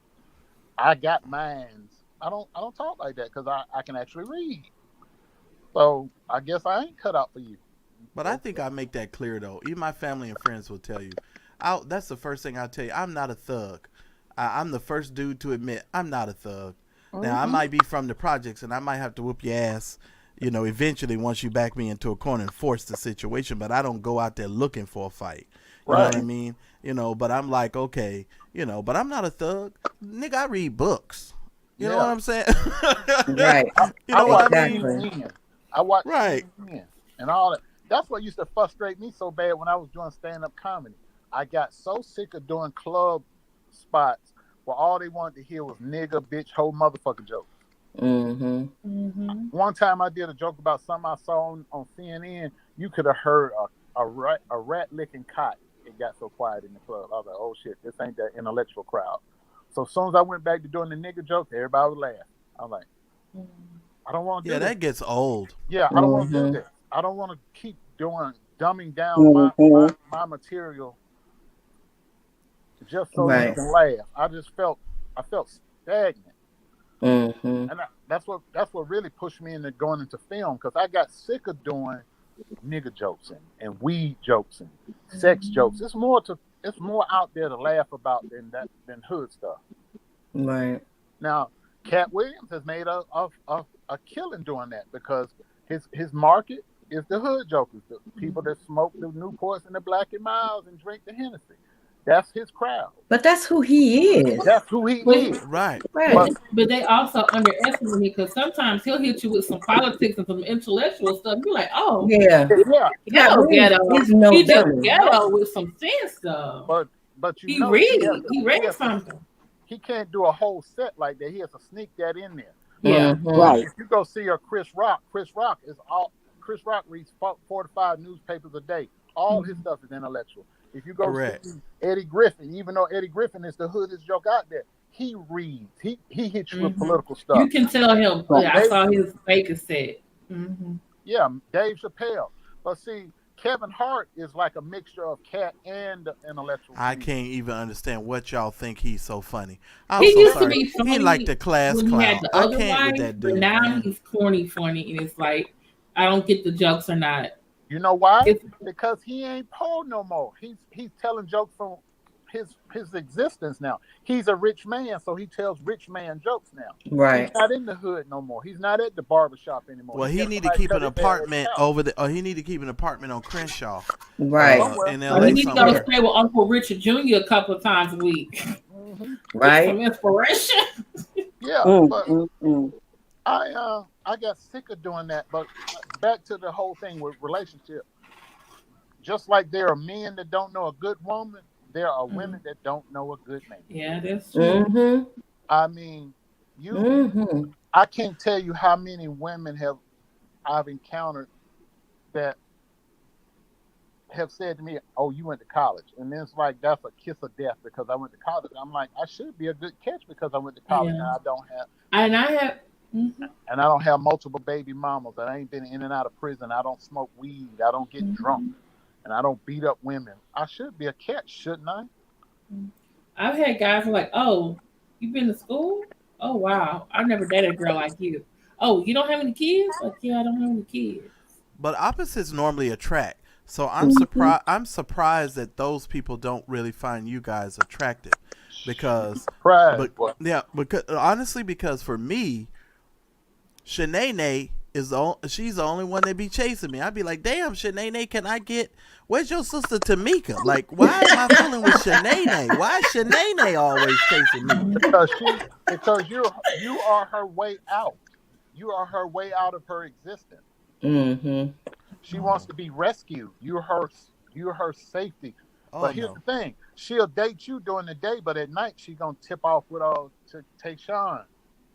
I got minds. I don't talk like that because I can actually read. So I guess I ain't cut out for you. But I think I make that clear though. Even my family and friends will tell you. That's the first thing I'll tell you. I'm not a thug. I'm the first dude to admit I'm not a thug. Now I might be from the projects and I might have to whoop your ass, you know, eventually once you back me into a corner and force the situation. But I don't go out there looking for a fight. You know what I mean? You know, but I'm like, okay, you know, but I'm not a thug. Nigga, I read books. You know what I'm saying? Right. You know what I mean? I watch CNN and all that. That's what used to frustrate me so bad when I was doing stand-up comedy. I got so sick of doing club spots where all they wanted to hear was nigga, bitch, whole motherfucker jokes. One time I did a joke about something I saw on CNN. You could have heard a rat licking cot. It got so quiet in the club. I was like, oh shit, this ain't that intellectual crowd. So as soon as I went back to doing the nigga jokes, everybody would laugh. I'm like, I don't want to do that. Yeah, that gets old. Yeah, I don't want to do that. I don't want to keep dumbing down my material just so you can laugh. I felt stagnant. And that's what really pushed me into going into film, because I got sick of doing nigga jokes and weed jokes and sex jokes. It's more out there to laugh about than hood stuff. Right. Now, Cat Williams has made a killing doing that because his market is the hood jokers, the people that smoke the Newports and the Black and Miles and drink the Hennessy. That's his crowd. But that's who he is. That's who he is. Right. Right. But they also underestimate it because sometimes he'll hit you with some politics and some intellectual stuff. You're like, oh, Yeah. Yeah, ghetto. He's no He just dummy. ghetto with some sense though. but you He know he read something. he can't do a whole set like that. He has to sneak that in there. Yeah. Right. If you go see Chris Rock reads 4 to 5 newspapers a day. All his stuff is intellectual. If you go Correct. see Eddie Griffin, even though Eddie Griffin is the hoodest joke out there, he reads. He hits you with political stuff. You can tell him. Right. I saw his fake cassette. Yeah, Dave Chappelle. But see, Kevin Hart is like a mixture of cat and intellectual. I can't even understand what y'all think he's so funny. I'm He so used sorry. to be funny He like the class when he clown. had the I other can't with wife, that but dude. now man. he's funny, and it's like I don't get the jokes or not. You know why? It's- Because he ain't poor no more. He's telling jokes from his existence now. He's a rich man, so he tells rich man jokes now. Right. He's not in the hood no more. He's not at the barbershop anymore. Well, he got need to somebody keep cut an his hair at his apartment house. over the. Or he need to keep an apartment on Crenshaw, Right. in He L.A. need to go somewhere. stay with Uncle Richard Jr. a couple of times a week. Mhm. Right. Some inspiration. Yeah, Mm, but mm, mm. I got sick of doing that. But back to the whole thing with relationship. Just like there are men that don't know a good woman, there are women that don't know a good man. Yeah, that's true. Mm-hmm. I mean, you Mm-hmm. I can't tell you how many women I've encountered that have said to me, "Oh, you went to college," and then it's like that's a kiss of death because I went to college. I'm like, I should be a good catch because I went to college, Yeah. and I don't have, And I have. and I don't have multiple baby mamas. I ain't been in and out of prison. I don't smoke weed. I don't get drunk, and I don't beat up women. I should be a catch, shouldn't I? I've had guys who are like, "Oh, you been to school? Oh wow, I never dated a girl like you. Oh, you don't have any kids? Like, yeah, I don't have any kids. But opposites normally attract. So I'm surprised. I'm surprised that those people don't really find you guys attractive, because, Pride. because honestly, because for me, Shanae is she's the only one that be chasing me. I'd be like, damn, Shanae, can I get? Where's your sister Tamika? Like, why am I fooling with Shanae? Why is Shanae always chasing me? Because you are her way out. You are her way out of her existence. Mm-hmm. She wants to be rescued. You're her safety. Oh, But here's no. the thing: she'll date you during the day, but at night she's gonna tip off with all to Tayshawn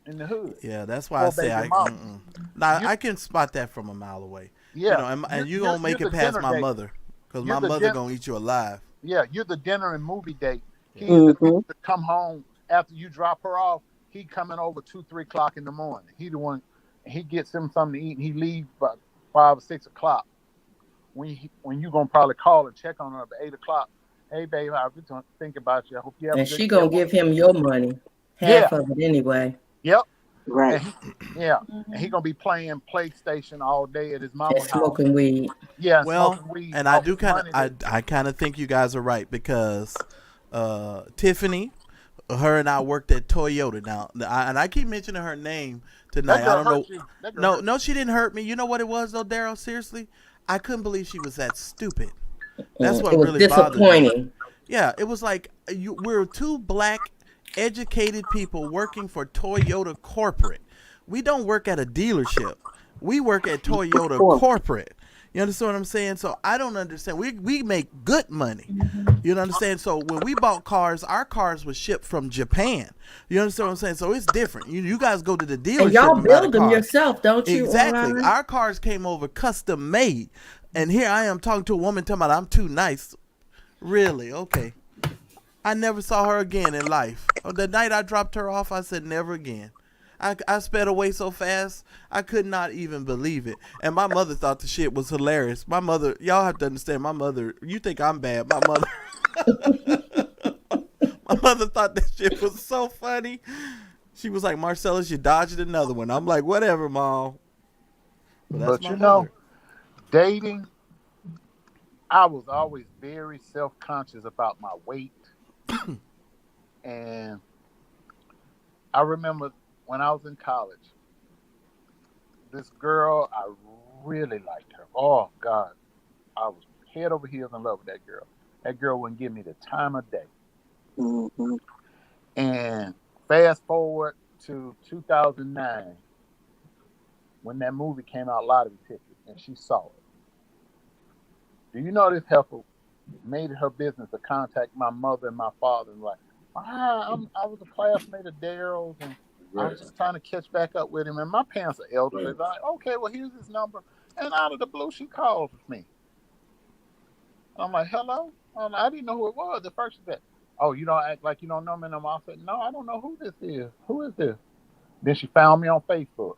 in the hood. Yeah, that's why I Or say baby I. mama. Nah, You- I can spot that from a mile away. Yeah, You know, and you You're- gonna make you're it the past dinner my date. mother, because You're my the mother din- gonna eat you alive. Yeah, you're the dinner and movie date. He's Mhm. the dude that come home after you drop her off. He coming over 2-3 o'clock in the morning. He the one. He gets him something to eat, and he leaves by 5 or 6 o'clock. When you gonna probably call and check on her at 8 o'clock. Hey, babe, I've been thinking about you. I hope you have. And a good she gonna day." give him your money, half of it anyway. Yep. Right. And he gonna be playing PlayStation all day at his And mama's house. smoking weed. Yeah, and Well, smoking weed. and I off do the kind money of, that- I kind of think you guys are right, because Tiffany, her and I worked at Toyota. Now, and I keep mentioning her name tonight. that girl I don't know. hurt you. That girl hurt you. No, she didn't hurt me. You know what it was though, Daryl? Seriously, I couldn't believe she was that stupid. That's what it was really bothered me. disappointing. Yeah, it was like we're two black, educated people working for Toyota corporate. We don't work at a dealership. We work at Toyota corporate. You understand what I'm saying? So I don't understand. We make good money. You understand? So when we bought cars, our cars were shipped from Japan. You understand what I'm saying? So it's different. You guys go to the dealership And y'all and buy the build them car. yourself, don't you? Exactly. Orion? Our cars came over custom made. And here I am talking to a woman talking about I'm too nice. Really? Okay. I never saw her again in life. The night I dropped her off, I said never again. I sped away so fast, I could not even believe it. And my mother thought the shit was hilarious. My mother, y'all have to understand, my mother, you think I'm bad. My mother, my mother thought that shit was so funny. She was like, Marcellus, you dodged another one. I'm like, whatever, Mom. But you know, dating, I was always very self-conscious about my weight. And I remember when I was in college, this girl I really liked her. Oh God, I was head over heels in love with that girl. That girl wouldn't give me the time of day. Mm-hmm. And fast forward to 2009, when that movie came out, Lottery Ticket, and she saw it. Do you know this heifer made it her business to contact my mother and my father and like, I was a classmate of Daryl's and I was just trying to catch back up with him. And my parents are elderly. They're like, okay, well, here's his number. And out of the blue, she calls me. I'm like, hello? I didn't know who it was. At first she said, oh, you don't act like you don't know me no more. I said, no, I don't know who this is. Who is this? Then she found me on Facebook.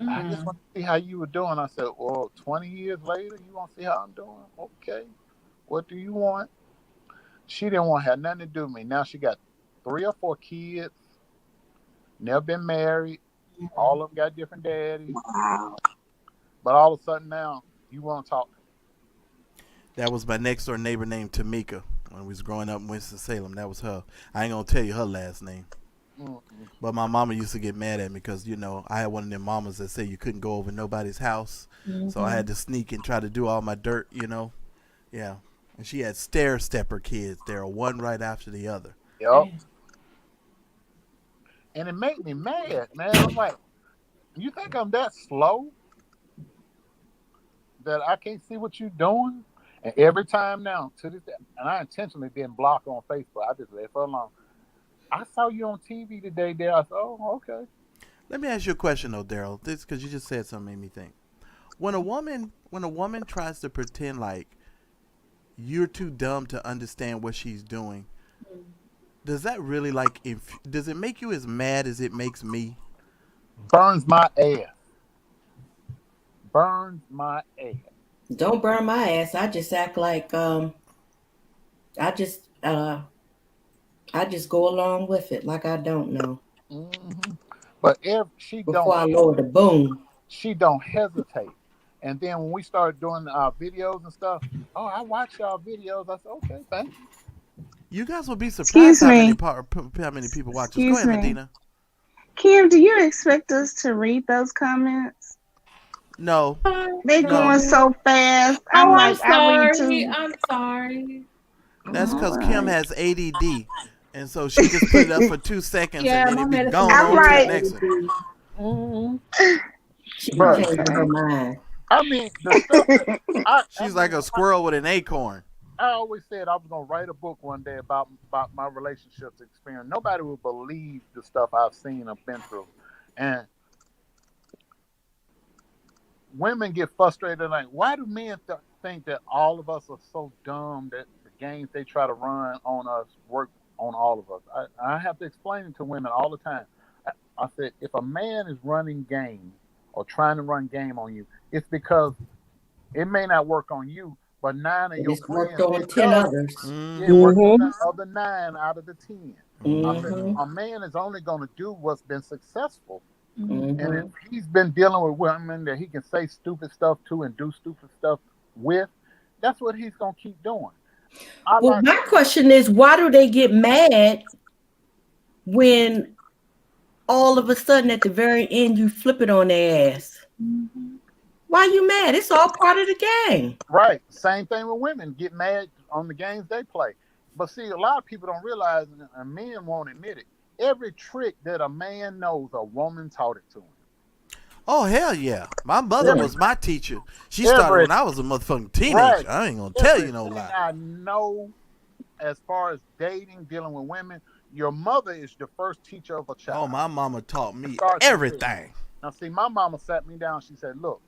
I just want to see how you were doing. I said, well, 20 years later, you want to see how I'm doing? Okay. What do you want? She didn't want to have nothing to do with me. Now she got 3 or 4 kids, never been married. All of them got different daddies. Wow. But all of a sudden now, you want to talk. That was my next door neighbor named Tamika when we was growing up in Winston-Salem. That was her. I ain't going to tell you her last name. Mm-mm. But my mama used to get mad at me because, you know, I had one of them mamas that said you couldn't go over nobody's house. So I had to sneak and try to do all my dirt, you know. Yeah. And she had stair-stepper kids. They were one right after the other. Yep. And it made me mad, man. I'm like, you think I'm that slow that I can't see what you're doing? And every time now, to this day, and I intentionally didn't block on Facebook. I just left her alone. I saw you on TV today, there. I said, oh, okay. Let me ask you a question, though, Daryl. This because you just said something made me think. When a woman tries to pretend like you're too dumb to understand what she's doing, does that really does it make you as mad as it makes me? Burns my ass. Burns my ass. Don't burn my ass. I just act like I just go along with it like I don't know. Mm-hmm. But if she Before I lower the boom. she don't hesitate. And then when we started doing our videos and stuff, oh, I watch y'all videos. I said, okay, thank you. You guys will be surprised how many people watch us. Go Excuse ahead, me. Medina. Kim, do you expect us to read those comments? No. They going so fast. I'm I read sorry. too. I'm sorry. That's because Kim has ADD. And so she just put it up for 2 seconds Yeah, and then my it be medicine- gone I'm on right. to the next one. Mhm. She But- changed her mind. I mean, the stuff that She's like a squirrel with an acorn. I always said I was gonna write a book one day about my relationships experience. Nobody would believe the stuff I've seen or been through, and women get frustrated. Like, why do men think that all of us are so dumb that the games they try to run on us work on all of us? I have to explain it to women all the time. I said, if a man is running game or trying to run game on you, it's because it may not work on you, but 9 of your It's worked friends, on it 10 does. others. Yeah, it works on the other 9 out of the 10. I said, Mhm. a man is only going to do what's been successful. And Mhm. if he's been dealing with women that he can say stupid stuff to and do stupid stuff with, that's what he's going to keep doing. Well, my question is, why do they get mad when all of a sudden at the very end you flip it on their ass? Why you mad? It's all part of the game. Right. Same thing with women. Get mad on the games they play. But see, a lot of people don't realize, and men won't admit it, every trick that a man knows, a woman taught it to him. Oh, hell yeah. My mother was my teacher. She started when I was a motherfucking teenager. Right. I ain't going to tell you no lie. I know as far as dating, dealing with women, your mother is the first teacher of a child. Oh, my mama taught me Start to everything. Now, see, my mama sat me down. She said, look,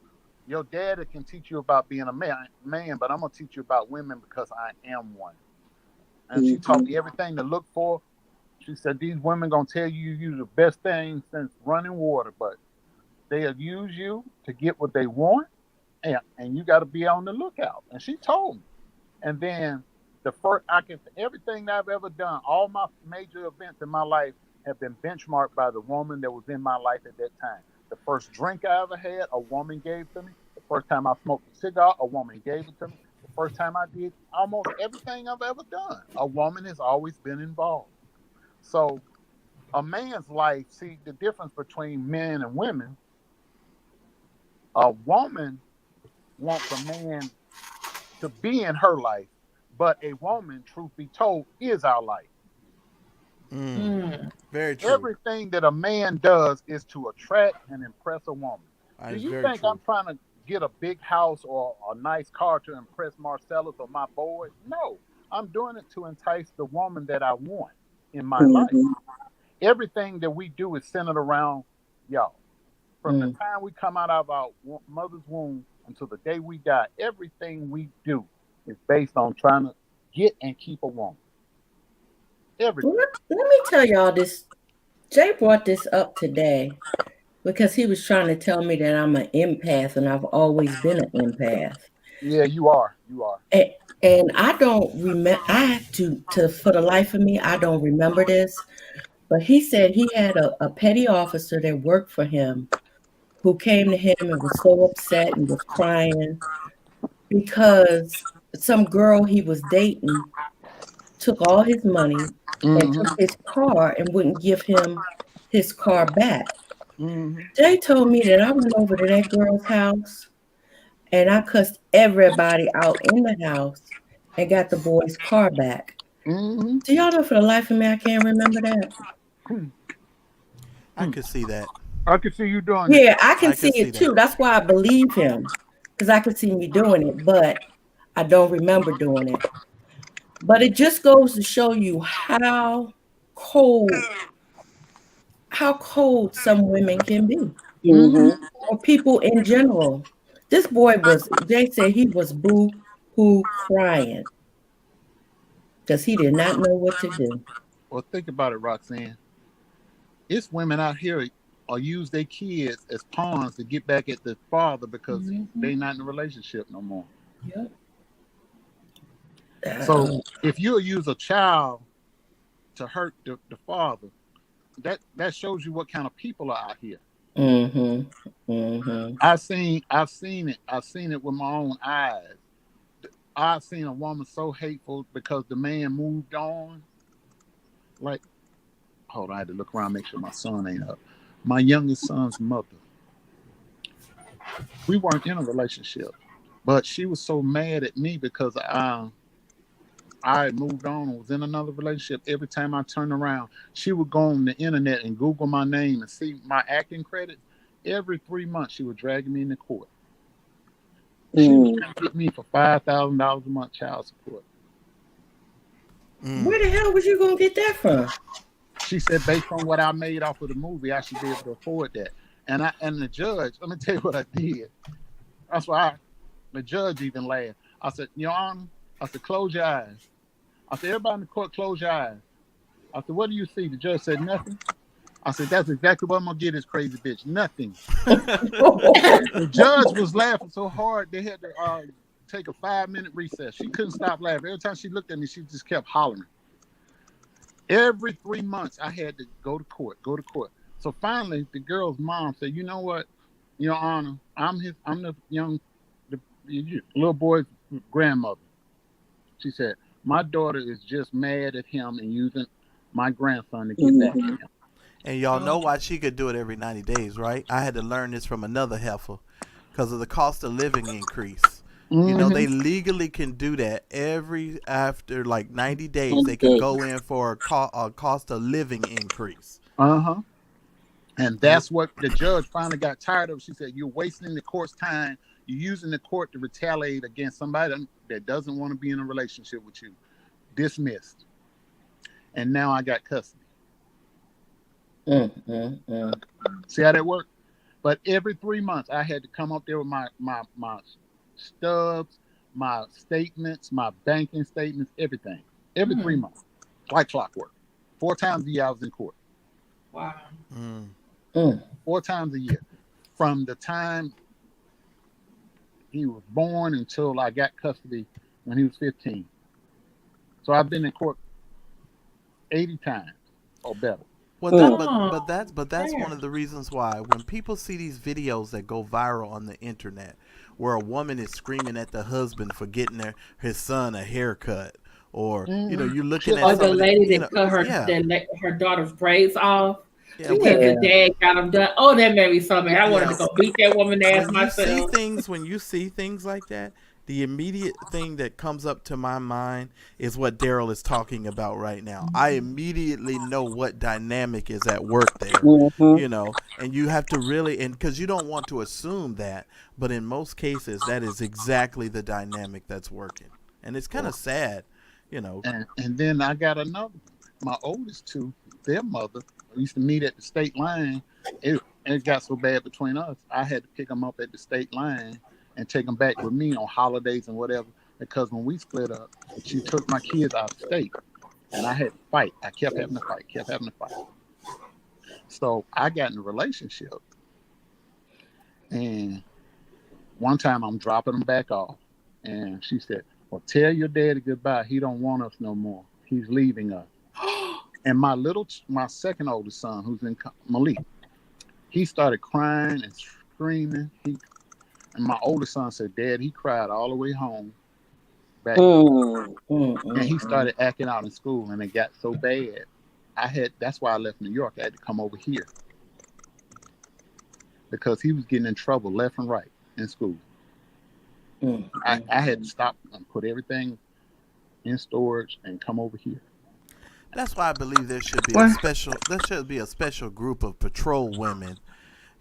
your daddy can teach you about being a man, but I'm going to teach you about women because I am one. And she taught me everything to look for. She said, these women going to tell you the best thing since running water, but they'll use you to get what they want, and you got to be on the lookout. And she told me. And then everything that I've ever done, all my major events in my life have been benchmarked by the woman that was in my life at that time. The first drink I ever had, a woman gave to me. The first time I smoked a cigar, a woman gave it to me. The first time I did almost everything I've ever done, a woman has always been involved. So a man's life, see the difference between men and women, A woman wants a man to be in her life, but a woman, truth be told, is our life. Very true. Everything that a man does is to attract and impress a woman. That Do is you very think true. I'm trying to get a big house or a nice car to impress Marcellus or my boys? No, I'm doing it to entice the woman that I want in my life. Everything that we do is centered around y'all. From the time we come out of our mother's womb until the day we die, everything we do is based on trying to get and keep a woman. Everything. Let me tell y'all this. Jay brought this up today because he was trying to tell me that I'm an empath, and I've always been an empath. Yeah, you are. You are. And I don't remember. I have to for the life of me, I don't remember this. But he said he had a petty officer that worked for him who came to him and was so upset and was crying because some girl he was dating took all his money and took his car and wouldn't give him his car back. Jay told me that I went over to that girl's house and I cussed everybody out in the house and got the boy's car back. Do y'all know, for the life of me, I can't remember that. I could see that. I could see you doing Yeah, it. I can see it too. That's why I believe him, because I could see me doing it, but I don't remember doing it. But it just goes to show you how cold some women can be, or people in general. This boy Jay said he was boo-hoo crying because he did not know what to do. Well, think about it, Roxanne. It's women out here or use their kids as pawns to get back at the father because they're not in a relationship no more. Yep. So if you use a child to hurt the father, that shows you what kind of people are out here. I've seen it. I've seen it with my own eyes. I've seen a woman so hateful because the man moved on. Like, hold on, I had to look around, make sure my son ain't up. My youngest son's mother. We weren't in a relationship, but she was so mad at me because I had moved on and was in another relationship. Every time I turned around, she would go on the internet and Google my name and see my acting credits. Every 3 months, she would drag me into court. She was trying to get me for $5,000 a month child support. Where the hell was you gonna get that from? She said, based on what I made off of the movie, I should be able to afford that. And the judge, let me tell you what I did. That's why the judge even laughed. I said, Your Honor, I said, close your eyes. I said, everybody in the court, close your eyes. I said, what do you see? The judge said, nothing. I said, that's exactly what I'm going to get this crazy bitch. Nothing. The judge was laughing so hard, they had to take a 5-minute recess. She couldn't stop laughing. Every time she looked at me, she just kept hollering. Every 3 months, I had to go to court. So finally, the girl's mom said, you know what, Your Honor, I'm the little boy's grandmother. She said, my daughter is just mad at him and using my grandson to get back at him. And y'all know why she could do it every 90 days, right? I had to learn this from another heifer because of the cost of living increase. You know, they legally can do that after like 90 days. They can go in for a cost of living increase. And that's what the judge finally got tired of. She said, you're wasting the court's time. You're using the court to retaliate against somebody that doesn't want to be in a relationship with you. Dismissed. And now I got custody. See how that worked? But every 3 months, I had to come up there with my stubs, my statements, my banking statements, everything. Every 3 months. Like clockwork. 4 times a year I was in court. Wow. 4 times a year. From the time he was born until I got custody when he was 15. So I've been in court 80 times or better. Well, but that's one of the reasons why when people see these videos that go viral on the internet, where a woman is screaming at the husband for getting his son a haircut, or you know, you're looking at the lady that cut her daughter's braids off. Yeah, because the dad got him done. Oh, that made me so mad. I wanted to go beat that woman ass myself. when you see things like that, the immediate thing that comes up to my mind is what Daryl is talking about right now. I immediately know what dynamic is at work there, and you have to really, and because you don't want to assume that, but in most cases, that is exactly the dynamic that's working, and it's kind of sad, And then I got another. My oldest two, their mother, we used to meet at the state line. It got so bad between us, I had to pick them up at the state line and take them back with me on holidays and whatever. Because when we split up, she took my kids out of state, and I had to fight. I kept having to fight. So I got in a relationship, and one time I'm dropping them back off, and she said, "Well, tell your daddy goodbye. He don't want us no more. He's leaving us." And my second oldest son, who's in Malik, he started crying and screaming. And my oldest son said, "Dad, he cried all the way home back." And he started acting out in school, and it got so bad. That's why I left New York. I had to come over here because he was getting in trouble left and right in school. I had to stop and put everything in storage and come over here. That's why I believe there should be a special group of patrol women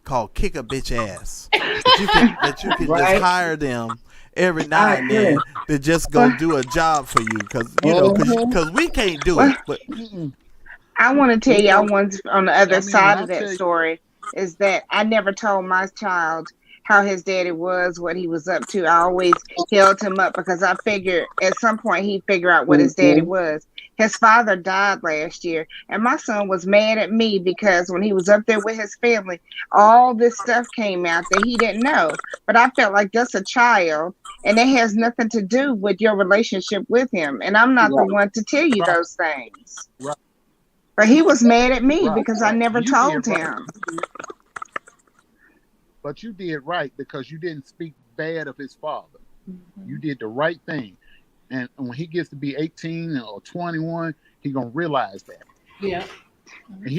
called Kick a Bitch Ass. That you can just hire them every now and then to just go do a job for you, because we can't do it. But I want to tell y'all one on the other side of that story is that I never told my child how his daddy was, what he was up to. I always held him up because I figured at some point he'd figure out what his daddy was. His father died last year, and my son was mad at me because when he was up there with his family, all this stuff came out that he didn't know. But I felt like that's a child, and it has nothing to do with your relationship with him. And I'm not the one to tell you those things. Right. But he was mad at me because I never told him. But you did right because you didn't speak bad of his father. You did the right thing. And when he gets to be 18 or 21, he's going to realize that. Yeah.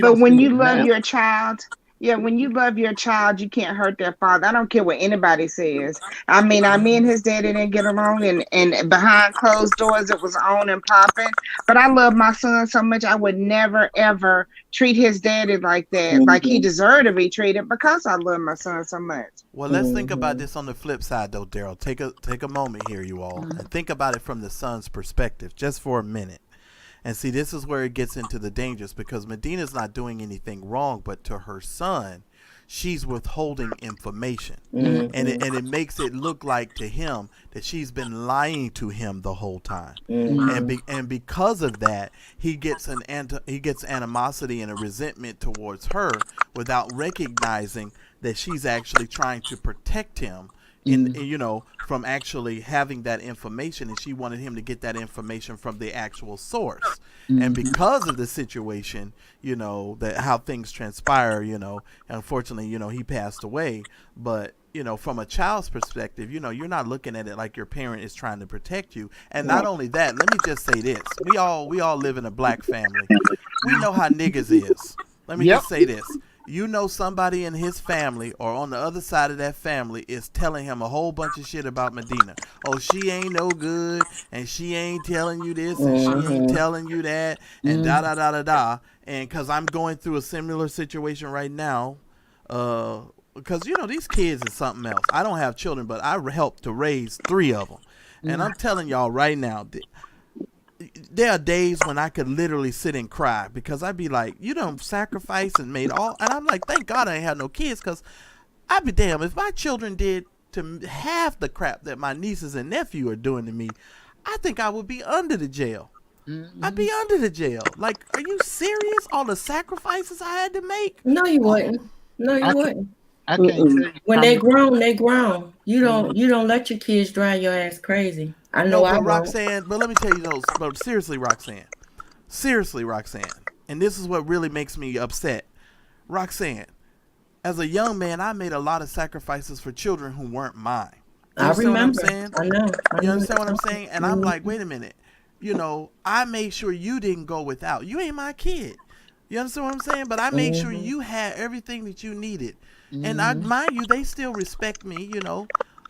But when you love your child, when you love your child, you can't hurt their father. I don't care what anybody says. I mean, me and his daddy didn't get along, and behind closed doors, it was on and popping. But I love my son so much, I would never, ever treat his daddy like that, like he deserved to be treated, because I love my son so much. Well, let's think about this on the flip side, though, Daryl. Take a moment here, you all, and think about it from the son's perspective, just for a minute. And see, this is where it gets into the dangers, because Medina's not doing anything wrong, but to her son, she's withholding information. And it makes it look like to him that she's been lying to him the whole time. And because of that, he gets animosity and a resentment towards her without recognizing that she's actually trying to protect him from actually having that information, and she wanted him to get that information from the actual source. And because of the situation, that how things transpire, unfortunately, he passed away. But from a child's perspective, you're not looking at it like your parent is trying to protect you. And not only that, let me just say this: we all live in a black family. We know how niggas is. Let me just say this. Somebody in his family or on the other side of that family is telling him a whole bunch of shit about Medina. Oh, she ain't no good, and she ain't telling you this, and she ain't telling you that, and da. And because I'm going through a similar situation right now, because, these kids is something else. I don't have children, but I helped to raise 3 of them. And I'm telling y'all right now, there are days when I could literally sit and cry because I'd be like, you done sacrificed and made all, and I'm like, thank God I ain't had no kids, because I'd be damn if my children did to half the crap that my nieces and nephew are doing to me. I think I would be under the jail. I'd be under the jail. Like, are you serious? All the sacrifices I had to make? No, you wouldn't. No, you wouldn't. I can't tell you. When they grown, they grown. You don't let your kids drive your ass crazy. I know. But Roxanne, but let me tell you those. But seriously, Roxanne, and this is what really makes me upset. Roxanne, as a young man, I made a lot of sacrifices for children who weren't mine. I remember. What I'm saying? I know. You understand what I'm saying? And I'm like, wait a minute. I made sure you didn't go without. You ain't my kid. You understand what I'm saying? But I made sure you had everything that you needed. And I mind you, they still respect me,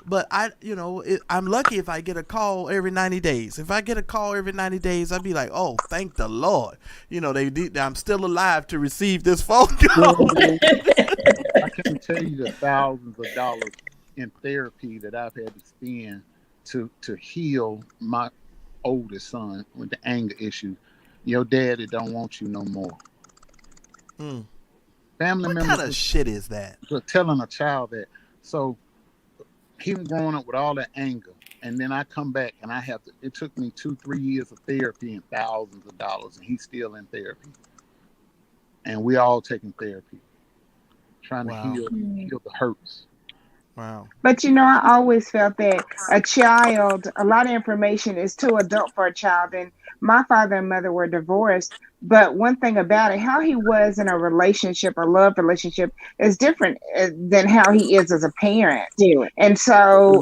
But I'm lucky if I get a call every 90 days. If I get a call every 90 days, I'd be like, oh, thank the Lord. I'm still alive to receive this phone call. I can't tell you the thousands of dollars in therapy that I've had to spend to heal my oldest son with the anger issue. Your daddy don't want you no more. Family What members. kind of shit is that? Telling a child that. So he was growing up with all that anger. And then I come back and it took me 2-3 years of therapy and thousands of dollars, and he's still in therapy. And we all taking therapy, trying to heal the hurts. Wow. But I always felt that a lot of information is too adult for a child. And my father and mother were divorced. But one thing about it, how he was in a relationship, a love relationship, is different than how he is as a parent. And so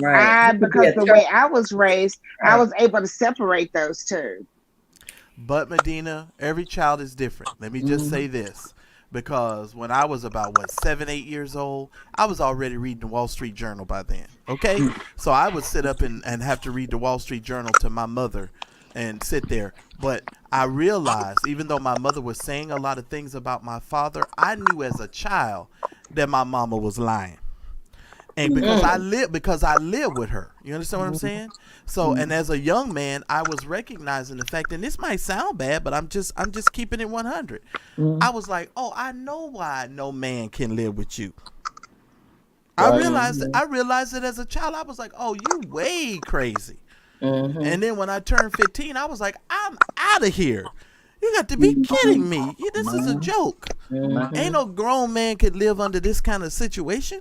because the way I was raised, I was able to separate those two. But Medina, every child is different. Let me just say this. Because when I was about 7-8 years old, I was already reading the Wall Street Journal by then. Okay, so I would sit up and have to read the Wall Street Journal to my mother, and sit there. But I realized, even though my mother was saying a lot of things about my father, I knew as a child that my mama was lying. And because I live with her. You understand what I'm saying? So, and as a young man, I was recognizing the fact, and this might sound bad, but I'm just keeping it 100. I was like, oh, I know why no man can live with you. I realized it as a child. I was like, oh, you way crazy. And then when I turned 15, I was like, I'm out of here. You got to be kidding me. This is a joke. Ain't no grown man could live under this kind of situation.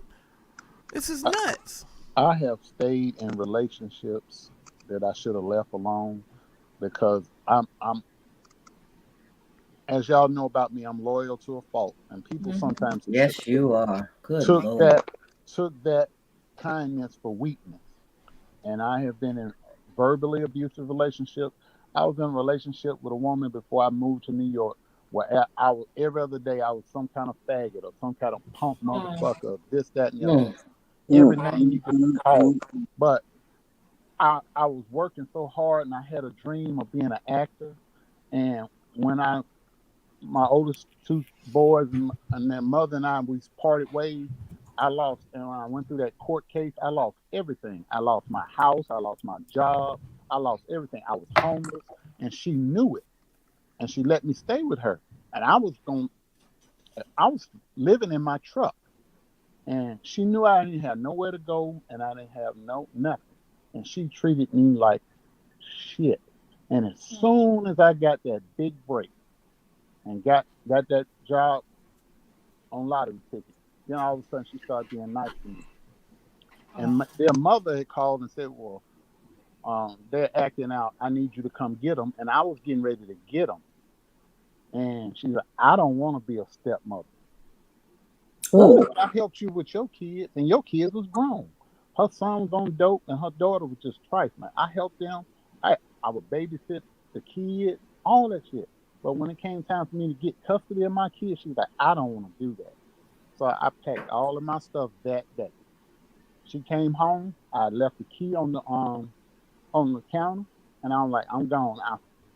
This is nuts. I have stayed in relationships that I should have left alone because I'm as y'all know about me, I'm loyal to a fault, and people sometimes you are. Good took Lord. that kindness for weakness. And I have been in verbally abusive relationships. I was in a relationship with a woman before I moved to New York, where I was every other day I was some kind of faggot or some kind of punk motherfucker, this, that, and the other. Every name you can call. But I was working so hard, and I had a dream of being an actor. And when my oldest two boys and their mother and I, we parted ways, I lost, and when I went through that court case, I lost everything. I lost my house, I lost my job, I lost everything. I was homeless, and she knew it, and she let me stay with her. And I was living in my truck. And she knew I didn't have nowhere to go, and I didn't have nothing. And she treated me like shit. And as soon as I got that big break and got that job on lottery tickets, then all of a sudden she started being nice to me. And their mother had called and said, well, they're acting out. I need you to come get them. And I was getting ready to get them. And she's like, I don't want to be a stepmother. Oh, I helped you with your kids, and your kids was grown. Her son was on dope, and her daughter was just trifling. I helped them. I would babysit the kids, all that shit. But when it came time for me to get custody of my kids, she was like, I don't want to do that. So I packed all of my stuff that day. She came home. I left the key on the counter, and I'm like, I'm gone.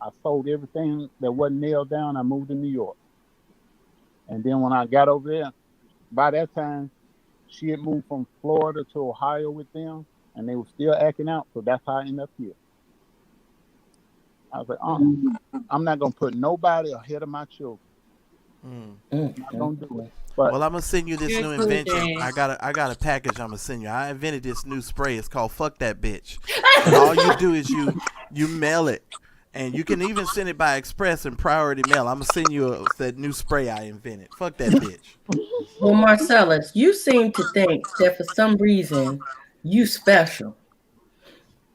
I sold everything that wasn't nailed down. I moved to New York. And then when I got over there, by that time, she had moved from Florida to Ohio with them, and they were still acting out. So that's how I ended up here. I was like, I'm not going to put nobody ahead of my children. I'm not going to do it. But, well, I'm going to send you this new invention. I got a package I'm going to send you. I invented this new spray. It's called Fuck That Bitch. And all you do is you mail it. And you can even send it by express and priority mail. I'm going to send you that new spray I invented. Fuck that bitch. Well, Marcellus, you seem to think that for some reason you special.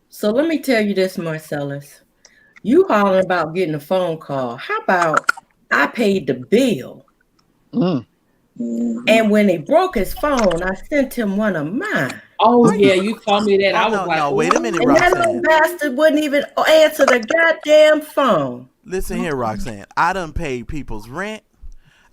So let me tell you this, Marcellus. You hollering about getting a phone call. How about I paid the bill? And when he broke his phone, I sent him one of mine. Oh, yeah, you told me that. I was like, no, wait a minute, and Roxanne. that little bastard wouldn't even answer the goddamn phone. Listen here, Roxanne. I done paid people's rent.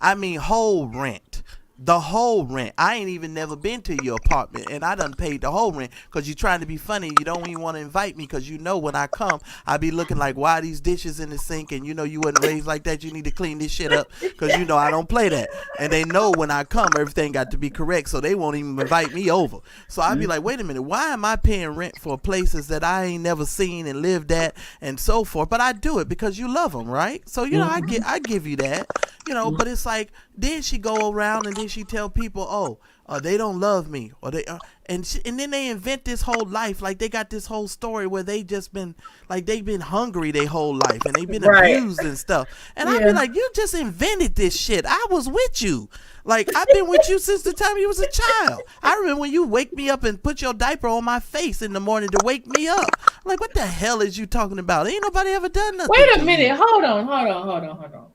I mean, whole rent. The whole rent. I ain't even never been to your apartment, and I done paid the whole rent because you're trying to be funny. You don't even want to invite me because you know when I come, I be looking like, why are these dishes in the sink? And you know you wasn't raised like that. You need to clean this shit up because you know I don't play that. And they know when I come, everything got to be correct, so they won't even invite me over. So I be like, wait a minute, why am I paying rent for places that I ain't never seen and lived at and so forth? But I do it because you love them, right? So, you know, I give you that. You know, but it's like, then she go around and then she tell people, they don't love me, or they and then they invent this whole life, like they got this whole story where they just been like they've been hungry their whole life and they've been abused and stuff. And I be like, you just invented this shit. I was with you. Like, I've been with you since the time you was a child. I remember when you wake me up and put your diaper on my face in the morning to wake me up. I'm like, what the hell is you talking about? Ain't nobody ever done nothing. Wait a minute. Hold on.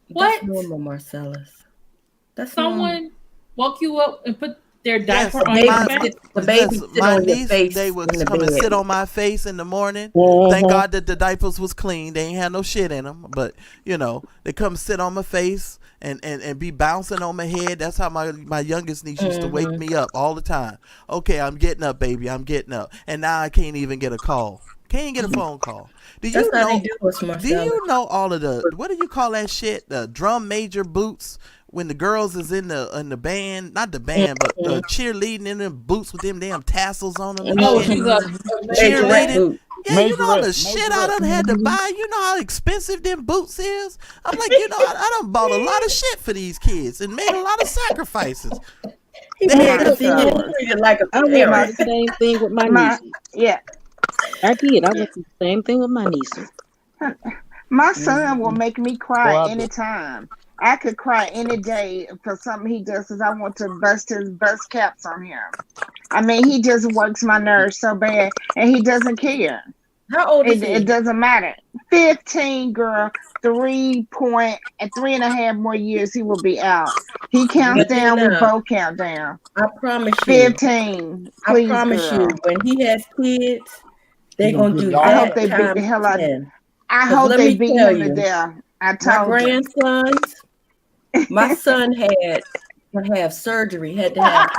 What? That's normal, Marcellus. That's someone normal. woke you up and put their diaper on your your face? face? The baby sit my on your niece, face they would in the come and bed. sit on my face in the morning. Mhm. Thank God that the diapers was clean. They ain't had no shit in them. But, you know, they come sit on my face and be bouncing on my head. That's how my youngest niece used to wake me up all the time. Okay, I'm getting up, baby. I'm getting up. And now I can't even get a call. Can't get a phone call. Do you know all of the, what do you call that shit? The drum major boots when the girls is in the band, not the band, but cheerleading in them boots with them damn tassels on them. Oh, she's a cheerleading. Yeah, you know all the Majorette, shit I done had to buy. You know how expensive them boots is. I'm like, you know, I done bought a lot of shit for these kids and made a lot of sacrifices. He made us treated like a I went through parent. the same thing with my nieces. Yeah. I did. I went through the same thing with my nieces. My son will make me cry Well, I bet. anytime. I could cry any day for something he does because I want to bust his bust caps on him. I mean, he just works my nerves so bad, and he doesn't care. How old is he? It doesn't matter. 15, girl. 3.5 more years he will be out. He counts down. We both count down. I promise you. 15. Please, I promise girl. you, when he has kids, they're You gonna gonna do get I that hope they beat the hell out. 10. I 'Cause hope let they me beat tell him to you, death. I My told you. grandsons, my son had to have surgery, had to have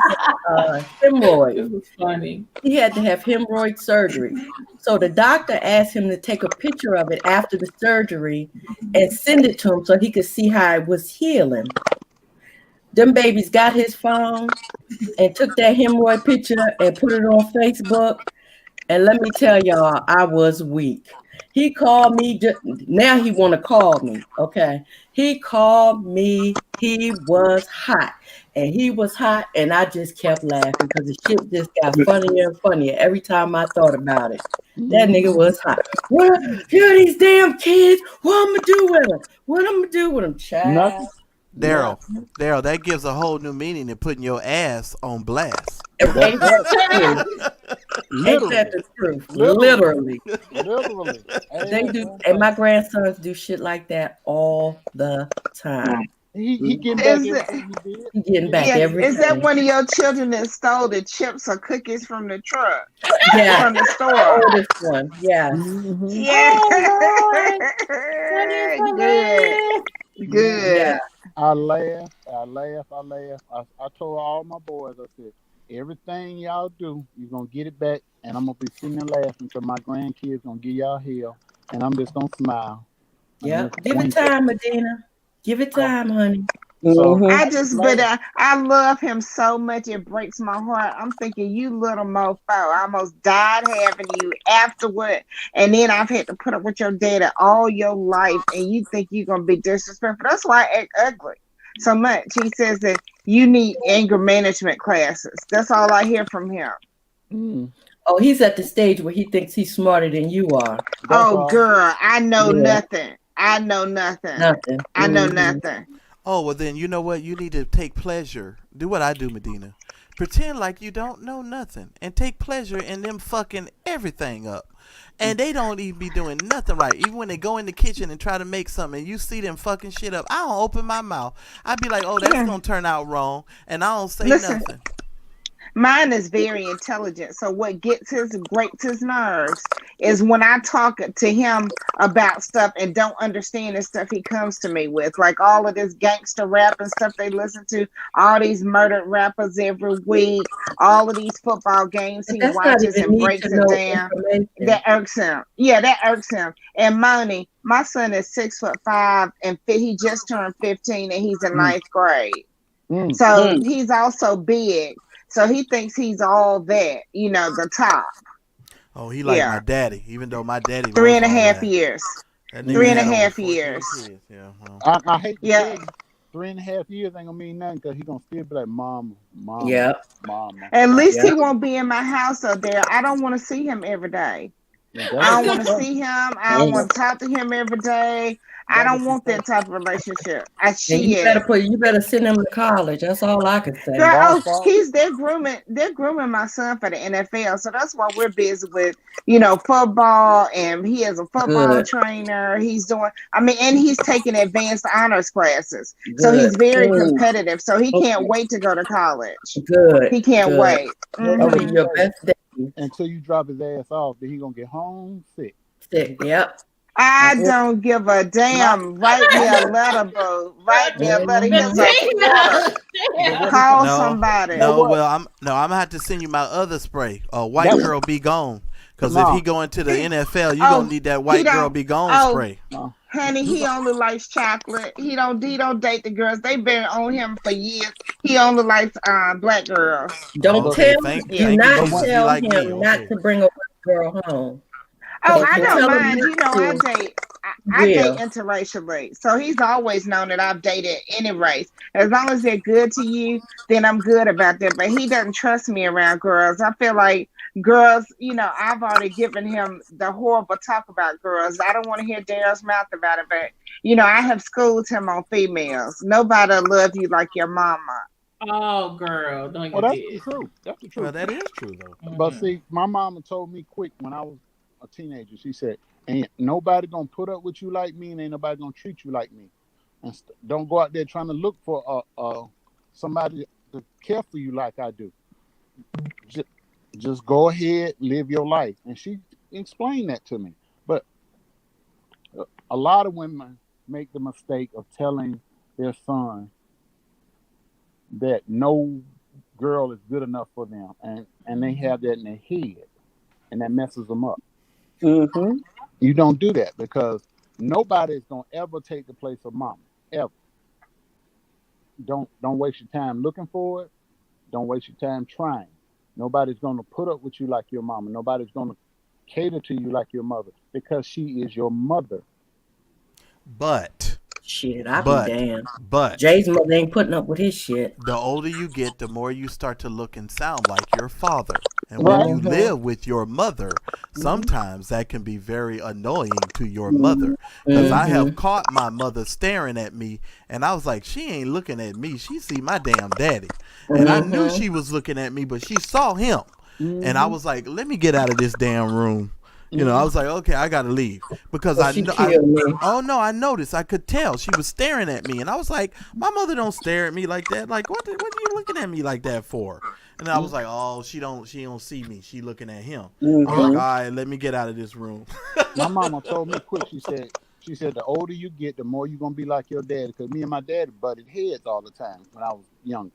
hemorrhoids. This is funny. He had to have hemorrhoid surgery. So the doctor asked him to take a picture of it after the surgery and send it to him so he could see how it was healing. Them babies got his phone and took that hemorrhoid picture and put it on Facebook. And let me tell y'all, I was weak. He called me. Now he want to call me. Okay. He called me. He was hot. And he was hot. And I just kept laughing because the shit just got funnier and funnier every time I thought about it. That nigga was hot. What? Here are these damn kids. What I'm going to do with them? What I'm going to do with them, child? Nothing. Daryl, that gives a whole new meaning to putting your ass on blast. Ain't that the truth? Literally. They do, and my grandsons do shit like that all the time. He getting back everything he did. He getting back everything. Is that one of your children that stole the chips or cookies from the truck? Yeah. From the store. Oldest one. Yeah. Yeah. Good. Yeah. I laugh. I told all my boys, I said, everything y'all do, you're going to get it back, and I'm going to be sitting and laughing until my grandkids going to give y'all hell, and I'm just going to smile. Yeah. Give it time, Medina. Give it time, honey. So, I love him so much, it breaks my heart. I'm thinking, you little mofo, I almost died having you afterward, and then I've had to put up with your daddy all your life, and you think you're going to be disrespectful. That's why I act ugly so much. He says that you need anger management classes. That's all I hear from him. Oh, he's at the stage where he thinks he's smarter than you are. Girl, I know nothing. I know nothing. I know nothing. Oh, well then, you know what? You need to take pleasure. Do what I do, Medina. Pretend like you don't know nothing and take pleasure in them fucking everything up. And they don't even be doing nothing right. Even when they go in the kitchen and try to make something and you see them fucking shit up, I don't open my mouth. I'd be like, oh, that's going to turn out wrong. And I don't say nothing. Mine is very intelligent. So what grates his nerves is when I talk to him about stuff and don't understand the stuff he comes to me with, like all of this gangster rap and stuff they listen to, all these murdered rappers every week, all of these football games he watches and breaks it down. That irks him. Yeah, that irks him. And Moni, my son is 6'5" and he just turned 15 and he's in ninth grade. So he's also big. So he thinks he's all that, the top. Oh, he like my daddy, even though my daddy 3.5 years. 3.5 years. Yeah. I hate to say 3.5 years ain't gonna mean nothing because he's gonna still be like mama. Mama. At least he won't be in my house up there. I don't want to see him every day. I don't want to see him. I don't want to talk to him every day. I don't want that type of relationship. You better send him to college. That's all I can say. They're grooming my son for the NFL. So that's why we're busy with, football, and he is a football trainer. He's doing, and he's taking advanced honors classes. So he's very competitive. So he can't wait to go to college. He can't wait. Mm-hmm. Your best day. Until you drop his ass off, then he gonna get home sick. Yep. I don't give a damn. Write me a letter, bro. Write me a letter. Call somebody. I'm gonna have to send you my other spray. White girl be gone. Because if he go into the NFL, you gonna need that white girl be gone spray. Honey, he only likes chocolate. He don't date the girls. They've been on him for years. He only likes black girls. Don't tell him not to bring a white girl home. Oh, I don't mind. I date interracially. So he's always known that I've dated any race. As long as they're good to you, then I'm good about that. But he doesn't trust me around girls. I feel like girls, I've already given him the horrible talk about girls. I don't want to hear Daryl's mouth about it, but I have schooled him on females. Nobody love you like your mama. Oh, girl, don't you? Well, that's the truth. That's the truth. Well, that is true though. But see, my mama told me quick when I was a teenager. She said, "Ain't nobody gonna put up with you like me, and ain't nobody gonna treat you like me. And don't go out there trying to look for somebody to care for you like I do. Just go ahead, live your life." And she explained that to me. But a lot of women make the mistake of telling their son that no girl is good enough for them, and they have that in their head, and that messes them up. Mm-hmm. You don't do that because nobody is gonna ever take the place of mama, ever. Don't waste your time looking for it. Don't waste your time trying. Nobody's gonna put up with you like your mama. Nobody's gonna cater to you like your mother because she is your mother. But shit, I be damned. But Jay's mother ain't putting up with his shit. The older you get, the more you start to look and sound like your father. And when you live with your mother, sometimes that can be very annoying to your mother. Because I have caught my mother staring at me, and I was like, she ain't looking at me. She see my damn daddy. And I knew she was looking at me, but she saw him. And I was like, let me get out of this damn room. I was like, okay, I gotta leave because I noticed. I could tell she was staring at me, and I was like, my mother don't stare at me like that. Like, what are you looking at me like that for? And I was like, oh, she don't see me. She looking at him. I was like, all right, let me get out of this room. My mama told me quick. She said the older you get, the more you're gonna be like your dad. Because me and my dad butted heads all the time when I was younger.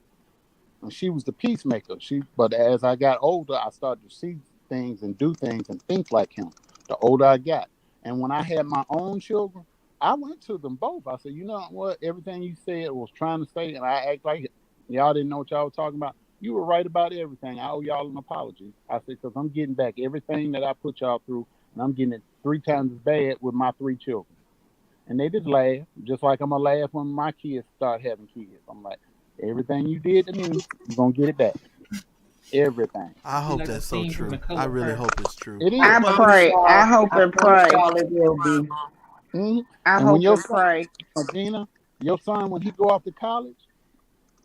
And she was the peacemaker. But as I got older, I started to see things and do things and think like him the older I got. And when I had my own children, I went to them both. I said, you know what, everything you said was trying to say, and I act like y'all didn't know what y'all were talking about. You were right about everything. I owe y'all an apology. I said, because I'm getting back everything that I put y'all through, and I'm getting it 3 times as bad with my 3 children. And they just laugh, just like I'm gonna laugh when my kids start having kids. I'm like, everything you did to me, you're gonna get it back. Everything. I hope that's so true. I really hope it's true. It is. I pray. I hope and pray. It will be. I hope and pray. Gina, your son, when he go off to college,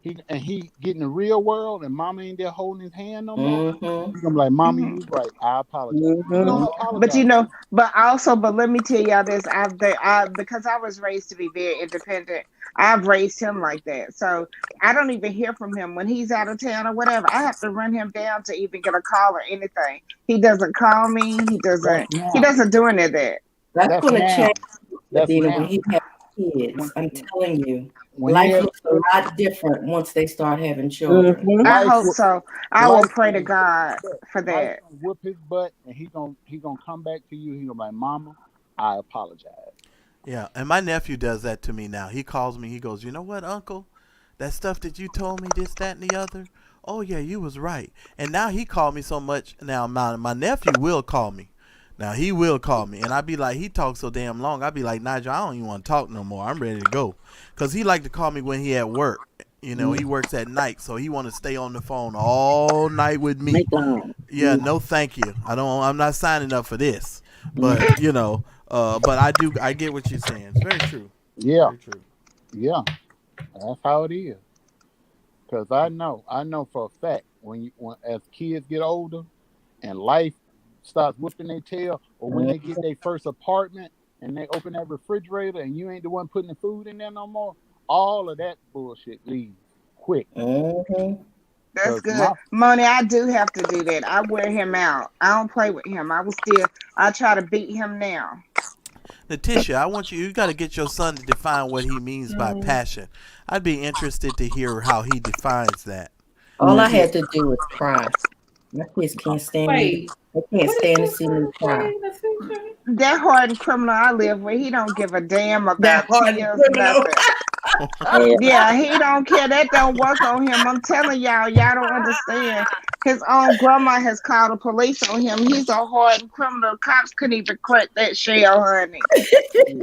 he get in the real world and mama ain't there holding his hand no more. Mm-hmm. He's gonna be like, Mama, Mhm. you was right. I apologize. He Mm-hmm. don't But you apologize. know, but let me tell y'all this. Because I was raised to be very independent. I've raised him like that. So I don't even hear from him when he's out of town or whatever. I have to run him down to even get a call or anything. He doesn't call me. He That's doesn't. He now. doesn't do any of that. That's That's going to now. change, That's Adina, when now. he has kids. When I'm telling you, when he life had looks a lot different once they start having children. Mm-hmm. I life, hope so. I will life pray to gonna God for life that. gonna whoop his butt, and he gonna come back to you. He gonna be like, Mama, I apologize. Yeah, and my nephew does that to me now. He calls me. He goes, "You know what, Uncle? That stuff that you told me, this, that, and the other. Oh yeah, you was right." And now he called me so much. Now my nephew will call me. Now he will call me, and I be like, he talks so damn long. I be like, Nigel, I don't even want to talk no more. I'm ready to go, cause he like to call me when he at work. You know, he works at night, so he want to stay on the phone all night with me. Make love. Yeah, no, thank you. I'm not signing up for this. But you know, but I do. I get what you're saying. It's very true. Yeah, Very true. yeah, that's how it is. Cause I know for a fact when as kids get older and life starts whipping their tail, or when they get their first apartment and they open that refrigerator and you ain't the one putting the food in there no more, all of that bullshit leaves quick. Mm-hmm. That's Cause good. Money, I do have to do that. I wear him out. I don't play with him. I try to beat him now. Letitia, I want you. You got to get your son to define what he means by passion. I'd be interested to hear how he defines that. All I had to do was cry. My kids can't stand me. Wait, They can't what stand to is see me cry. that? That hardened criminal I live with, he don't give a damn That about hard tears, criminal. nothing. Yeah, he don't care. That don't work on him. I'm telling y'all don't understand. His own grandma has called the police on him. He's a hardened criminal. Cops couldn't even crack that shell, honey. He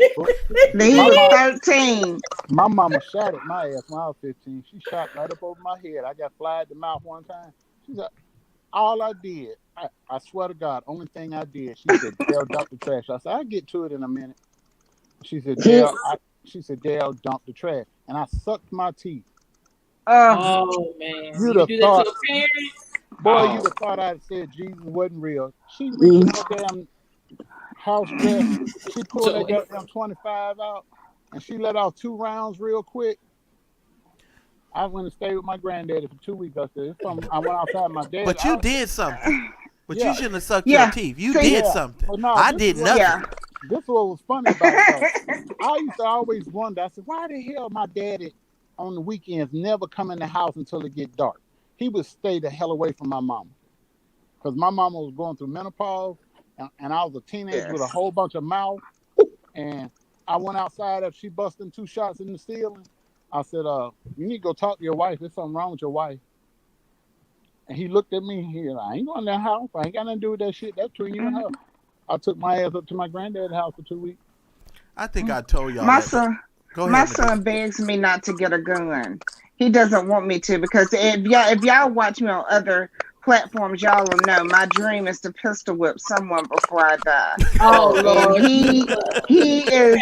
my was mom 13. my mama shot at my ass when I was 15. She shot right up over my head. I got fly at the mouth one time. She said, all I did, I swear to God, only thing I did, she said, Dale, dump the trash. I said, I'll get to it in a minute. She said, Dale, dump the trash. And I sucked my teeth. Oh man, You'd you have do that thought, to a parent? boy, you'd have thought I'd said Jesus wasn't real. She reached in her damn house dress. She pulled that Joy. goddamn 25 out, and she let off 2 rounds real quick. I went and stayed with my granddaddy for 2 weeks. I said, I went outside my dad. But you did something. But you Yeah, shouldn't have sucked your Yeah. teeth. You See, did yeah. something. But no, I this did is what, nothing. yeah. this is what was funny about it though. I used to always wonder. I said, why the hell my daddy on the weekends never come in the house until it get dark? He would stay the hell away from my mama because my mama was going through menopause, and I was a teenager with a Yes. whole bunch of mouth. And I went outside after she busted 2 shots in the ceiling. I said, you need to go talk to your wife. There's something wrong with your wife. And he looked at me. He was like, I ain't going to that house. I ain't got nothing to do with that shit. That's between you and her. I took my ass up to my granddad's house for 2 weeks. I think I told y'all My that. son, Go my ahead, son Medina. begs me not to get a gun. He doesn't want me to because if y'all watch me on other platforms, y'all will know my dream is to pistol whip someone before I die. Oh And Lord, he is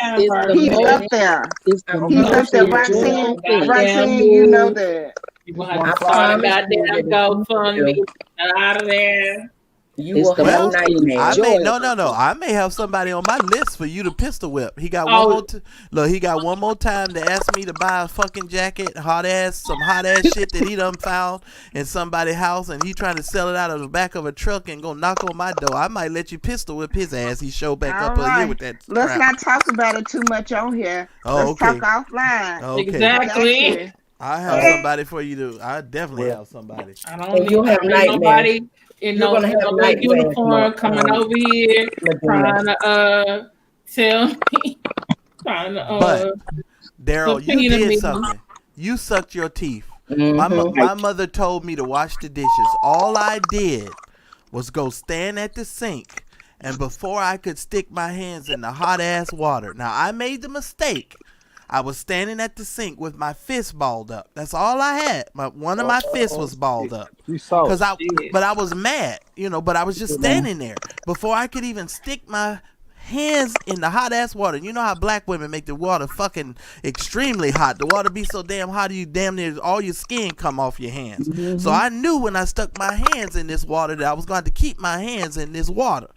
he's up there. It's the He's up most there. enjoyable thing. Roxanne, you know that. you He's gonna have gonna to I fly. start a promise you goddamn that GoFundMe. if you Get out of there. do, you It's will the have most I nightmares. may enjoyable. I may have somebody on my list for you to pistol whip. He got one Oh, more. Look, he got one more time to ask me to buy a fucking jacket, some hot ass shit that he done found in somebody's house, and he trying to sell it out of the back of a truck and go knock on my door. I might let you pistol whip his ass. He show back All up a year right. with that Let's crap. not talk about it too much on here. Oh, Let's talk okay, offline. okay. I got exactly. you. I have Right. somebody for you to. I definitely Well, have somebody. I And you'll have don't need nightmares. nobody in You're no gonna have little nightmares, uniform coming over here Medina. trying to tell me, trying to But Daryl, you subpoena did me. something. You sucked your teeth. Mm-hmm. My mother told me to wash the dishes. All I did was go stand at the sink, and before I could stick my hands in the hot ass water. Now I made the mistake. I was standing at the sink with my fist balled up. That's all I had. One of my fists was balled up. you saw it. But I was mad, but I was just standing there. Before I could even stick my hands in the hot ass water. You know how black women make the water fucking extremely hot. The water be so damn hot you damn near all your skin come off your hands. So I knew when I stuck my hands in this water that I was going to keep my hands in this water.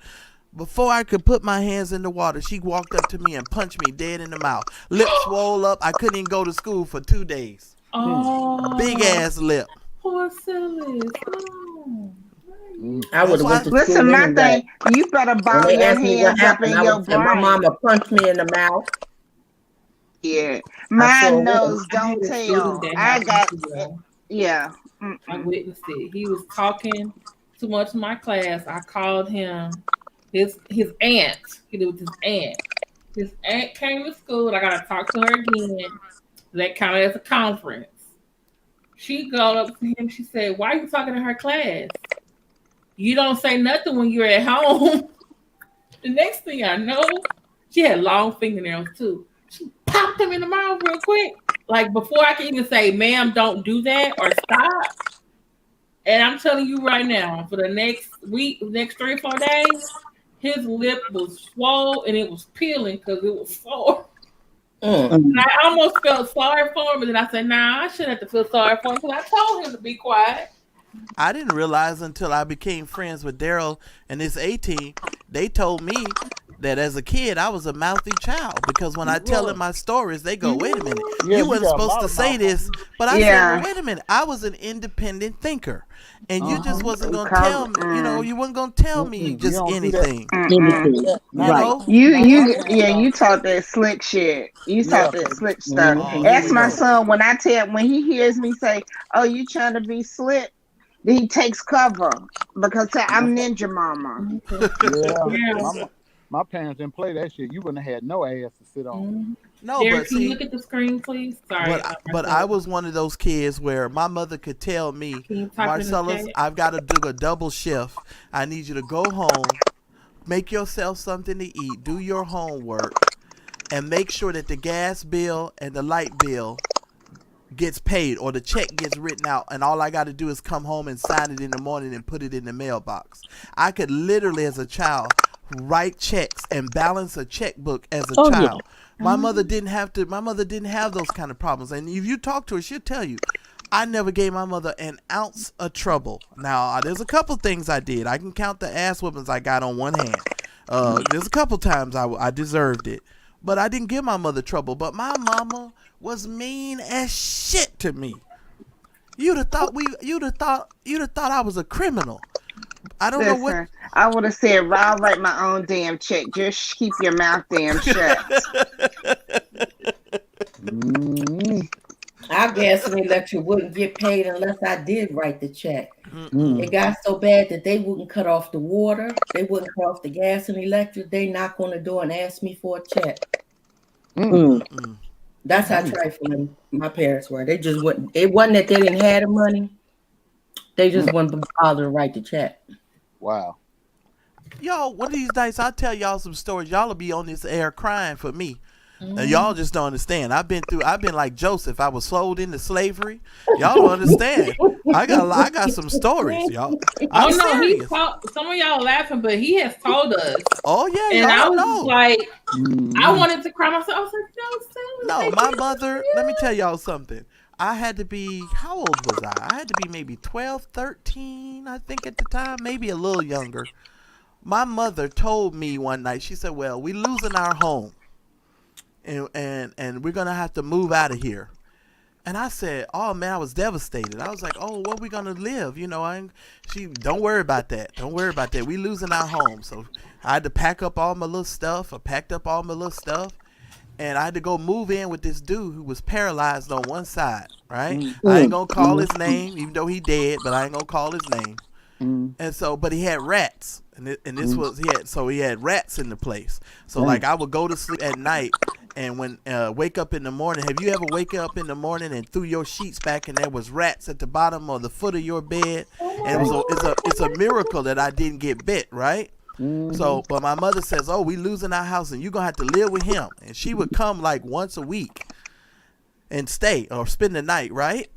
Before I could put my hands in the water, she walked up to me and punched me dead in the mouth. Lip swole up. I couldn't even go to school for 2 days. Oh, Big ass lip. poor Phyllis. Oh. I would have went to Listen, school my anyway. thing, you better When ball they your asked me what hands up happened, in I your would say my brain. mama punched me in the mouth. Yeah, I mine sure knows would. don't I had a student tell. that I happened got, to, yeah. I witnessed it. He was talking too much in my class. I called him his aunt. He did with his aunt. His aunt came to school. And I gotta talk to her again. That counted as a conference. She got up to him. She said, "Why are you talking to her class? You don't say nothing when you're at home." The next thing I know, she had long fingernails too. She popped him in the mouth real quick. Like before I can even say, "Ma'am, don't do that" or "Stop." And I'm telling you right now, for the next week, next 3 or 4 days, his lip was swollen and it was peeling because it was sore. And I almost felt sorry for him, but then I said, "Nah, I shouldn't have to feel sorry for him because I told him to be quiet." I didn't realize until I became friends with Daryl and his A-team, they told me that as a kid I was a mouthy child because when I tell them my stories, they go, "Wait a minute, you wasn't supposed to say this." But I said, "Well, wait a minute, I was an independent thinker, and you just wasn't gonna tell me. You know, you wasn't gonna tell me just anything. You know." You talk that slick shit. You talk that slick stuff. Ask my son when when he hears me say, "Oh, you trying to be slick," then he takes cover because I'm Ninja Mama. Yeah. My parents didn't play that shit. You wouldn't have had no ass to sit on. No, Derek, but can see, you look at the screen, please? Sorry. but I was one of those kids where my mother could tell me, "Marcellus, I've got to do a double shift. I need you to go home, make yourself something to eat, do your homework, and make sure that the gas bill and the light bill gets paid or the check gets written out, and all I got to do is come home and sign it in the morning and put it in the mailbox." I could literally, as a child, write checks and balance a checkbook as a child. My mother didn't have those kind of problems. And if you talk to her, she'll tell you, I never gave my mother an ounce of trouble. Now, there's a couple things I did. I can count the ass whoopings I got on one hand. There's a couple times I deserved it. But I didn't give my mother trouble. But my mama was mean as shit to me. You'd have thought I was a criminal. I don't know what. I would have said, "I'll write my own damn check. Just keep your mouth damn shut." Our gas and electric wouldn't get paid unless I did write the check. It got so bad that they wouldn't cut off the water, they wouldn't cut off the gas and electric. They knock on the door and ask me for a check. That's how trifling my parents were. They just wouldn't. It wasn't that they didn't have the money. They just wouldn't bother to write the check. Wow. Y'all, one of these nights, I'll tell y'all some stories. Y'all will be on this air crying for me. And y'all just don't understand. I've been like Joseph. I was sold into slavery. Y'all don't understand. I got some stories, y'all. Some of y'all laughing, but he has told us. Oh yeah, and y'all I was like, I wanted to cry myself. I was like, no, my mother. Let me tell y'all something. I had to be, how old was I? I had to be maybe 12, 13, I think at the time, maybe a little younger. My mother told me one night, she said, "Well, we losing our home. And we're going to have to move out of here." And I said, "Oh man," I was devastated. I was like, "Oh, where we going to live?" You know, don't worry about that. Don't worry about that. We losing our home. So I had to pack up all my little stuff. I packed up all my little stuff. And I had to go move in with this dude who was paralyzed on one side, right? I ain't going to call his name, even though he dead, but I ain't going to call his name. And so, but he had rats. And he had rats in the place. So like I would go to sleep at night and when wake up in the morning. Have you ever wake up in the morning and threw your sheets back and there was rats at the bottom of the foot of your bed? And it's a miracle that I didn't get bit, right? So, but my mother says, "Oh, we losing our house and you're going to have to live with him." And she would come like once a week and stay or spend the night, right?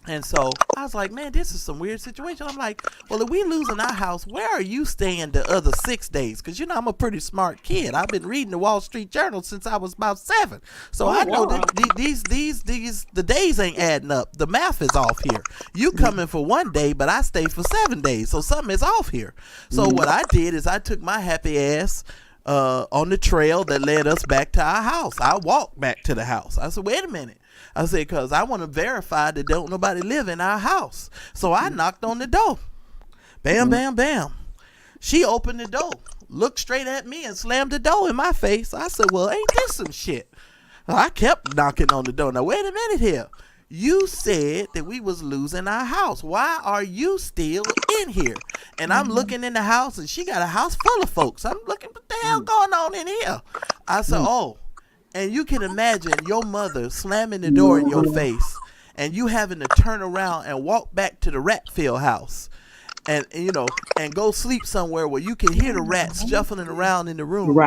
And so I was like, man, this is some weird situation. I'm like, well, if we losing our house, where are you staying the other 6 days? Because, you know, I'm a pretty smart kid. I've been reading the Wall Street Journal since I was about 7. So I know that the days ain't adding up. The math is off here. You coming for 1 day, but I stayed for 7 days. So something is off here. So what I did is I took my happy ass on the trail that led us back to our house. I walked back to the house. I said, wait a minute. I said, because I want to verify that don't nobody live in our house. So I knocked on the door. Bam, bam, bam. She opened the door, looked straight at me, and slammed the door in my face. I said, well, ain't this some shit? I kept knocking on the door. Now, wait a minute here. You said that we was losing our house. Why are you still in here? And I'm looking in the house, and she got a house full of folks. I'm looking, what the hell going on in here? I said, oh. And you can imagine your mother slamming the door in your face and you having to turn around and walk back to the rat-filled house and you know, and go sleep somewhere where you can hear the rats shuffling around in the room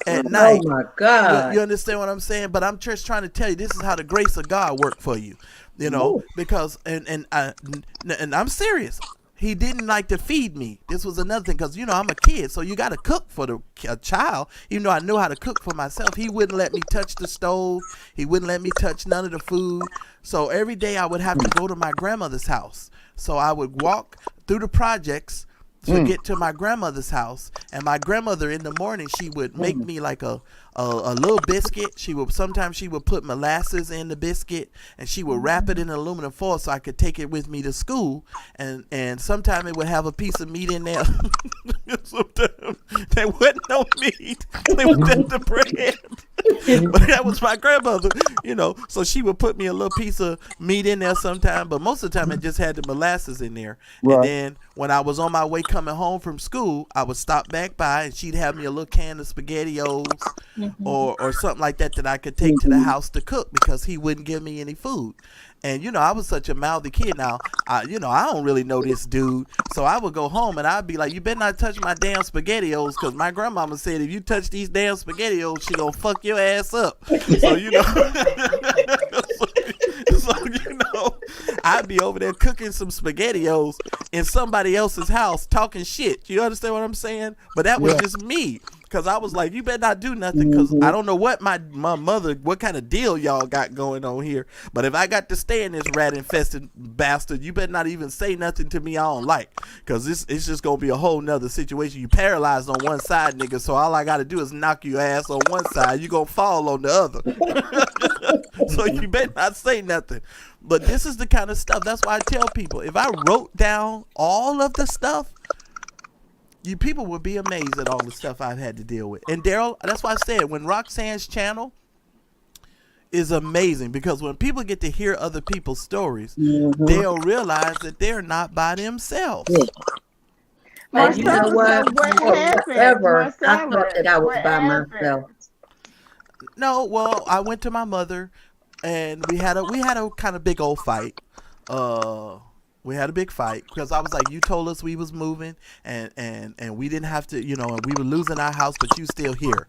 at night. Oh, my God. You understand what I'm saying? But I'm just trying to tell you, this is how the grace of God worked for you, you know, because, and I'm serious. He didn't like to feed me. This was another thing because, you know, I'm a kid, so you got to cook for a child. Even though I knew how to cook for myself, he wouldn't let me touch the stove. He wouldn't let me touch none of the food. So every day I would have to go to my grandmother's house. So I would walk through the projects to get to my grandmother's house. And my grandmother in the morning, she would make me like a little biscuit. Sometimes she would put molasses in the biscuit and she would wrap it in aluminum foil so I could take it with me to school. And sometimes it would have a piece of meat in there. Sometimes there wasn't no meat. It was just the bread. But that was my grandmother, you know. So she would put me a little piece of meat in there sometime, but most of the time it just had the molasses in there. Right. And then when I was on my way coming home from school, I would stop back by and she'd have me a little can of SpaghettiOs or something like that I could take to the house to cook because he wouldn't give me any food. And, you know, I was such a mouthy kid. Now, I don't really know this dude. So I would go home and I'd be like, you better not touch my damn SpaghettiOs because my grandmama said if you touch these damn SpaghettiOs, she gonna fuck your ass up. So, you know, you know, I'd be over there cooking some SpaghettiOs in somebody else's house talking shit. You understand what I'm saying? But that was just me. Because I was like, you better not do nothing because I don't know what my mother, what kind of deal y'all got going on here. But if I got to stay in this rat-infested bastard, you better not even say nothing to me I don't like. Because it's just going to be a whole nother situation. You paralyzed on one side, nigga, so all I got to do is knock your ass on one side. You going to fall on the other. So you better not say nothing. But this is the kind of stuff, that's why I tell people, if I wrote down all of the stuff, you people would be amazed at all the stuff I've had to deal with. And Daryl, that's why I said when Roxanne's channel is amazing because when people get to hear other people's stories, they'll realize that they're not by themselves. And you know what? Forever, I thought that I was by myself. No, well, I went to my mother, and we had a kind of big old fight. We had a big fight because I was like, you told us we was moving and we didn't have to, you know, and we were losing our house, but you still here.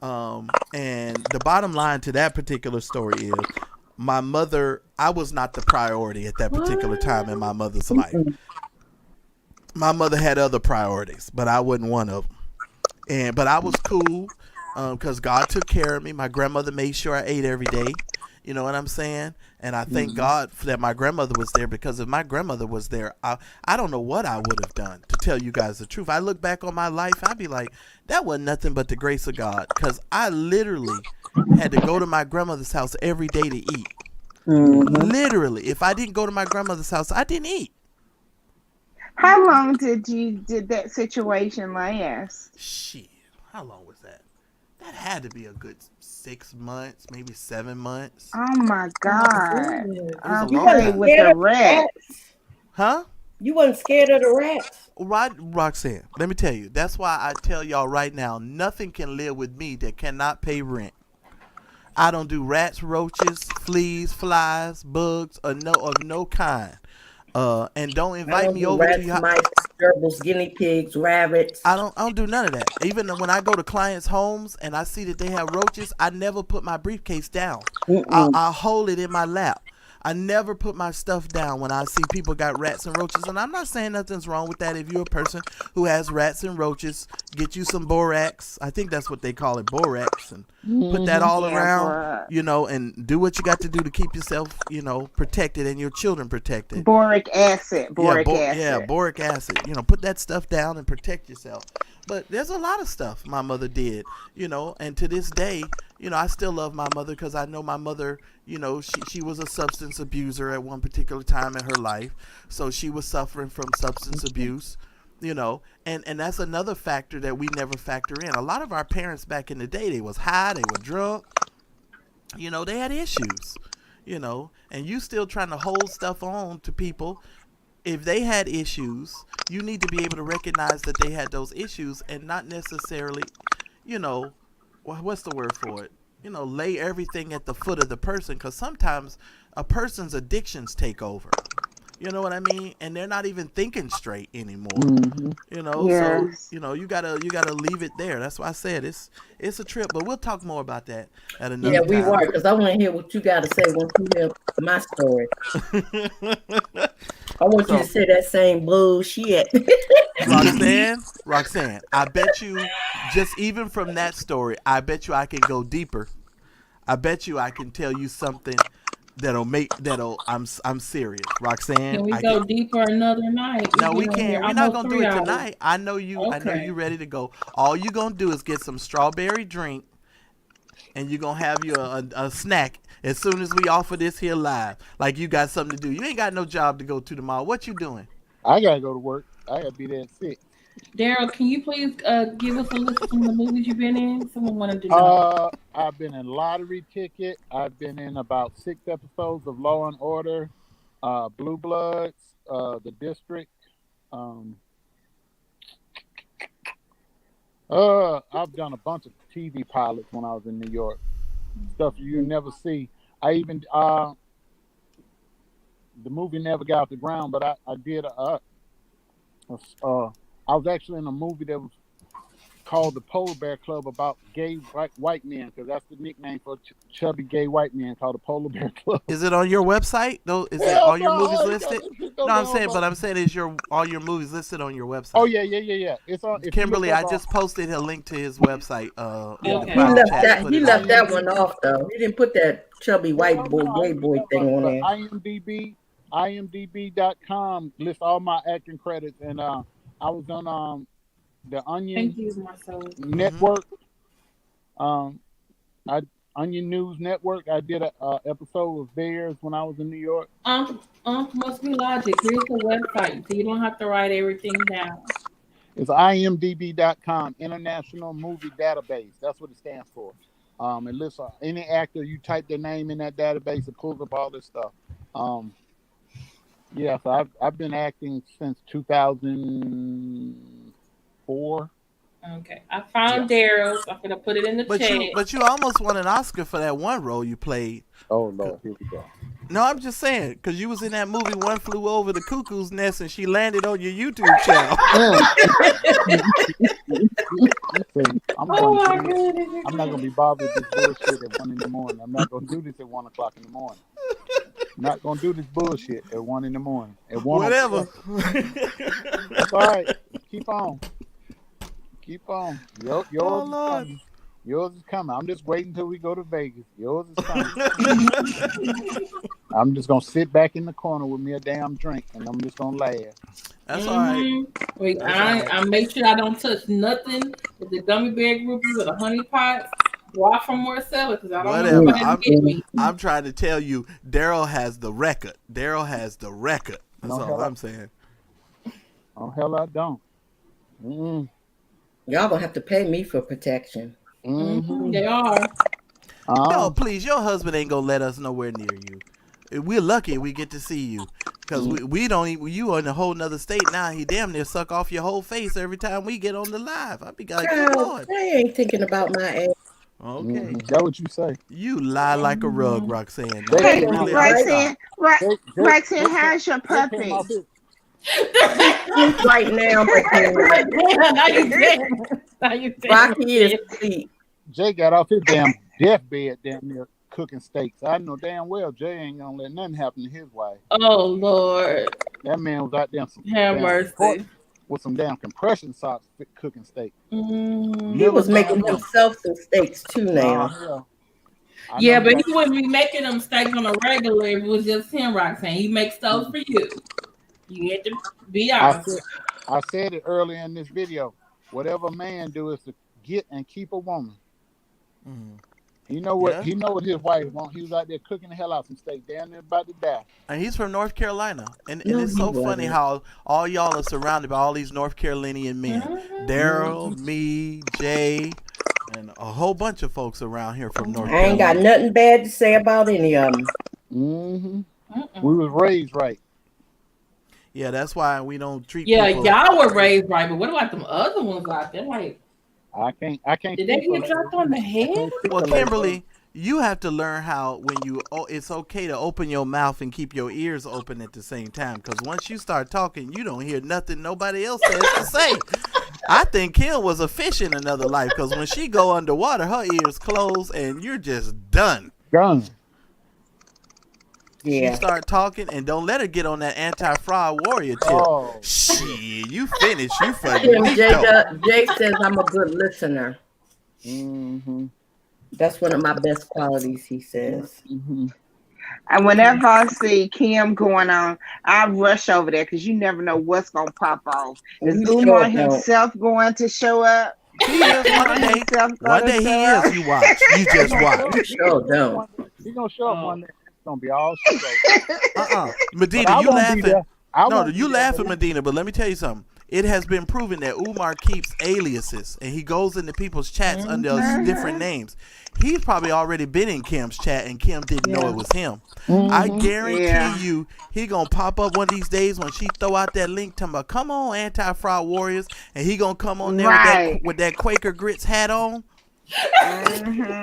And the bottom line to that particular story is my mother, I was not the priority at that particular time in my mother's life. My mother had other priorities, but I wasn't one of them. But I was cool because God took care of me. My grandmother made sure I ate every day. You know what I'm saying? And I thank God that my grandmother was there because if my grandmother was there, I don't know what I would have done, to tell you guys the truth. I look back on my life, I'd be like, that wasn't nothing but the grace of God because I literally had to go to my grandmother's house every day to eat. Literally. If I didn't go to my grandmother's house, I didn't eat. How long did that situation last? Shit. How long was that? That had to be a good 6 months, maybe 7 months. Oh my God! You wasn't with the rats, huh? You wasn't scared of the rats, right, Roxanne? Let me tell you. That's why I tell y'all right now, nothing can live with me that cannot pay rent. I don't do rats, roaches, fleas, flies, bugs, of no kind. And don't invite me over to your house. Mice, gerbils, guinea pigs, rabbits. I don't do none of that. Even when I go to clients' homes and I see that they have roaches, I never put my briefcase down. I hold it in my lap. I never put my stuff down when I see people got rats and roaches, and I'm not saying nothing's wrong with that. If you're a person who has rats and roaches, get you some borax. I think that's what they call it, borax, and put that all around, you know, and do what you got to do to keep yourself, you know, protected and your children protected. Boric acid. Boric acid. You know, put that stuff down and protect yourself. But there's a lot of stuff my mother did, you know, and to this day, you know, I still love my mother because I know my mother, you know, she was a substance abuser at one particular time in her life. So she was suffering from substance abuse, you know, and that's another factor that we never factor in. A lot of our parents back in the day, they was high, they were drunk, you know, they had issues, you know, and you still trying to hold stuff on to people. If they had issues, you need to be able to recognize that they had those issues and not necessarily, you know, what's the word for it? You know, lay everything at the foot of the person, because sometimes a person's addictions take over. You know what I mean? And they're not even thinking straight anymore. You know, so you know, you gotta leave it there. That's why I said it's a trip, but we'll talk more about that at another time. Yeah, we were, because I want to hear what you got to say once you hear my story. I want you to say that same bullshit. Roxanne, I bet you, just even from that story, I bet you I can go deeper. I bet you I can tell you something I'm serious, Roxanne. Can we go deeper another night? No, we can't. We're not gonna do it tonight. I know you. Okay. I know you ready to go. All you gonna do is get some strawberry drink, and you're gonna have you a snack as soon as we offer this here live. Like you got something to do. You ain't got no job to go to tomorrow. What you doing? I gotta go to work. I gotta be there at 6. Daryl, can you please give us a list of some of the movies you've been in? Someone wanted to know. I've been in Lottery Ticket. I've been in about 6 episodes of Law and Order, Blue Bloods, The District. I've done a bunch of TV pilots when I was in New York. Stuff you never see. I even the movie never got off the ground, but I did I was actually in a movie that was called The Polar Bear Club about gay white men, because that's the nickname for chubby gay white men, called the Polar Bear Club. Is it on your website? Though, is it all your movies listed? No, I'm saying is all your movies listed on your website? Oh yeah. It's on. Kimberly, I just posted a link to his website. He left that one off though. He didn't put that chubby white boy, gay boy thing on there. IMDb.com lists all my acting credits, and I was on the Onion Network, Onion News Network. I did a episode of theirs when I was in New York. Must be logic. Here's the website, so you don't have to write everything down. It's IMDb.com, International Movie Database. That's what it stands for. It lists any actor. You type their name in that database, it pulls up all this stuff. Yeah, so I've been acting since 2004. Okay, I found Daryl, so I'm gonna put it in the chat. But you almost won an Oscar for that one role you played. Oh Lord, here we go. No, I'm just saying, because you was in that movie One Flew Over the Cuckoo's Nest, and she landed on your YouTube channel. I'm not gonna be bothered with this bullshit at 1 a.m. I'm not gonna do this at 1 o'clock in the morning. I'm not gonna do this bullshit at 1 a.m. At 1 Whatever. That's all right. Keep on. Yours is coming. Yours is coming. I'm just waiting until we go to Vegas. Yours is coming. I'm just gonna sit back in the corner with me a damn drink, and I'm just gonna laugh. That's all right. Wait, I make sure I don't touch nothing with the gummy bear groupies or the honey pots. Walk from Marcella, because I don't know if I'm trying to tell you, Daryl has the record. That's all I'm saying. Oh hell, I don't. Y'all gonna have to pay me for protection. They are. No, please, your husband ain't gonna let us nowhere near you. We're lucky we get to see you, because we don't even, you are in a whole nother state now. He damn near suck off your whole face every time we get on the live. I be like, good Lord. I ain't thinking about my ass. Okay. Is that what you say? You lie like a rug, Roxanne. Hey, Roxanne, how's your puppy? Right now, Rocky is asleep. Jay got off his damn deathbed down there. cooking steaks. I know damn well Jay ain't gonna let nothing happen to his wife. Oh Lord, That man was out there have mercy. with some damn compression socks cooking steak. He was making himself some steaks too now. Yeah, but he wouldn't be making them steaks on a regular if it was just him, Roxanne. He makes those for you. You have to be honest. I said it earlier in this video. Whatever a man do is to get and keep a woman. He know what his wife wants. He was out there cooking the hell out some steak, damn near about to die. And he's from North Carolina. And it's so funny how all y'all are surrounded by all these North Carolinian men. Daryl, me, Jay, and a whole bunch of folks around here from North Carolina. I ain't got nothing bad to say about any of them. We was raised right. Yeah, that's why we don't treat people. Y'all were raised right, but what about them other ones out there? Like, I can't. Did they get dropped on the head? Well, Kimberly, you have to learn how it's okay to open your mouth and keep your ears open at the same time. Because once you start talking, you don't hear nothing nobody else has to say. I think Kim was a fish in another life because when she go underwater, her ears close and you're just done. Yeah. She start talking and don't let her get on that anti-fraud warrior tip. Shit, you finished. You fucking. Jay says I'm a good listener. That's one of my best qualities, he says. And whenever I see Kim going on, I rush over there because you never know what's gonna pop off. Is Umar himself going to show up? He is one day. One day he is. You watch. You just watch. You sure don't. He's gonna show up one day. It's gonna be all straight. Medina, you laughing? No, you laughing, Medina. But let me tell you something. It has been proven that Umar keeps aliases and he goes into people's chats under different names. He's probably already been in Kim's chat and Kim didn't know it was him. I guarantee you he gonna pop up one of these days when she throw out that link talking about come on anti-fraud warriors and he gonna come on there with that Quaker Grits hat on.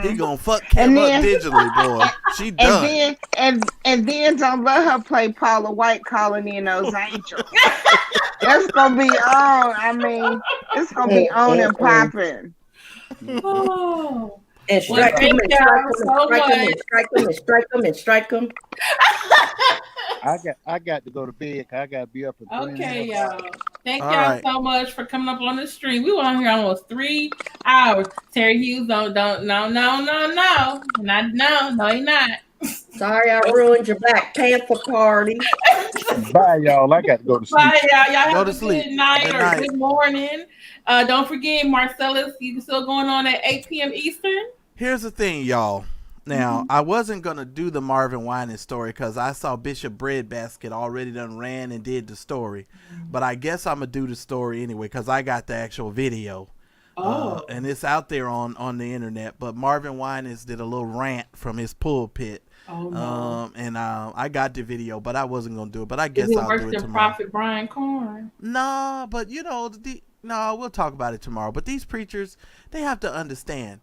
He gonna fuck Kim up digitally, boy. She done. And then don't let her play Paula White calling in those angels. That's gonna be on. I mean, it's gonna be on and popping. And strike them and strike them and strike them. I got to go to bed. I got to be up at 3 Okay, y'all. Thank y'all so much for coming up on the stream. We were on here almost 3 hours. Terry Hughes, no, you're not. Sorry, I ruined your Black Panther party. Bye, y'all. I got to go to sleep. Bye, y'all. Y'all go have to a sleep. Good night or good morning. Don't forget, Marcellus, you still going on at 8 p.m. Eastern? Here's the thing, y'all. Now, I wasn't going to do the Marvin Winans story because I saw Bishop Breadbasket already done ran and did the story. But I guess I'm going to do the story anyway because I got the actual video. And it's out there on the internet. But Marvin Winans did a little rant from his pulpit. I got the video, but I wasn't going to do it. But I guess I'll do it tomorrow. Prophet Brian Corn? No, but we'll talk about it tomorrow. But these preachers, they have to understand.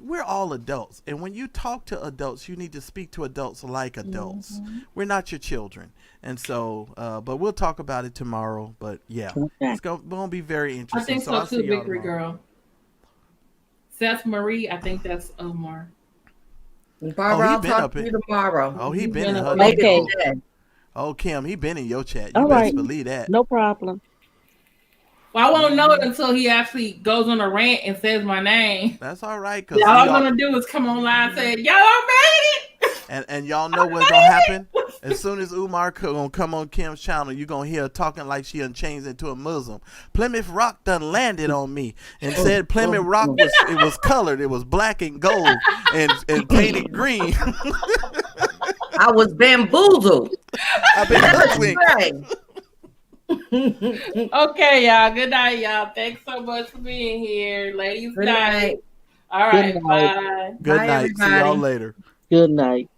We're all adults, and when you talk to adults, you need to speak to adults like adults. We're not your children, and so but we'll talk about it tomorrow. But yeah, it's gonna be very interesting. I think so too, Victory Girl. Seth Marie, I think that's Omar. Barbara, I'll talk to you tomorrow. Oh, he been in her. Okay. Oh, Kim, he been in your chat. You best believe that. No problem. Well, I won't know it until he actually goes on a rant and says my name. That's all right. All I'm going to do is come online and say, y'all made it. And y'all know what's going to happen? As soon as Umar going to come on Kim's channel, you're going to hear her talking like she done changed into a Muslim. Plymouth Rock done landed on me and said Plymouth Rock was colored. It was black and gold and painted green. I was bamboozled. I've been hoodwinked. Okay, y'all. Good night, y'all. Thanks so much for being here. Ladies, good night. All right, bye. Good night. See y'all later. Good night.